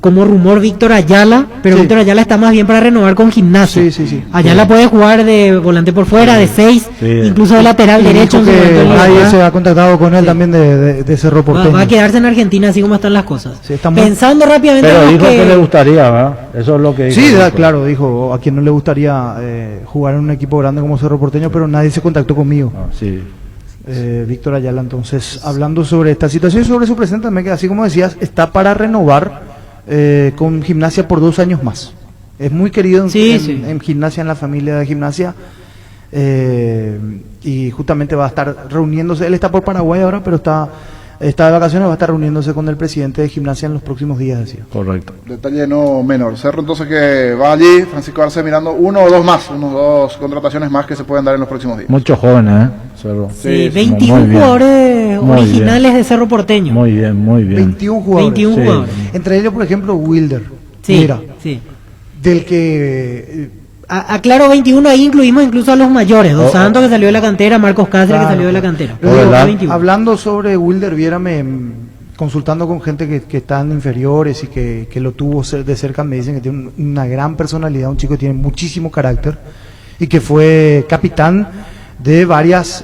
como rumor, Víctor Ayala, pero Víctor Ayala está más bien para renovar con Gimnasia. Sí. Ayala puede jugar de volante por fuera, de 6, incluso de lateral derecho. Nadie se ha contactado con él también de Cerro Porteño. Va a quedarse en Argentina así como están las cosas. Está pensando rápidamente. Pero dijo que le gustaría, ¿verdad? Eso es lo que dijo. Sí, claro, dijo a quien no le gustaría jugar en un equipo grande como Cerro Porteño, pero nadie se contactó conmigo. Víctor Ayala, entonces, hablando sobre esta situación y sobre su presente, así como decías, está para renovar con Gimnasia por 2 años más. Es muy querido en Gimnasia, en la familia de Gimnasia. y justamente va a estar reuniéndose, él está por Paraguay ahora, pero está de vacaciones, va a estar reuniéndose con el presidente de Gimnasia en los próximos días, decía. Correcto. Detalle no menor. Cerro entonces que va allí, Francisco Arce mirando unos dos contrataciones más que se pueden dar en los próximos días. Muchos jóvenes, Cerro. Sí, 21 jugadores originales de Cerro Porteño. Muy bien, muy bien. 21 jugadores. 21 jugadores. Entre ellos, por ejemplo, Wilder. Sí, Mira, sí. del que... Aclaro, 21, ahí incluimos incluso a los mayores. Dos Santos que salió de la cantera, Marcos Cáceres que salió de la cantera. Hablando sobre Wilder Viera, consultando con gente que están inferiores y que lo tuvo de cerca, me dicen que tiene una gran personalidad, un chico que tiene muchísimo carácter y que fue capitán de varias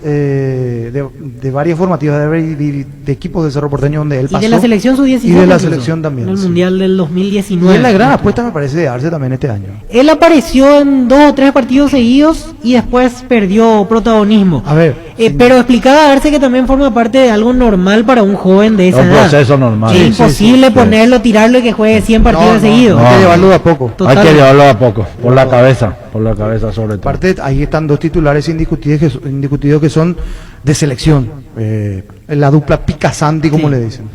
formativas de equipos de Cerro Porteño donde él pasó. Y de la selección sub-17. Y de la selección también. En el Mundial del 2019. Y es la gran apuesta, me parece, de Arce también este año. Él apareció en 2 o 3 partidos seguidos y después perdió protagonismo. A ver. Pero explicaba Arce que también forma parte de algo normal para un joven de esa edad. Un proceso normal. Es imposible ponerlo, tirarlo y que juegue 100 partidos seguidos. Hay que llevarlo de a poco. Hay que llevarlo de a poco, por la cabeza sobre todo. Aparte, ahí están 2 titulares indiscutidos que son de selección. La dupla Picasanti, como le dicen.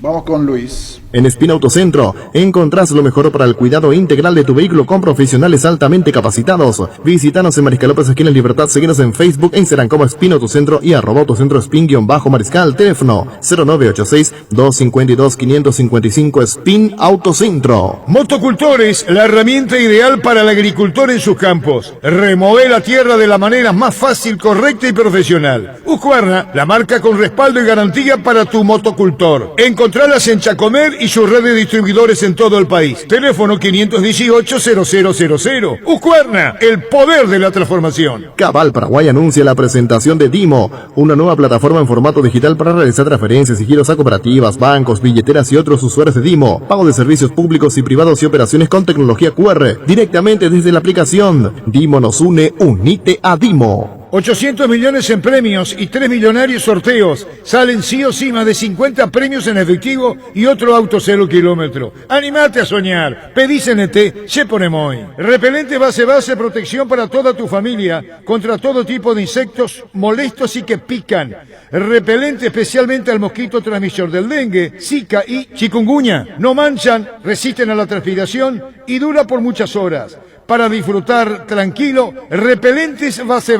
Vamos con Luis. En Espina Autocentro encontrás lo mejor para el cuidado integral de tu vehículo con profesionales altamente capacitados. Visítanos en Mariscal López, esquina Libertad. Seguinos en Facebook e Instagram como Espina Autocentro y @Autocentro Spin_Mariscal. Teléfono 0986-252-555. Spin Autocentro. Motocultores, la herramienta ideal para el agricultor en sus campos. Remover la tierra de la manera más fácil, correcta y profesional. Husqvarna, la marca con respaldo y garantía para tu motocultor. Encontralas en Chacomer y su red de distribuidores en todo el país. Teléfono 518-0000. Husqvarna, el poder de la transformación. Cabal Paraguay anuncia la presentación de Dimo, una nueva plataforma en formato digital para realizar transferencias y giros a cooperativas, bancos, billeteras y otros usuarios de Dimo. Pago de servicios públicos y privados y operaciones con tecnología QR directamente desde la aplicación. Dimo nos une, unite a Dimo. 800 millones en premios y 3 millonarios sorteos. Salen sí o sí más de 50 premios en efectivo y otro auto 0 kilómetro. Animate a soñar. Pedí CNT, se ponemos hoy. Repelente base, protección para toda tu familia contra todo tipo de insectos molestos y que pican. Repelente especialmente al mosquito transmisor del dengue, zika y chikungunya. No manchan, resisten a la transpiración y dura por muchas horas. Para disfrutar tranquilo, repelentes base,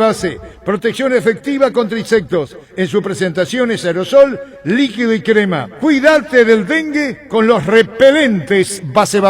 protección efectiva contra insectos, en sus presentaciones aerosol, líquido y crema. Cuídate del dengue con los repelentes base.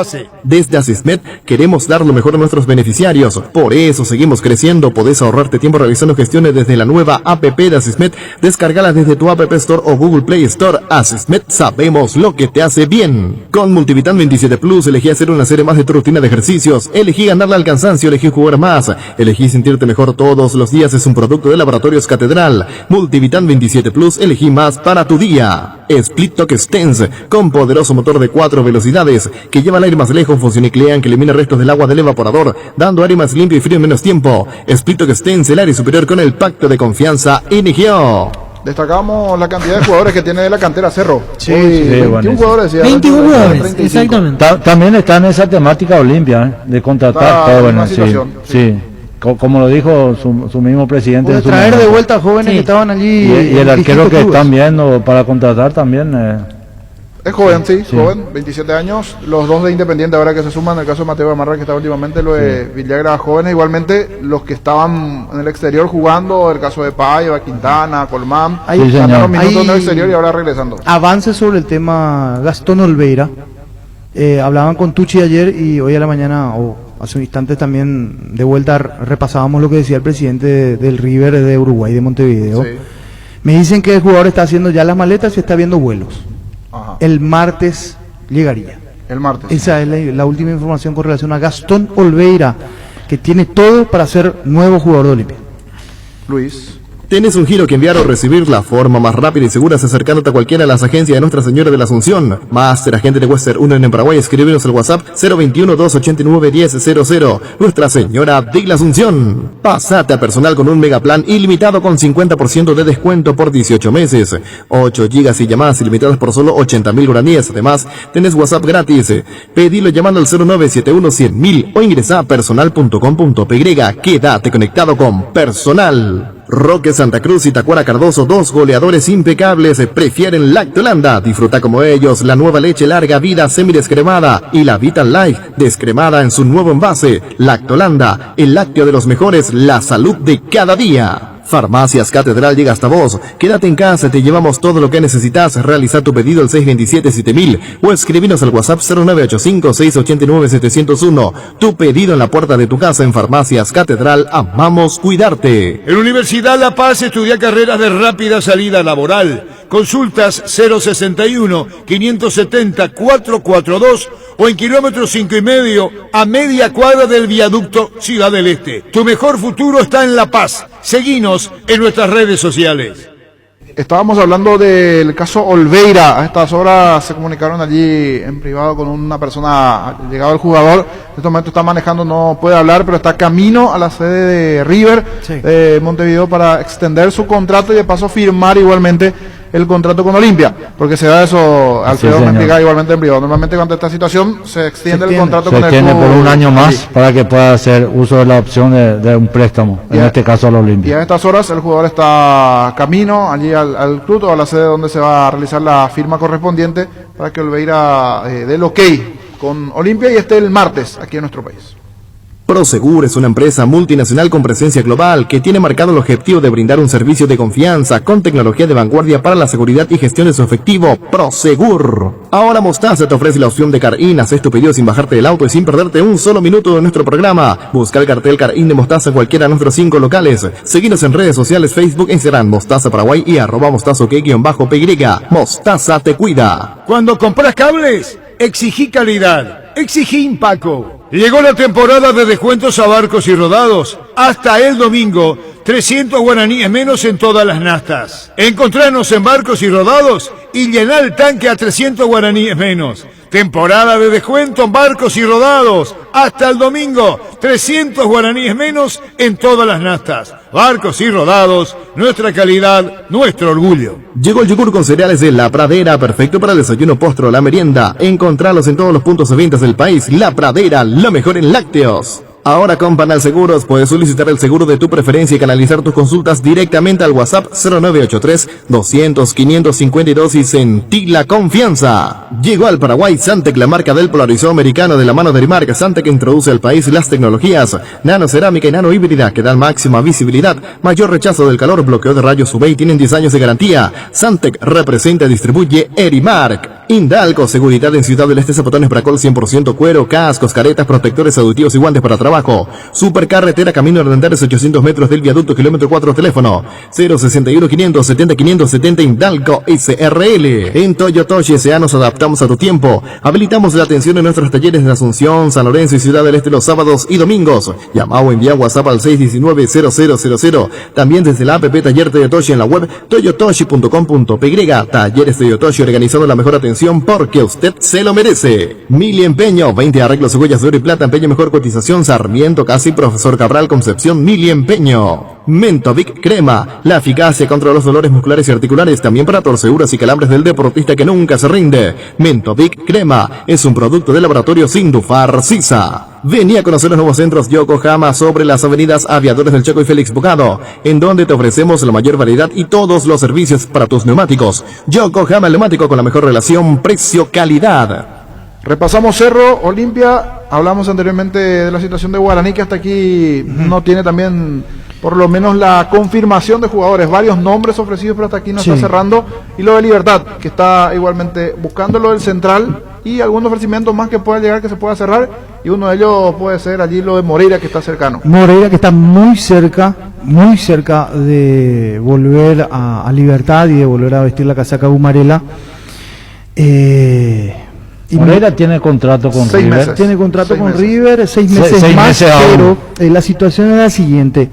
Desde Asismed queremos dar lo mejor a nuestros beneficiarios, por eso seguimos creciendo. Podés ahorrarte tiempo realizando gestiones desde la nueva app de Asismed. Descárgala desde tu App Store o Google Play Store. Asismed, sabemos lo que te hace bien. Con Multivitan 27 Plus elegí hacer una serie más de tu rutina de ejercicios, elegí ganarle al cansancio, elegí jugar más, elegí sentirte mejor todos los días. Es un producto de Laboratorios Catedral. Multivitan 27 Plus, elegí más para tu día. Split Talk Stance, con poderoso motor de 4 velocidades que lleva el aire más lejos, función nuclear que elimina restos del agua del evaporador, dando aire más limpio y frío en menos tiempo. Split Talk Stance, el aire superior con el pacto de confianza NGO. Destacamos la cantidad de jugadores que tiene de la cantera Cerro. Sí, 21 jugadores. 21 jugadores, exactamente. También está en esa temática Olimpia, de contratar jóvenes. Sí. Como lo dijo su mismo presidente. De traer de vuelta a jóvenes que estaban allí. Y el arquero que están viendo para contratar también. Es joven, joven, 27 años. Los dos de Independiente ahora que se suman, el caso de Mateo Gamarra que está últimamente, lo de Villagra, jóvenes. Igualmente los que estaban en el exterior jugando, el caso de Paiva, Quintana, Colmán. Ganaron minutos en el exterior y ahora regresando. Avance sobre el tema Gastón Olveira. Hablaban con Tucci ayer y hoy a la mañana, o hace un instante también, de vuelta repasábamos lo que decía el presidente del River de Uruguay, de Montevideo. Me dicen que el jugador está haciendo ya las maletas y está viendo vuelos. Ajá. El martes llegaría. El martes. Esa es la última información con relación a Gastón Olveira, que tiene todo para ser nuevo jugador de Olimpia. Luis. ¿Tenés un giro que enviar o recibir? La forma más rápida y segura es acercándote a cualquiera de las agencias de Nuestra Señora de la Asunción. Máster Agente de Western Union en Paraguay. Escríbenos al WhatsApp 021-289-1000. Nuestra Señora de la Asunción. Pasate a personal con un megaplan ilimitado con 50% de descuento por 18 meses. 8 gigas y llamadas ilimitadas por solo 80.000 guaraníes. Además, tenés WhatsApp gratis. Pedilo llamando al 0971-100.000 o ingresa a personal.com.py. Quédate conectado con Personal. Roque Santa Cruz y Tacuara Cardoso, 2 goleadores impecables, prefieren Lactolanda. Disfruta como ellos la nueva leche larga vida semidescremada y la Vital Life descremada en su nuevo envase. Lactolanda, el lácteo de los mejores, la salud de cada día. Farmacias Catedral llega hasta vos. Quédate en casa, te llevamos todo lo que necesitas. Realiza tu pedido al 627-7000 o escribinos al WhatsApp 0985-689-701. Tu pedido en la puerta de tu casa en Farmacias Catedral. Amamos cuidarte. En Universidad La Paz estudia carreras de rápida salida laboral. Consultas 061-570-442 o en kilómetro 5,5 a media cuadra del viaducto Ciudad del Este. Tu mejor futuro está en La Paz. Seguinos en nuestras redes sociales. Estábamos hablando del caso Olveira. A estas horas se comunicaron allí en privado con una persona, llegado el jugador. En este momento está manejando, no puede hablar, pero está camino a la sede de River de Montevideo para extender su contrato y de paso firmar igualmente el contrato con Olimpia, porque se da eso, Alfredo me explica igualmente en privado. Normalmente cuando esta situación se extiende el contrato con el club. Se extiende por un año más para que pueda hacer uso de la opción de un préstamo, en este caso al Olimpia. Y a estas horas el jugador está camino allí al club o a la sede donde se va a realizar la firma correspondiente para que Olveira dé el ok con Olimpia y esté el martes aquí en nuestro país. Prosegur es una empresa multinacional con presencia global que tiene marcado el objetivo de brindar un servicio de confianza con tecnología de vanguardia para la seguridad y gestión de su efectivo. Prosegur. Ahora Mostaza te ofrece la opción de Car-In. Haces tu pedido sin bajarte del auto y sin perderte un solo minuto de nuestro programa. Busca el cartel Car-In de Mostaza en cualquiera de nuestros 5 locales. Seguinos en redes sociales, Facebook, Instagram, Mostaza Paraguay y @mostazo_py. Mostaza te cuida. Cuando compras cables, exigí calidad, exigí Impaco. Llegó la temporada de descuentos a Barcos y Rodados. Hasta el domingo, 300 guaraníes menos en todas las nastas. Encontranos en Barcos y Rodados y llená el tanque a 300 guaraníes menos. Temporada de descuento en Barcos y Rodados. Hasta el domingo, 300 guaraníes menos en todas las nastas. Barcos y Rodados, nuestra calidad, nuestro orgullo. Llegó el yogur con cereales de La Pradera, perfecto para el desayuno, postre o la merienda. Encontralos en todos los puntos de ventas del país. La Pradera, lo mejor en lácteos. Ahora con Panal Seguros puedes solicitar el seguro de tu preferencia y canalizar tus consultas directamente al WhatsApp 0983-200-552 y sentí la confianza. Llegó al Paraguay Santec, la marca del polarizador americano de la mano de Rimark. Santec introduce al país las tecnologías nanocerámica y nanohíbrida que dan máxima visibilidad, mayor rechazo del calor, bloqueo de rayos UV y tienen 10 años de garantía. Santec representa y distribuye Erimark. Indalco, seguridad en Ciudad del Este, zapotones Bracol 100% cuero, cascos, caretas, protectores auditivos y guantes para trabajo. Supercarretera Camino Ardendares, 800 metros del viaducto, kilómetro 4, teléfono 061-570-570. Indalco SRL. En Toyotoshi S.A. nos adaptamos a tu tiempo. Habilitamos la atención en nuestros talleres de Asunción, San Lorenzo y Ciudad del Este los sábados y domingos. Llama o envía WhatsApp al 619-0000. También desde la app Taller Toyotoshi en la web toyotoshi.com.py. Talleres Toyotoshi, organizando la mejor atención porque usted se lo merece. Mili Empeño, 20 arreglos, huellas de oro y plata, empeño, mejor cotización, Sarmiento, Casi, Profesor Cabral, Concepción. Mili Empeño. Mentovic Crema, la eficacia contra los dolores musculares y articulares, también para torceduras y calambres del deportista que nunca se rinde. Mentovic Crema es un producto del laboratorio Sindufar Sisa. Vení a conocer los nuevos centros Yokohama sobre las avenidas Aviadores del Chaco y Félix Bocado, en donde te ofrecemos la mayor variedad y todos los servicios para tus neumáticos. Yokohama Neumático, con la mejor relación precio-calidad. Repasamos Cerro, Olimpia, hablamos anteriormente de la situación de Guaraní, que hasta aquí no tiene también por lo menos la confirmación de jugadores, varios nombres ofrecidos, pero hasta aquí no está cerrando, y lo de Libertad, que está igualmente buscando lo del Central, y algunos ofrecimientos más que pueda llegar, que se pueda cerrar, y uno de ellos puede ser allí lo de Moreira, que está cercano. Moreira, que está muy cerca de volver a Libertad y de volver a vestir la casaca Bumarela. Moreira tiene contrato con River. Meses. Tiene contrato con River, 6 meses más, pero la situación es la siguiente.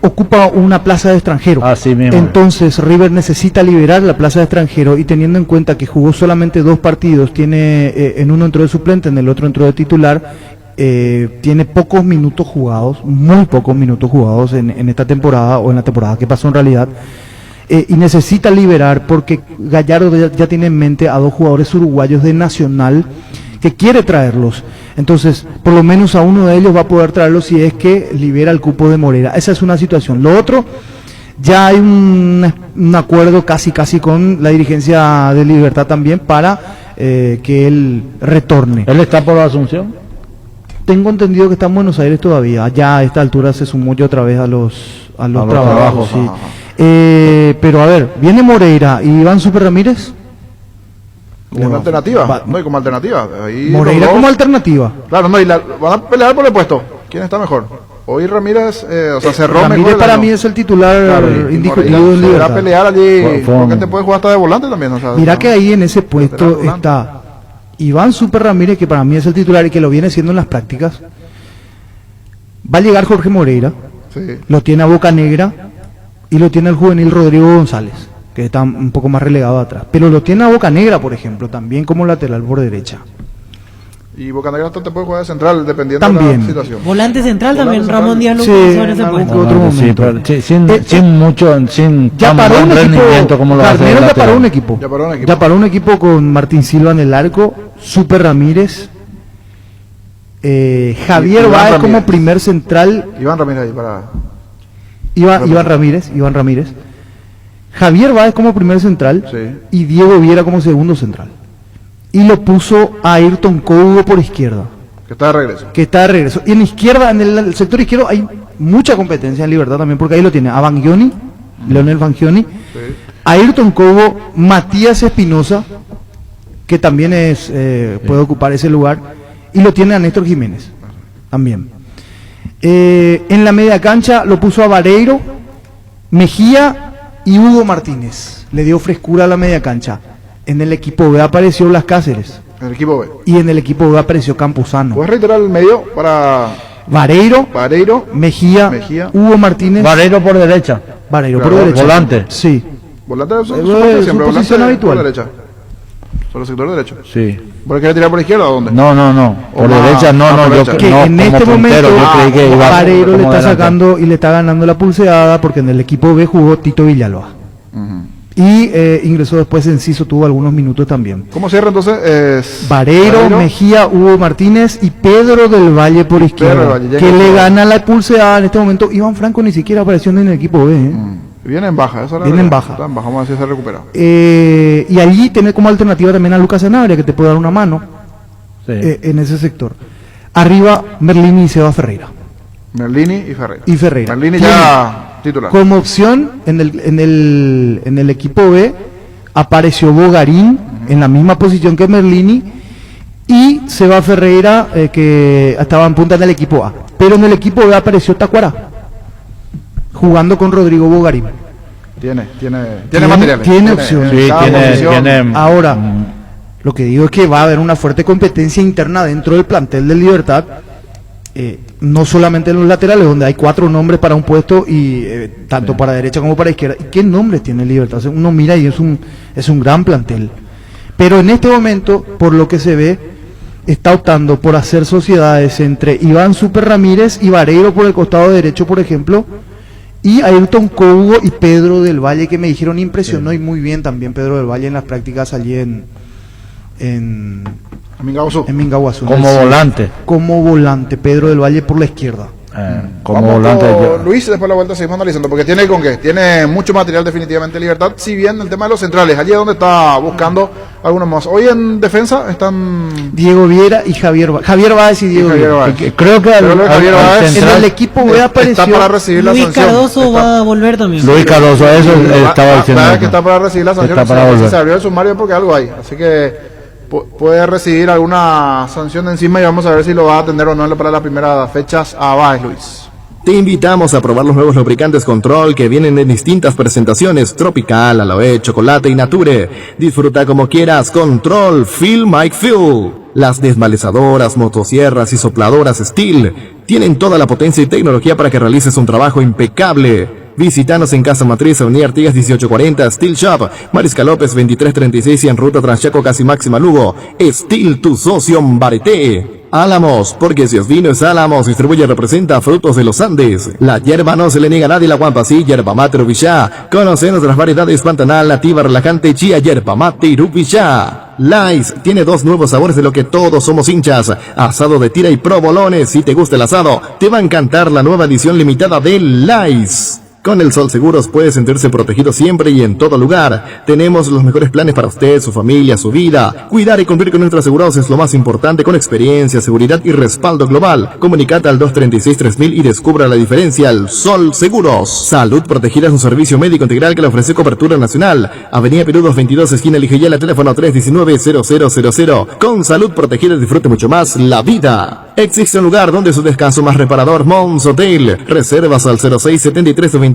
ocupa una plaza de extranjero. Así mismo. Entonces River necesita liberar la plaza de extranjero, y teniendo en cuenta que jugó solamente 2 partidos, tiene en uno entró de suplente, en el otro entró de titular, tiene pocos minutos jugados, muy pocos minutos jugados en esta temporada, o en la temporada que pasó en realidad, y necesita liberar, porque Gallardo ya tiene en mente a 2 jugadores uruguayos de Nacional que quiere traerlos. Entonces, por lo menos a uno de ellos va a poder traerlo si es que libera el cupo de Moreira. Esa es una situación. Lo otro, ya hay un acuerdo casi con la dirigencia de Libertad también para que él retorne. ¿Él está por la Asunción? Tengo entendido que está en Buenos Aires todavía. Ya a esta altura se sumó yo otra vez a los trabajos. Sí. Pero a ver, viene Moreira y Iván Super Ramírez. Como una alternativa, no, y como alternativa. Ahí Moreira como alternativa. Claro, no, y van a pelear por el puesto. ¿Quién está mejor? Hoy Ramírez, cerró Ramírez mejor. Para mí es el titular, claro, indiscutido en Libertad. Va a pelear allí, porque te puede jugar hasta de volante también. O sea, mira que ahí en ese puesto está Iván Super Ramírez, que para mí es el titular y que lo viene siendo en las prácticas. Va a llegar Jorge Moreira, sí. Lo tiene a Boca Negra y lo tiene el juvenil Rodrigo González, que está un poco más relegado atrás, pero lo tiene a Boca Negra, por ejemplo, también como lateral por derecha. Y Boca Negra te puede jugar de central, dependiendo también de la situación. Volante central también, central. Ramón Díaz lo Sí, utilizó en ese puesto. otro momento. Sí, pero sin ya tan paró buen un rendimiento equipo, como lo hace Carnero el ya paró lateral. un equipo. Ya paró un equipo con Martín Silva en el arco, Super Ramírez, Javier Báez como primer central. Iván Ramírez ahí para... Iván Ramírez. Javier Báez como primer central, sí. Y Diego Viera como segundo central. Y lo puso a Ayrton Cougo por izquierda. Que está de regreso. Y en izquierda, en el sector izquierdo, hay mucha competencia en Libertad también, porque ahí lo tiene a Bangioni, Leonel Bangioni, Sí. Ayrton Cougo, Matías Espinosa, que también puede ocupar ese lugar, y lo tiene a Néstor Jiménez también. En la media cancha lo puso a Vareiro, Mejía y Hugo Martínez. Le dio frescura a la media cancha. En el equipo B apareció Blas Cáceres. En el equipo B. Y en el equipo B apareció Campuzano. ¿Puedes reiterar el medio para...? Vareiro, Mejía, Hugo Martínez. Vareiro por derecha. Vareiro Claro, por derecha. Volante. Sí. Volante de su su posición habitual. Por derecha. Sobre el sector derecho. Sí. ¿Por qué quiere tirar por izquierda o dónde? No. Por derecha no. derecha. Que no, en como este puntero, momento yo creí que iba Vareiro le como está delantero. sacando y le está ganando la pulseada, porque en el equipo B jugó Tito Villalba. Y ingresó después Enciso, tuvo algunos minutos también. ¿Cómo cierra entonces? Vareiro, Mejía, Hugo Martínez y Pedro del Valle por izquierda, que le gana la pulseada en este momento. Iván Franco ni siquiera apareció en el equipo B. Viene en baja, eso Viene en baja. Está en baja, vamos a ver si se recupera. Y allí tiene como alternativa también a Lucas Sanabria, que te puede dar una mano en ese sector. Arriba, Merlini y Seba Ferreira. Merlini y Ferreira. Merlini Tiene ya titular. como opción en el equipo B apareció Bogarín en la misma posición que Merlini, y Seba Ferreira, que estaba en punta en el equipo A. Pero en el equipo B apareció Tacuará, jugando con Rodrigo Bogarín. Tiene materiales. Tiene opciones. Sí, tiene. Ahora, lo que digo es que va a haber una fuerte competencia interna dentro del plantel de Libertad, no solamente en los laterales, donde hay 4 nombres para un puesto, y tanto para derecha como para izquierda. ¿Y qué nombres tiene Libertad? O sea, uno mira y es un gran plantel. Pero en este momento, por lo que se ve, está optando por hacer sociedades entre Iván Super Ramírez y Vareiro por el costado derecho, por ejemplo, y Ayrton Cougo y Pedro del Valle, que me dijeron impresionó, y muy bien también Pedro del Valle en las prácticas allí en Mingaguazú. Como volante, Pedro del Valle por la izquierda. Como volante. Luis, después de la vuelta seguimos analizando, porque tiene con qué. Tiene mucho material definitivamente Libertad, si bien el tema de los centrales, allí es donde está buscando algunos más. Hoy en defensa están Diego Viera y Javier Báez y Diego Viera. Creo que Javier Báez en el equipo B apareció. está para recibir la Luis sanción. Cardoso va a volver también. Luis Cardoso, eso estaba diciendo. Que está para recibir la sanción. Si se abrió el sumario porque algo hay, así que puede recibir alguna sanción encima, y vamos a ver si lo va a atender o no para las primeras fechas a Báez, Luis. Te invitamos a probar los nuevos lubricantes Control que vienen en distintas presentaciones: Tropical, Aloe, Chocolate y Nature. Disfruta como quieras. Control, Feel Mike Feel. Las desmalezadoras, motosierras y sopladoras Steel Tienen toda la potencia y tecnología para que realices un trabajo impecable. Visítanos en Casa Matriz, Avenida Artigas 1840, Steel Shop, Mariscal López 2336 y en Ruta Transchaco Casi Máxima Lugo. Steel, tu socio Mbareté. Álamos, porque si os vino es Álamos, distribuye y representa Frutos de los Andes. La hierba no se le niega a nadie, la Guampasí, yerba mate Rubillá. Conoce nuestras variedades Pantanal, Nativa, Relajante, Chía, yerba mate y Rubillá. Lais tiene 2 nuevos sabores de lo que todos somos hinchas. Asado de tira y provolones. Si te gusta el asado, te va a encantar la nueva edición limitada de Lais. Con el Sol Seguros puede sentirse protegido siempre y en todo lugar. Tenemos los mejores planes para usted, su familia, su vida. Cuidar y cumplir con nuestros asegurados es lo más importante, con experiencia, seguridad y respaldo global. Comunicate al 236-3000 y descubra la diferencia. El Sol Seguros. Salud Protegida es un servicio médico integral que le ofrece cobertura nacional. Avenida Perú 222, esquina Ligeyela, teléfono 319-0000. Con Salud Protegida disfrute mucho más la vida. Existe un lugar donde su descanso más reparador, Mons Hotel. Reservas al 0673-21011,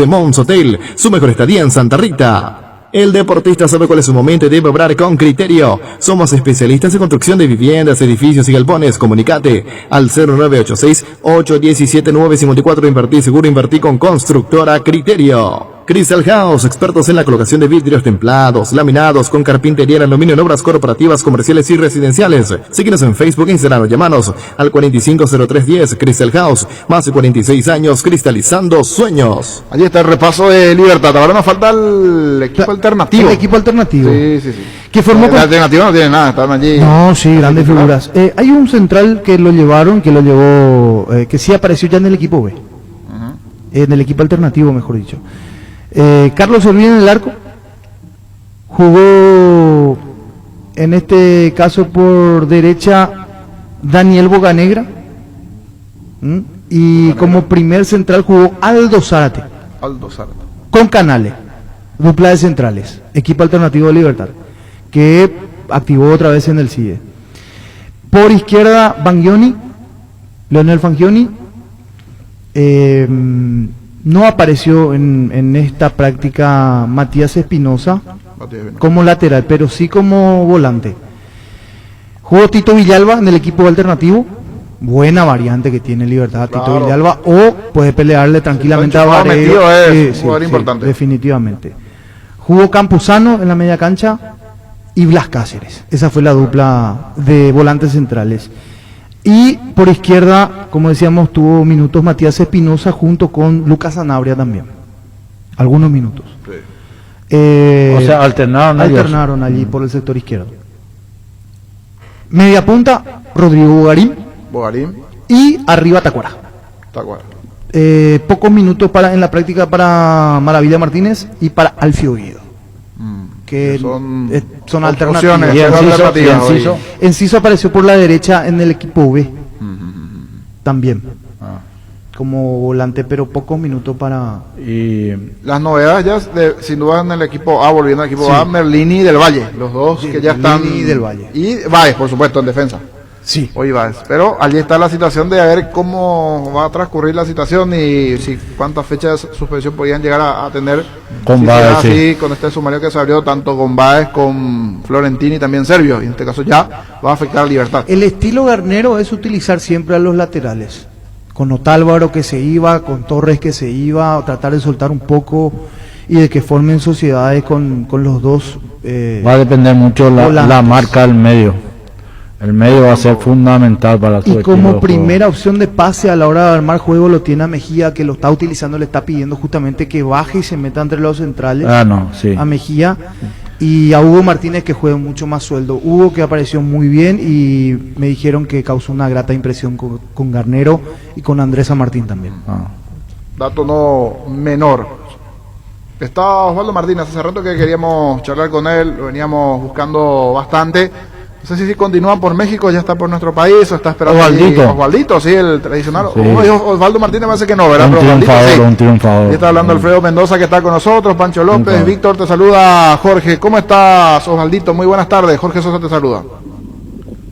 Mons Hotel, su mejor estadía en Santa Rita. El deportista sabe cuál es su momento y debe obrar con criterio. Somos especialistas en construcción de viviendas, edificios y galpones. Comunicate al 0986-817-954. Invertí seguro, invertí con Constructora Criterio. Crystal House, expertos en la colocación de vidrios templados, laminados, con carpintería en aluminio en obras corporativas, comerciales y residenciales. Síguenos en Facebook e Instagram, llámanos al 450310. Crystal House, más de 46 años cristalizando sueños. Allí está el repaso de Libertad. Ahora nos falta el equipo alternativo. El equipo alternativo. Sí. Que formó el alternativo no tiene nada, están allí. No, sí, grandes figuras. Hay un central que lo llevaron, que sí apareció ya en el equipo B. En el equipo alternativo, mejor dicho. Carlos Olvin en el arco, jugó en este caso por derecha Daniel Bocanegra, y como primer central jugó Aldo Zárate con Canales, dupla de centrales, equipo alternativo de Libertad, que activó otra vez en el CIE. Por izquierda Leonel Fangioni, no apareció en esta práctica Matías Espinosa como lateral, pero sí como volante. Jugó Tito Villalba en el equipo alternativo, buena variante que tiene Libertad, claro. Tito Villalba, o puede pelearle tranquilamente a Varela. Importante. Definitivamente. Jugó Campuzano en la media cancha y Blas Cáceres. Esa fue la dupla de volantes centrales. Y por izquierda, como decíamos, tuvo minutos Matías Espinosa junto con Lucas Sanabria también. Algunos minutos. Sí. O sea, alternaron allí por el sector izquierdo. Media punta, Rodrigo Bogarín. Y arriba Tacuara. Pocos minutos en la práctica para Maravilla Martínez y para Alfio Guido. Que son alternativas. Enciso apareció por la derecha en el equipo B. También. Como volante, pero pocos minutos para... Y las novedades ya, sin duda, en el equipo A, volviendo al equipo A, Merlini y Del Valle. Los dos que ya están... Merlini y Del Valle. Y Báez, por supuesto, en defensa. Sí. Hoy Báez. Pero allí está la situación de a ver cómo va a transcurrir la situación y si cuántas fechas de suspensión podían llegar a tener. Con Báez, sí. Con este sumario que se abrió tanto con Báez, con Florentini y también Servio. Y en este caso ya va a afectar a Libertad. El estilo Garnero es utilizar siempre a los laterales. Con Otálvaro que se iba, con Torres que se iba, a tratar de soltar un poco y de que formen sociedades con los dos. Va a depender mucho la marca del medio. El medio va a ser fundamental para su equipo. Y como primera opción de pase a la hora de armar juego lo tiene a Mejía, que lo está utilizando, le está pidiendo justamente que baje y se meta entre los centrales. A Mejía. Y a Hugo Martínez, que juega mucho más sueldo. Hugo, que apareció muy bien y me dijeron que causó una grata impresión con Garnero y con Andrés San Martín también. Dato no menor. Está Osvaldo Martínez, hace rato que queríamos charlar con él, lo veníamos buscando bastante. No sé si continúa por México, ya está por nuestro país o está esperando. Osvaldito, sí, el tradicional. Sí. Osvaldo Martínez parece que no, ¿verdad? Un triunfador. Y está hablando Alfredo Mendoza, que está con nosotros, Pancho López, Víctor, te saluda Jorge. ¿Cómo estás, Osvaldito? Muy buenas tardes. Jorge Sosa te saluda.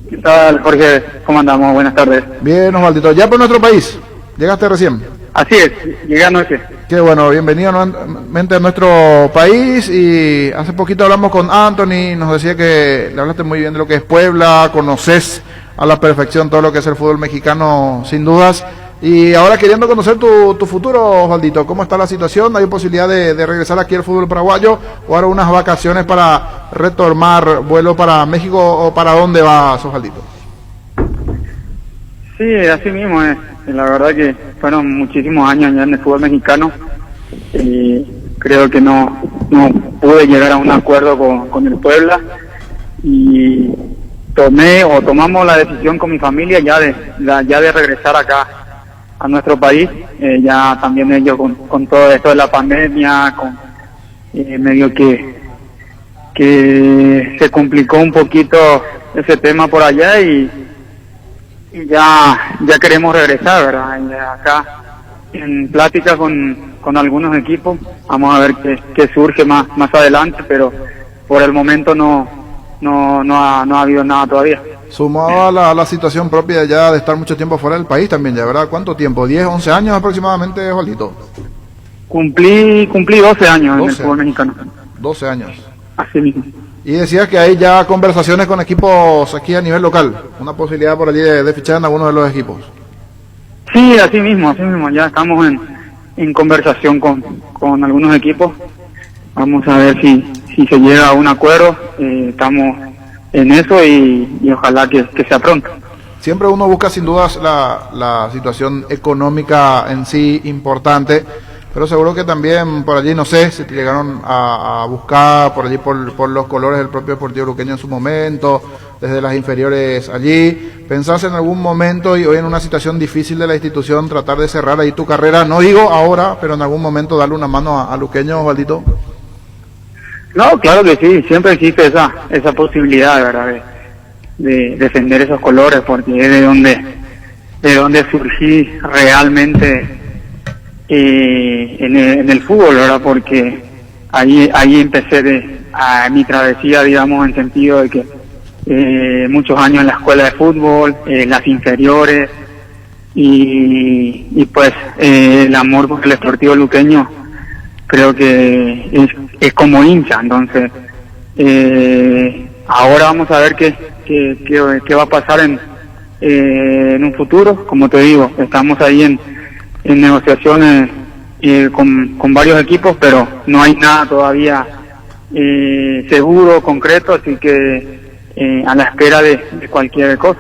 ¿Qué tal, Jorge? ¿Cómo andamos? Buenas tardes. Bien, Osvaldito. ¿Ya por nuestro país? ¿Llegaste recién? Así es, llegué anoche. Qué bueno, bienvenido nuevamente a nuestro país. Y hace poquito hablamos con Anthony, nos decía que le hablaste muy bien de lo que es Puebla, conoces a la perfección todo lo que es el fútbol mexicano, sin dudas. Y ahora queriendo conocer tu futuro, Osvaldito, ¿cómo está la situación? ¿Hay posibilidad de regresar aquí al fútbol paraguayo o ahora unas vacaciones para retomar vuelo para México o para dónde vas, Osvaldito? Sí, así mismo es. La verdad que fueron muchísimos años ya en el fútbol mexicano y creo que no pude llegar a un acuerdo con el Puebla y tomamos la decisión con mi familia ya de regresar acá a nuestro país, ya también ellos con todo esto de la pandemia, con medio que se complicó un poquito ese tema por allá y ya queremos regresar, ¿verdad? Y acá en plática con algunos equipos, vamos a ver qué surge más adelante, pero por el momento no ha habido nada todavía. Sumado a la situación propia ya de estar mucho tiempo fuera del país también, ya, ¿verdad? ¿Cuánto tiempo? ¿10, 11 años aproximadamente, Osvaldito? Cumplí 12 años en el fútbol mexicano. 12 años. Así mismo. Y decías que hay ya conversaciones con equipos aquí a nivel local, una posibilidad por allí de fichar en algunos de los equipos. Sí, así mismo, ya estamos en conversación con algunos equipos. Vamos a ver si se llega a un acuerdo, estamos en eso y ojalá que sea pronto. Siempre uno busca sin dudas la situación económica en sí importante, pero seguro que también por allí, no sé, si te llegaron a buscar por allí por los colores del propio Deportivo Luqueño en su momento, desde las inferiores allí, ¿pensás en algún momento y hoy en una situación difícil de la institución tratar de cerrar ahí tu carrera? No digo ahora, pero en algún momento darle una mano a Luqueño, Osvaldito. No, claro que sí, siempre existe esa posibilidad, ¿verdad? De defender esos colores, porque es de donde surgí realmente en el fútbol, ¿verdad? Porque ahí empecé mi travesía, digamos, en sentido de que muchos años en la escuela de fútbol, las inferiores, y pues el amor por el Deportivo Luqueño creo que es como hincha. Entonces ahora vamos a ver qué va a pasar en un futuro. Como te digo, estamos ahí en negociaciones con varios equipos, pero no hay nada todavía seguro, concreto, así que a la espera de cualquier cosa.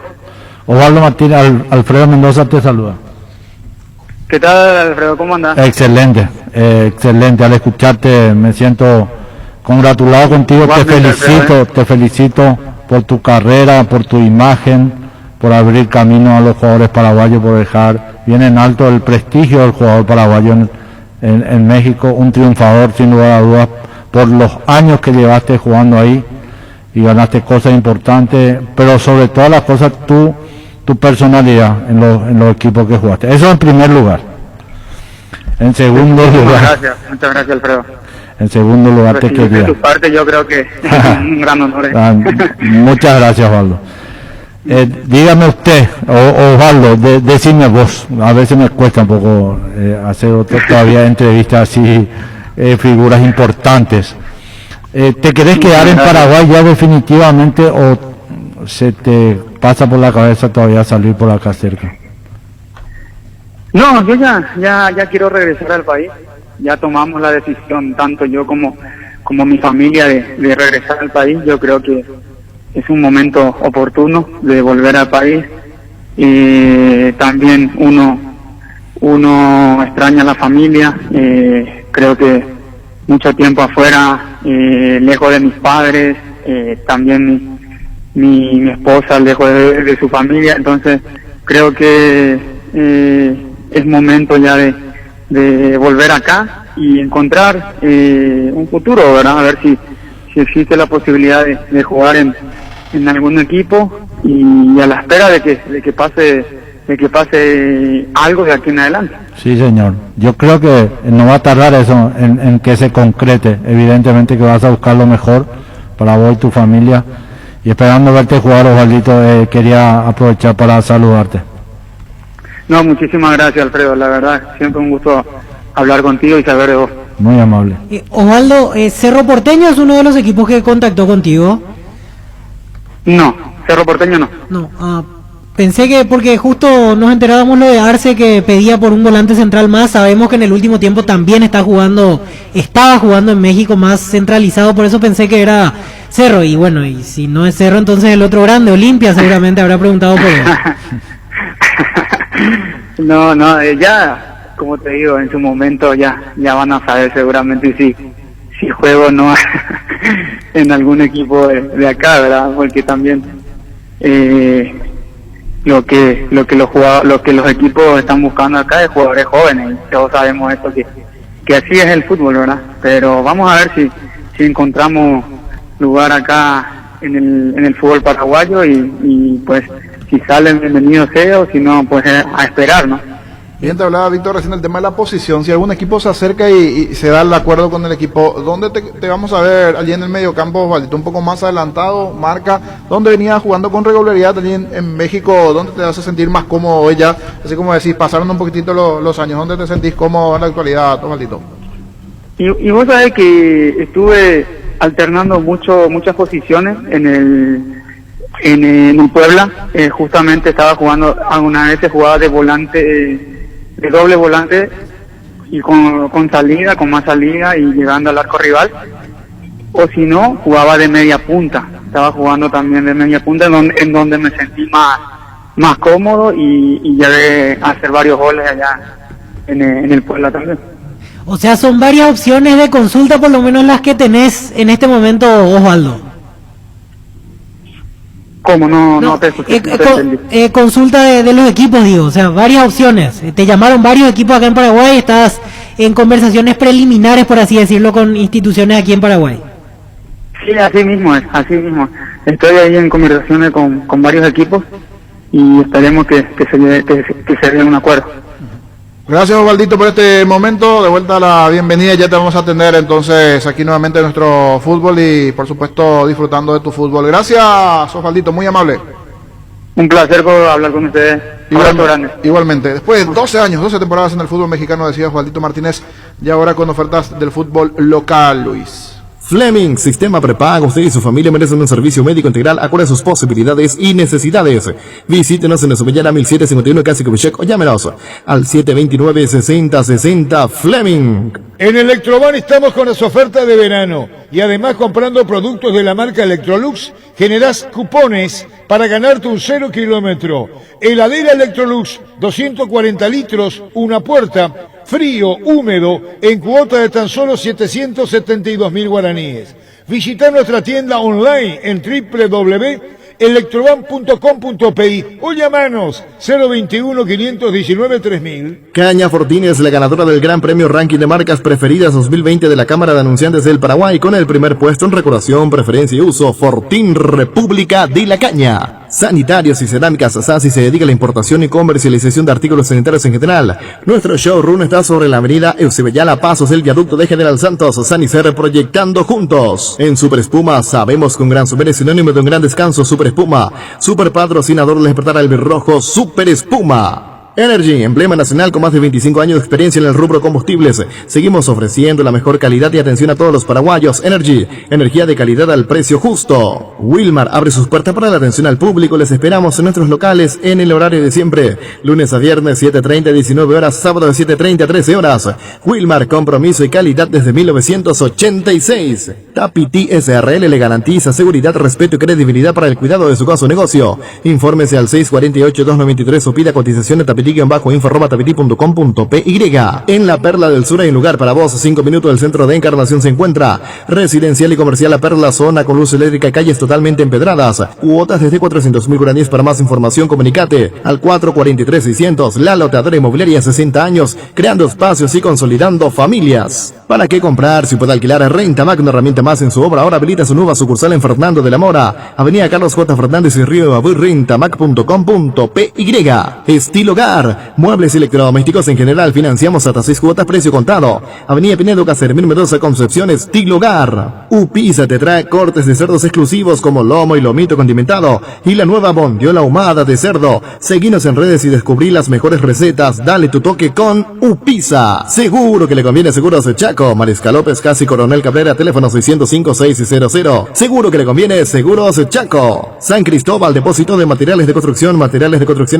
Osvaldo Martínez, Alfredo Mendoza te saluda. ¿Qué tal, Alfredo? ¿Cómo andás? Excelente, excelente. Al escucharte me siento congratulado contigo. Te felicito por tu carrera, por tu imagen, por abrir camino a los jugadores paraguayos, por dejar bien en alto el prestigio del jugador paraguayo en México. Un triunfador, sin lugar a dudas, por los años que llevaste jugando ahí y ganaste cosas importantes, pero sobre todas las cosas tu personalidad en los equipos que jugaste. Eso en primer lugar. En segundo lugar. Muchas gracias, Alfredo. En segundo lugar te quería. De tu parte yo creo que es un gran honor. Muchas gracias, Osvaldo. Dígame usted, Osvaldo, decime vos, a veces me cuesta un poco hacer todavía entrevistas así, figuras importantes. ¿Te querés quedar en Paraguay ya definitivamente o se te pasa por la cabeza todavía salir por acá cerca? No, yo ya quiero regresar al país. Ya tomamos la decisión, tanto yo como mi familia, de regresar al país. Yo creo que es un momento oportuno de volver al país. También uno extraña a la familia. Creo que mucho tiempo afuera, lejos de mis padres, también mi esposa lejos de su familia. Entonces creo que es momento ya de volver acá y encontrar un futuro, ¿verdad? A ver si existe la posibilidad de jugar en algún equipo y a la espera de que pase algo de aquí en adelante. Sí, señor. Yo creo que no va a tardar eso en que se concrete. Evidentemente que vas a buscar lo mejor para vos y tu familia. Y esperando verte jugar, Osvaldito, quería aprovechar para saludarte. No, muchísimas gracias, Alfredo. La verdad, siempre un gusto hablar contigo y saber de vos. Muy amable. Osvaldo, ¿Cerro Porteño es uno de los equipos que contactó contigo? No, Cerro Porteño no. No, Pensé que, porque justo nos enterábamos lo de Arce que pedía por un volante central más, sabemos que en el último tiempo también estaba jugando en México más centralizado, por eso pensé que era Cerro, y bueno, y si no es Cerro, entonces el otro grande, Olimpia, seguramente habrá preguntado por él. No, ya, como te digo, en su momento ya van a saber seguramente si juego o no en algún equipo de acá, ¿verdad? Porque también lo que los equipos están buscando acá es jugadores jóvenes, y todos sabemos esto, que así es el fútbol, ¿verdad? Pero vamos a ver si encontramos lugar acá en el fútbol paraguayo, y pues si salen, bienvenidos sea, o si no, pues a esperar, ¿no? Bien, te hablaba Víctor recién del tema de la posición. Si algún equipo se acerca y se da el acuerdo con el equipo, ¿dónde te vamos a ver allí en el mediocampo, Osvaldito? Un poco más adelantado, marca, ¿dónde venías jugando con regularidad allí en México? ¿Dónde te vas a sentir más cómodo ya? Así como decís, pasaron un poquitito los años, ¿dónde te sentís cómodo en la actualidad, Osvaldito? Y vos sabés que estuve alternando muchas posiciones en el Puebla. Justamente estaba jugando, alguna vez jugaba de volante, de doble volante, y con más salida y llegando al arco rival, o si no, jugaba de media punta. Estaba jugando también de media punta, en donde me sentí más cómodo, y llegué a hacer varios goles allá en el Puebla también. O sea, son varias opciones de consulta, por lo menos las que tenés en este momento, Osvaldo. ¿Cómo? No te entendí. Consulta de los equipos, digo, o sea, varias opciones. Te llamaron varios equipos acá en Paraguay, estás en conversaciones preliminares, por así decirlo, con instituciones aquí en Paraguay. Sí, así mismo es. Estoy ahí en conversaciones con varios equipos, y esperemos que se dé un acuerdo. Gracias, Osvaldito, por este momento. De vuelta a la bienvenida, ya te vamos a atender entonces aquí nuevamente en nuestro fútbol, y por supuesto disfrutando de tu fútbol. Gracias, Osvaldito, muy amable. Un placer por hablar con ustedes. Igualmente. Después de 12 temporadas en el fútbol mexicano, decía Osvaldito Martínez, y ahora con ofertas del fútbol local, Luis. Fleming, sistema prepago. Usted y su familia merecen un servicio médico integral acorde a sus posibilidades y necesidades. Visítenos en Esomellana 1751 Casi Covichec, o llámenos al 729-6060 Fleming. En Electroban estamos con las ofertas de verano, y además, comprando productos de la marca Electrolux generás cupones para ganarte un 0 kilómetro. Heladera Electrolux, 240 litros, una puerta, frío, húmedo, en cuota de tan solo 772.000 guaraníes. Visita nuestra tienda online en www.electroban.com.pi o llamanos 021-519-3000. Caña Fortín es la ganadora del Gran Premio Ranking de Marcas Preferidas 2020 de la Cámara de Anunciantes del Paraguay, con el primer puesto en recordación, preferencia y uso. Fortín, República de la Caña. Sanitarios y Cerámicas Sasi se dedica a la importación y comercialización de artículos sanitarios en general. Nuestro showroom está sobre la avenida Eusebellala, pasos del viaducto de General Santos. Sanicer, proyectando juntos. En Super Espuma, sabemos que un gran super es sinónimo de un gran descanso. Super Espuma, super patrocinador del despertar albirrojo. Super Espuma. Energy, emblema nacional con más de 25 años de experiencia en el rubro combustibles. Seguimos ofreciendo la mejor calidad y atención a todos los paraguayos. Energy, energía de calidad al precio justo. Wilmar abre sus puertas para la atención al público. Les esperamos en nuestros locales en el horario de siempre. Lunes a viernes 7:30 a 19 horas, sábado de 7:30 a 13 horas. Wilmar, compromiso y calidad desde 1986. Tapiti SRL le garantiza seguridad, respeto y credibilidad para el cuidado de su caso o negocio. Infórmese al 648-293 o pida cotización en tapiti-info@tapiti.com.py. En la Perla del Sur hay un lugar para vos. 5 minutos del centro de Encarnación se encuentra residencial y comercial La Perla, zona con luz eléctrica, calles totalmente empedradas, cuotas desde 400.000 guaraníes. Para más información comunicate al 443-600. La Loteadora Inmobiliaria, 60 años creando espacios y consolidando familias. ¿Para qué comprar si puede alquilar? Rentamac, una herramienta más en su obra. Ahora habilita su nueva sucursal en Fernando de la Mora, avenida Carlos J. Fernández y Río de Rentamac.com.py. Estilo Gas, Tilugar. Muebles y electrodomésticos en general financiamos hasta 6 cuotas precio contado. Avenida Pinedo Casermín Mendoza, Concepciones, Tilugar. Upisa te trae cortes de cerdos exclusivos como lomo y lomito condimentado y la nueva bondiola ahumada de cerdo. Seguinos en redes y descubrí las mejores recetas. Dale tu toque con Upisa. Seguro que le conviene Seguros Chaco. Mariscal López, casi Coronel Cabrera, teléfono 605-600. Seguro que le conviene Seguros Chaco. San Cristóbal, depósito de materiales de construcción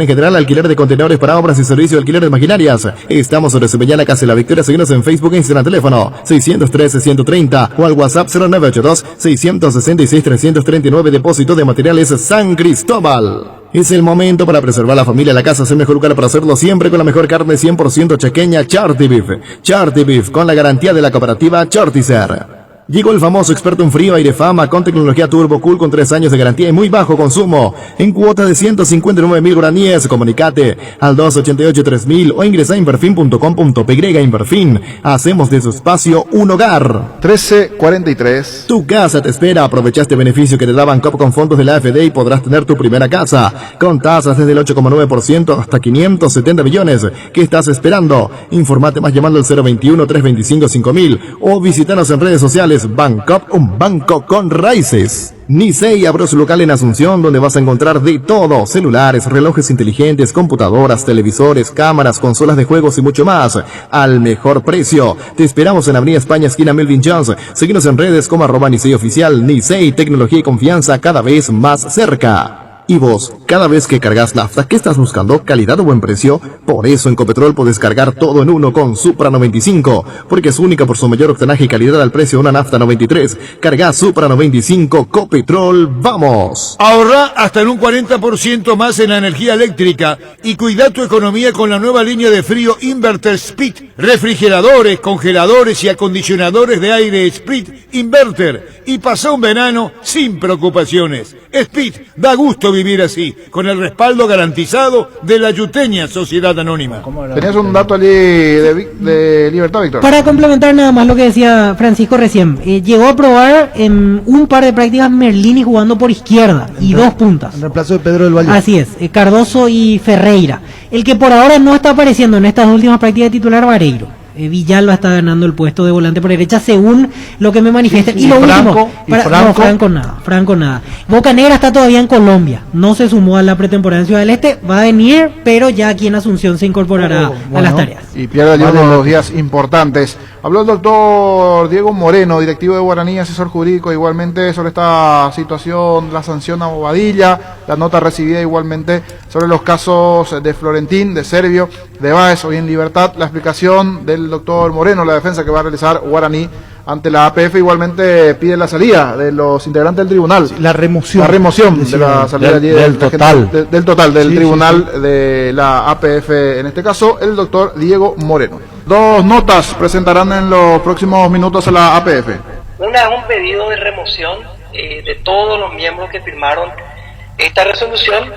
en general, alquiler de contenedores para obras y servicio de alquiler de maquinarias. Estamos sobre Sevillana, Casa de la Victoria. Seguinos en Facebook e Instagram, teléfono 613-130 o al WhatsApp 0982-666-339. Depósito de materiales San Cristóbal. Es el momento para preservar la familia, la casa es el mejor lugar para hacerlo siempre con la mejor carne 100% chaqueña Charty Beef. Charty Beef con la garantía de la cooperativa Chartizer. Llegó el famoso experto en frío Airefama con tecnología Turbo Cool con 3 años de garantía y muy bajo consumo. En cuota de 159.000 guaraníes. Comunicate al 288-3000 o ingresa a inverfin.com.py. Inverfin. Hacemos de su espacio un hogar. 1343. Tu casa te espera. Aprovecha este beneficio que te da Bancop con fondos de la AFD y podrás tener tu primera casa. Con tasas desde el 8,9% hasta 570 millones. ¿Qué estás esperando? Informate más llamando al 021-325-5000 o visítanos en redes sociales. Bancop, un banco con raíces. Nicey abrió su local en Asunción, donde vas a encontrar de todo: celulares, relojes inteligentes, computadoras, televisores, cámaras, consolas de juegos y mucho más al mejor precio. Te esperamos en Avenida España, esquina Melvin Jones. Síguenos en redes como @Nicey Oficial. Nicey, tecnología y confianza cada vez más cerca. Y vos, cada vez que cargas nafta, ¿qué estás buscando? ¿Calidad o buen precio? Por eso en Copetrol podés cargar todo en uno con Supra 95, porque es única por su mayor octanaje y calidad al precio de una nafta 93. Carga Supra 95, Copetrol, ¡vamos! Ahorra hasta en un 40% más en la energía eléctrica y cuida tu economía con la nueva línea de frío Inverter Speed. Refrigeradores, congeladores y acondicionadores de aire Speed Inverter. Y pasa un verano sin preocupaciones. Speed, da gusto vivir así, con el respaldo garantizado de la Yuteña Sociedad Anónima. ¿Tenías un dato allí de Libertad, Víctor? Para complementar nada más lo que decía Francisco recién, llegó a probar en un par de prácticas Merlini jugando por izquierda y 2 puntas. En reemplazo de Pedro del Valle. Así es, Cardoso y Ferreira. El que por ahora no está apareciendo en estas últimas prácticas de titular, Vareiro. Villalba está ganando el puesto de volante por derecha según lo que me manifiestan. Y lo último, Franco nada. Boca Negra está todavía en Colombia, no se sumó a la pretemporada en Ciudad del Este, va a venir, pero ya aquí en Asunción se incorporará a las tareas. Y pierde allí unos días importantes. Habló el doctor Diego Moreno, directivo de Guaraní, asesor jurídico, igualmente sobre esta situación, la sanción a Bobadilla, la nota recibida igualmente sobre los casos de Florentín, de Servio, de Báez, hoy en libertad, la explicación del doctor Moreno, la defensa que va a realizar Guaraní ante la APF, igualmente pide la salida de los integrantes del tribunal. Sí, la remoción de la salida del total del tribunal de la APF, en este caso el doctor Diego Moreno. 2 notas presentarán en los próximos minutos a la APF. Una es un pedido de remoción de todos los miembros que firmaron esta resolución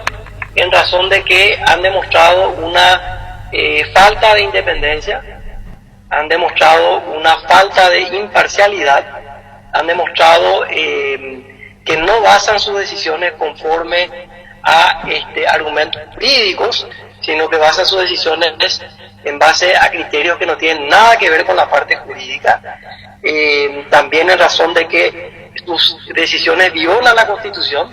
en razón de que han demostrado una falta de independencia, han demostrado una falta de imparcialidad, han demostrado que no basan sus decisiones conforme a argumentos jurídicos, sino que basan sus decisiones en base a criterios que no tienen nada que ver con la parte jurídica, también en razón de que sus decisiones violan la Constitución,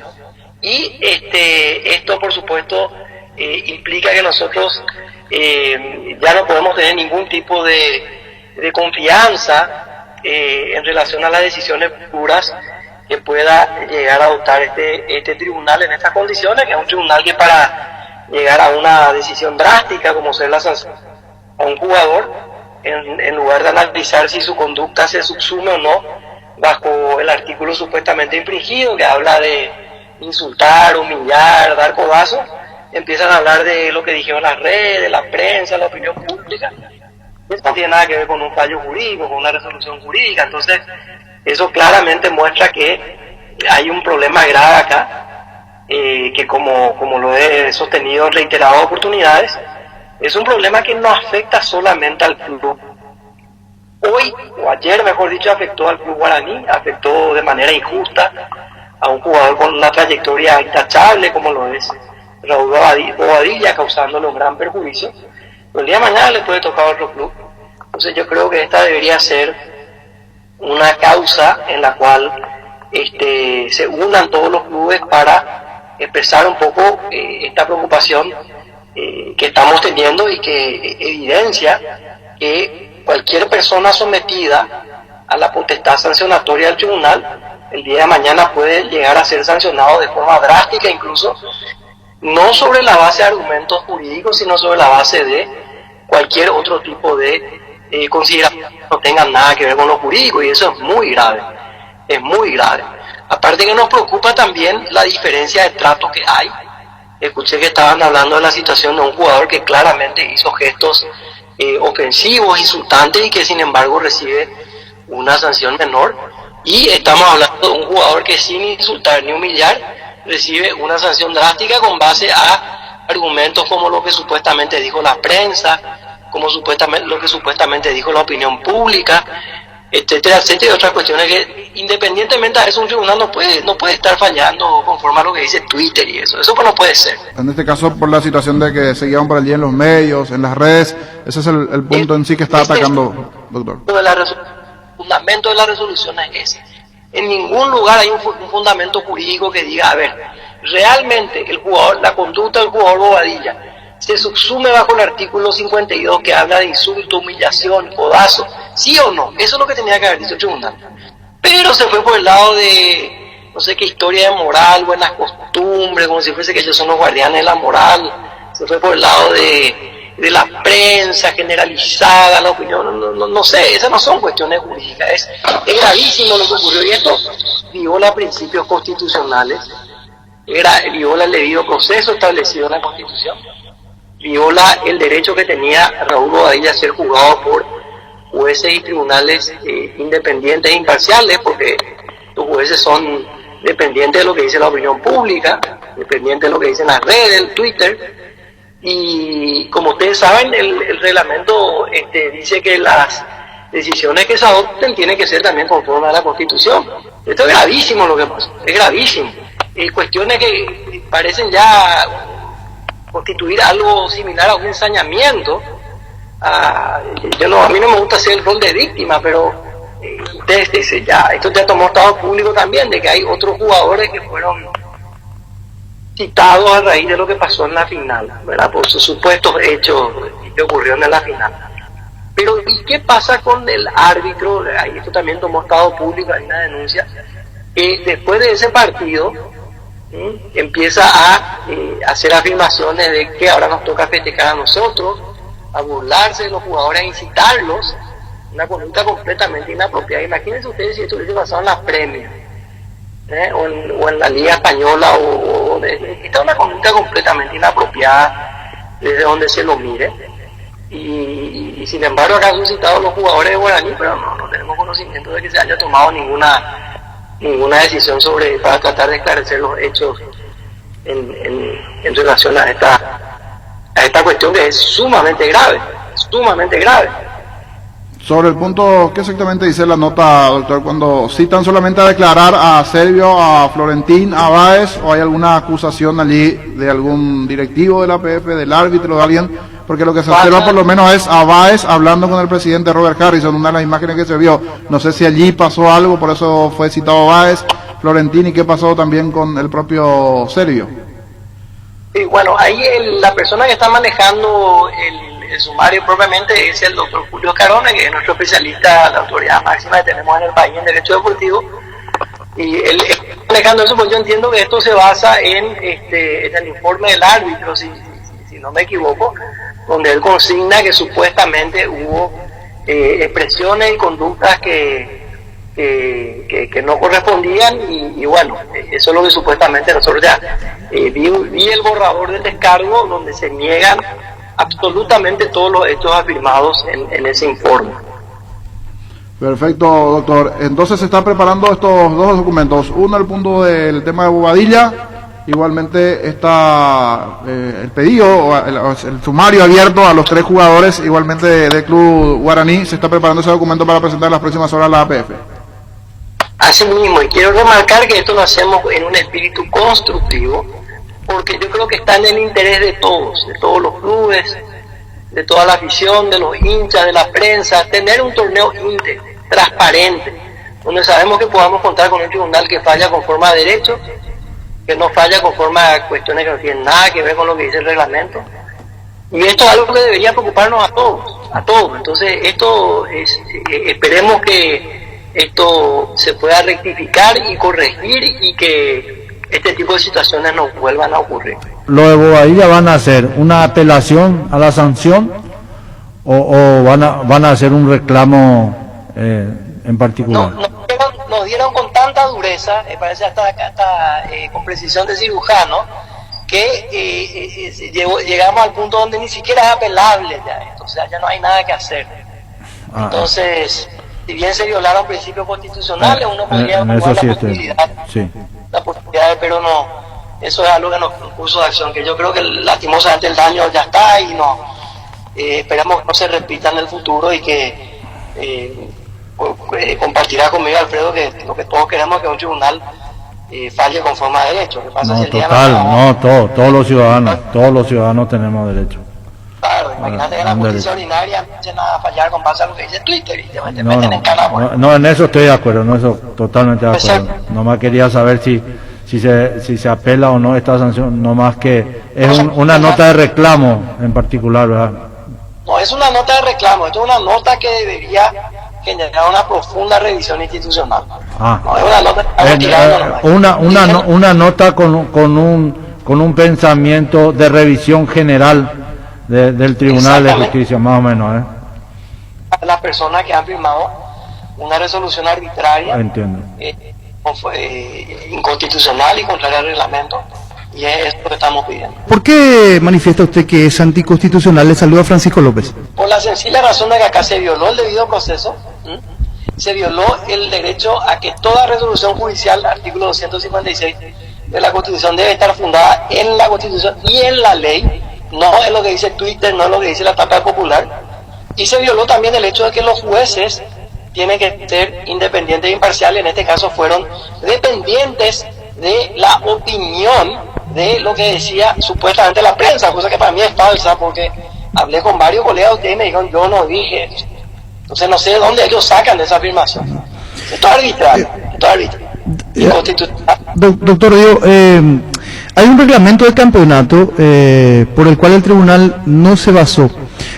y esto por supuesto implica que nosotros ya no podemos tener ningún tipo de confianza en relación a las decisiones futuras que pueda llegar a adoptar este tribunal en estas condiciones, que es un tribunal que para llegar a una decisión drástica como ser la sanción a un jugador, en lugar de analizar si su conducta se subsume o no bajo el artículo supuestamente infringido, que habla de insultar, humillar, dar codazos, empiezan a hablar de lo que dijeron las redes, la prensa, la opinión pública. Eso no tiene nada que ver con un fallo jurídico, con una resolución jurídica. Entonces, eso claramente muestra que hay un problema grave acá, que como lo he sostenido en reiteradas oportunidades, es un problema que no afecta solamente al club. Hoy, o ayer mejor dicho, afectó al club Guaraní, afectó de manera injusta a un jugador con una trayectoria intachable como lo es Raúl Bobadilla, causándole un gran perjuicio. Pero el día de mañana le puede tocar a otro club. Entonces yo creo que esta debería ser una causa en la cual se unan todos los clubes para expresar un poco esta preocupación que estamos teniendo y que evidencia que cualquier persona sometida a la potestad sancionatoria del tribunal el día de mañana puede llegar a ser sancionado de forma drástica, incluso no sobre la base de argumentos jurídicos, sino sobre la base de cualquier otro tipo de consideración que no tengan nada que ver con lo jurídico, y eso es muy grave, es muy grave. Aparte que nos preocupa también la diferencia de trato que hay. Escuché que estaban hablando de la situación de un jugador que claramente hizo gestos ofensivos, insultantes, y que sin embargo recibe una sanción menor, y estamos hablando de un jugador que sin insultar ni humillar recibe una sanción drástica con base a argumentos como lo que supuestamente dijo la prensa, como lo que supuestamente dijo la opinión pública, etcétera, etcétera, y otras cuestiones que independientemente de eso un tribunal no puede estar fallando conforme a lo que dice Twitter y eso pues no puede ser. En este caso, por la situación de que se guiaban por allí en los medios, en las redes, ese es el punto en sí que está atacando, doctor. El fundamento de la resolución es ese. En ningún lugar hay un fundamento jurídico que diga, a ver, realmente la conducta del jugador Bobadilla se subsume bajo el artículo 52 que habla de insulto, humillación, codazo, ¿sí o no? Eso es lo que tenía que haber dicho el tribunal. Pero se fue por el lado de, no sé qué historia de moral, buenas costumbres, como si fuese que ellos son los guardianes de la moral. Se fue por el lado de la prensa generalizada, la opinión, no sé, esas no son cuestiones jurídicas. Es gravísimo lo que ocurrió, y esto viola principios constitucionales, viola el debido proceso establecido en la Constitución, viola el derecho que tenía Raúl Bobadilla a ser juzgado por jueces y tribunales independientes e imparciales, porque los jueces son dependientes de lo que dice la opinión pública, dependientes de lo que dicen las redes, el Twitter, y como ustedes saben, el reglamento dice que las decisiones que se adopten tienen que ser también conforme a la Constitución. Esto es gravísimo lo que pasa, es gravísimo. Cuestiones que parecen ya constituir algo similar a un ensañamiento. A mí no me gusta hacer el rol de víctima, pero ustedes dicen esto ya tomó estado público también, de que hay otros jugadores que fueron citados a raíz de lo que pasó en la final, ¿verdad? Por sus supuestos hechos que ocurrieron en la final. Pero ¿y qué pasa con el árbitro? Esto también tomó estado público, hay una denuncia, que después de ese partido empieza a hacer afirmaciones de que ahora nos toca festejar a nosotros, a burlarse de los jugadores, a incitarlos, una conducta completamente inapropiada. Imagínense ustedes si esto hubiese pasado en la Premier, o en la Liga Española, esta es una conducta completamente inapropiada desde donde se lo mire, y sin embargo acá han suscitado los jugadores de Guaraní, pero no tenemos conocimiento de que se haya tomado ninguna decisión para tratar de esclarecer los hechos en relación a esta cuestión, que es sumamente grave. Sobre el punto, ¿qué exactamente dice la nota, doctor, cuando citan solamente a declarar a Servio, a Florentín, a Báez, o hay alguna acusación allí de algún directivo de la APF, del árbitro, de alguien? Porque lo que se observa por lo menos es a Báez hablando con el presidente Robert Harrison, una de las imágenes que se vio. No sé si allí pasó algo, por eso fue citado Báez, Florentín, y qué pasó también con el propio Servio. Sí, bueno, ahí la persona que está manejando el sumario propiamente es el doctor Julio Carona, que es nuestro especialista, la autoridad máxima que tenemos en el país en derecho deportivo, y él está manejando eso, pues yo entiendo que esto se basa en el informe del árbitro, si no me equivoco, donde él consigna que supuestamente hubo expresiones y conductas que no correspondían, y bueno, eso es lo que supuestamente nosotros ya vi el borrador del descargo, donde se niegan absolutamente todos los hechos afirmados en ese informe. Perfecto, doctor. Entonces se están preparando estos dos documentos. Uno, el punto del tema de Bobadilla. Igualmente está el pedido, el sumario abierto a los 3 jugadores, igualmente del Club Guaraní. Se está preparando ese documento para presentar en las próximas horas a la APF. Así mismo, y quiero remarcar que esto lo hacemos en un espíritu constructivo, porque yo creo que está en el interés de todos los clubes, de toda la afición, de los hinchas, de la prensa, tener un torneo íntegro, transparente, donde sabemos que podamos contar con un tribunal que falla conforme a derecho, que no falla conforme a cuestiones que no tienen nada que ver con lo que dice el reglamento. Y esto es algo que debería preocuparnos a todos. Entonces esto esperemos que esto se pueda rectificar y corregir y que este tipo de situaciones no vuelvan a ocurrir. ¿Los de Bobadilla van a hacer una apelación a la sanción o van a hacer un reclamo en particular? Nos dieron con tanta dureza, parece hasta con precisión de cirujano, que llegamos al punto donde ni siquiera es apelable ya esto, o sea, ya no hay nada que hacer. Entonces, si bien se violaron principios constitucionales, uno podría evaluar la posibilidad, pero no, eso es algo que nos curso de acción, que yo creo que lastimosamente el daño ya está y no esperamos que no se repita en el futuro y que compartirá conmigo Alfredo que lo que todos queremos es que un tribunal falle conforme a derecho. ¿Qué pasa si el día todos los ciudadanos tenemos derecho. Claro, imagínate que la justicia ordinaria empiecen a fallar con base a lo que dice Twitter y te meten en cara. No, en eso estoy de acuerdo, no, eso totalmente de acuerdo. Nomás quería saber si se apela o no esta sanción, nomás que es una nota de reclamo en particular, ¿verdad? No, es una nota de reclamo, esto es una nota que debería generar una profunda revisión institucional. No, es una nota con un pensamiento de revisión general del Tribunal de Justicia, más o menos, Las personas que han firmado una resolución arbitraria, inconstitucional y contraria al reglamento, y es esto que estamos pidiendo. ¿Por qué manifiesta usted que es anticonstitucional? Le saluda Francisco López. Por la sencilla razón de que acá se violó el debido proceso, se violó el derecho a que toda resolución judicial, artículo 256 de la Constitución, debe estar fundada en la Constitución y en la ley, no es lo que dice Twitter, no es lo que dice la etapa popular, y se violó también el hecho de que los jueces tienen que ser independientes e imparciales, en este caso fueron dependientes de la opinión de lo que decía supuestamente la prensa, cosa que para mí es falsa, porque hablé con varios colegas de ustedes y me dijeron, yo no dije eso. Entonces no sé de dónde ellos sacan de esa afirmación. Esto es arbitrario, inconstitucional. Doctor, hay un reglamento de campeonato por el cual el tribunal no se basó,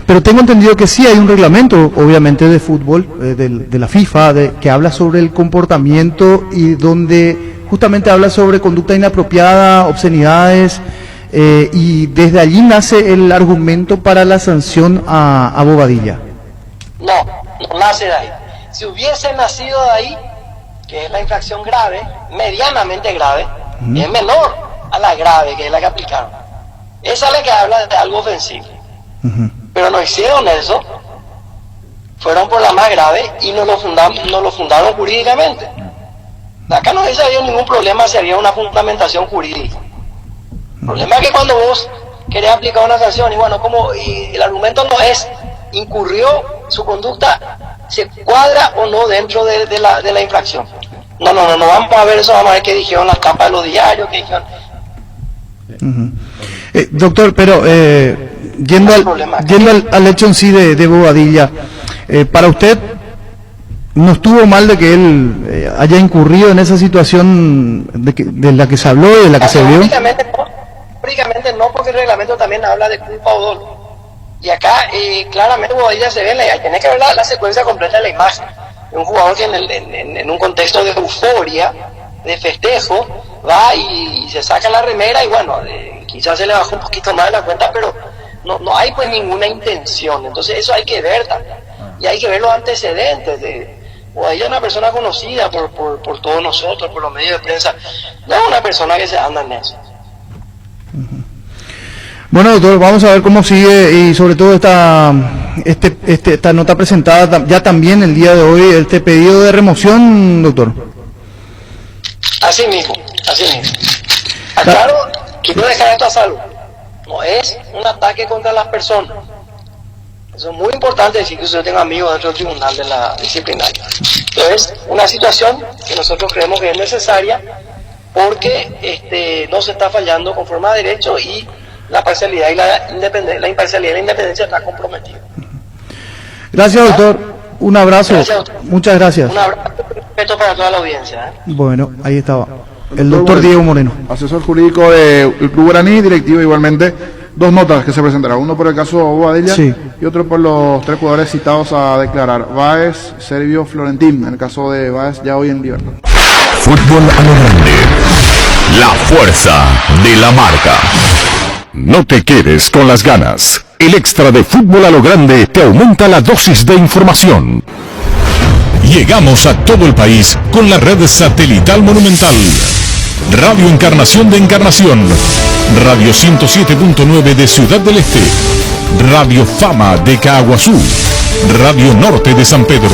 pero tengo entendido que sí hay un reglamento, obviamente, de fútbol, de la FIFA, que habla sobre el comportamiento y donde justamente habla sobre conducta inapropiada, obscenidades, y desde allí nace el argumento para la sanción a Bobadilla. No nace de ahí. Si hubiese nacido de ahí, que es la infracción grave, medianamente grave, es menor a la grave, que es la que aplicaron. Esa es la que habla de algo ofensivo. Pero no hicieron eso, fueron por la más grave y no lo fundaron jurídicamente. Acá no había ningún problema si había una fundamentación jurídica. El problema es que cuando vos querés aplicar una sanción, y bueno, como el argumento no es, incurrió, su conducta se cuadra o no dentro de la infracción. No vamos a ver eso, vamos a ver qué dijeron las tapas de los diarios, qué dijeron. Doctor, pero yendo al hecho en sí de Bobadilla, para usted, ¿no estuvo mal de que él haya incurrido en esa situación de la que se habló y de la que se vio? Prácticamente no, porque el reglamento también habla de culpa o dolo. Y acá claramente Bobadilla se ve, tiene que ver la secuencia completa de la imagen. Un jugador que en un contexto de euforia, de festejo, va y se saca la remera y bueno, quizás se le bajó un poquito más de la cuenta, pero no hay pues ninguna intención. Entonces eso hay que ver también. Y hay que ver los antecedentes Bobadilla es una persona conocida por todos nosotros, por los medios de prensa. No es una persona que se anda en eso. Bueno, doctor, vamos a ver cómo sigue y sobre todo esta nota presentada ya también el día de hoy, este pedido de remoción, doctor. Así mismo. Aclaro, quiero dejar esto a salvo. No es un ataque contra las personas. Eso es muy importante decir que usted tenga amigos dentro del tribunal de la disciplinaria. Entonces, una situación que nosotros creemos que es necesaria porque no se está fallando conforme a derecho y la parcialidad y la imparcialidad y la independencia está comprometida. Gracias, doctor. Un abrazo. Gracias, doctor. Muchas gracias. Un abrazo y respeto para toda la audiencia. Bueno, ahí estaba. El doctor Diego Moreno. Asesor jurídico del Club Guaraní, directivo igualmente. Dos notas que se presentarán, uno por el caso Bobadilla y otro por los 3 jugadores citados a declarar, Báez, Servio, Florentín, en el caso de Báez ya hoy en libertad. Fútbol a lo grande. La fuerza de la marca. No te quedes con las ganas. El extra de Fútbol a lo grande te aumenta la dosis de información. Llegamos a todo el país con la red satelital Monumental. Radio Encarnación de Encarnación, Radio 107.9 de Ciudad del Este, Radio Fama de Caaguazú, Radio Norte de San Pedro,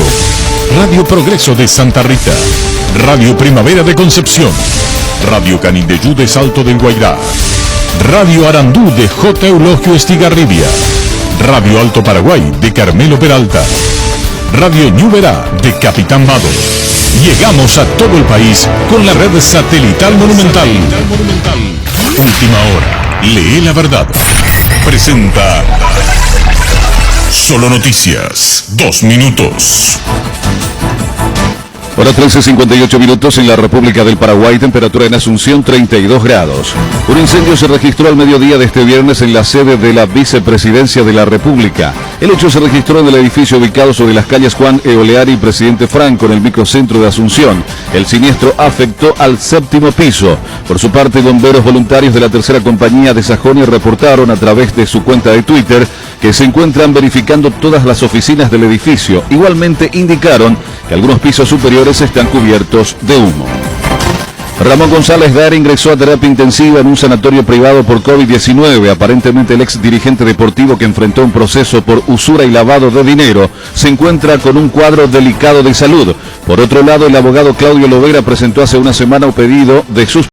Radio Progreso de Santa Rita, Radio Primavera de Concepción, Radio Canindeyú de Salto del Guairá, Radio Arandú de J. Eulogio Estigarribia, Radio Alto Paraguay de Carmelo Peralta, Radio Ñuberá de Capitán Vado. Llegamos a todo el país con la red satelital Monumental. Última hora. Lee la verdad. Presenta Solo Noticias. 2 minutos. Hora 13:58 minutos en la República del Paraguay, temperatura en Asunción 32 grados. Un incendio se registró al mediodía de este viernes en la sede de la Vicepresidencia de la República. El hecho se registró en el edificio ubicado sobre las calles Juan Eoleari y Presidente Franco en el microcentro de Asunción. El siniestro afectó al 7º piso. Por su parte, bomberos voluntarios de la tercera compañía de Sajonia reportaron a través de su cuenta de Twitter que se encuentran verificando todas las oficinas del edificio. Igualmente indicaron que algunos pisos superiores están cubiertos de humo. Ramón González Dar ingresó a terapia intensiva en un sanatorio privado por COVID-19. Aparentemente el ex dirigente deportivo que enfrentó un proceso por usura y lavado de dinero se encuentra con un cuadro delicado de salud. Por otro lado, el abogado Claudio Lovera presentó hace una semana un pedido de suspensión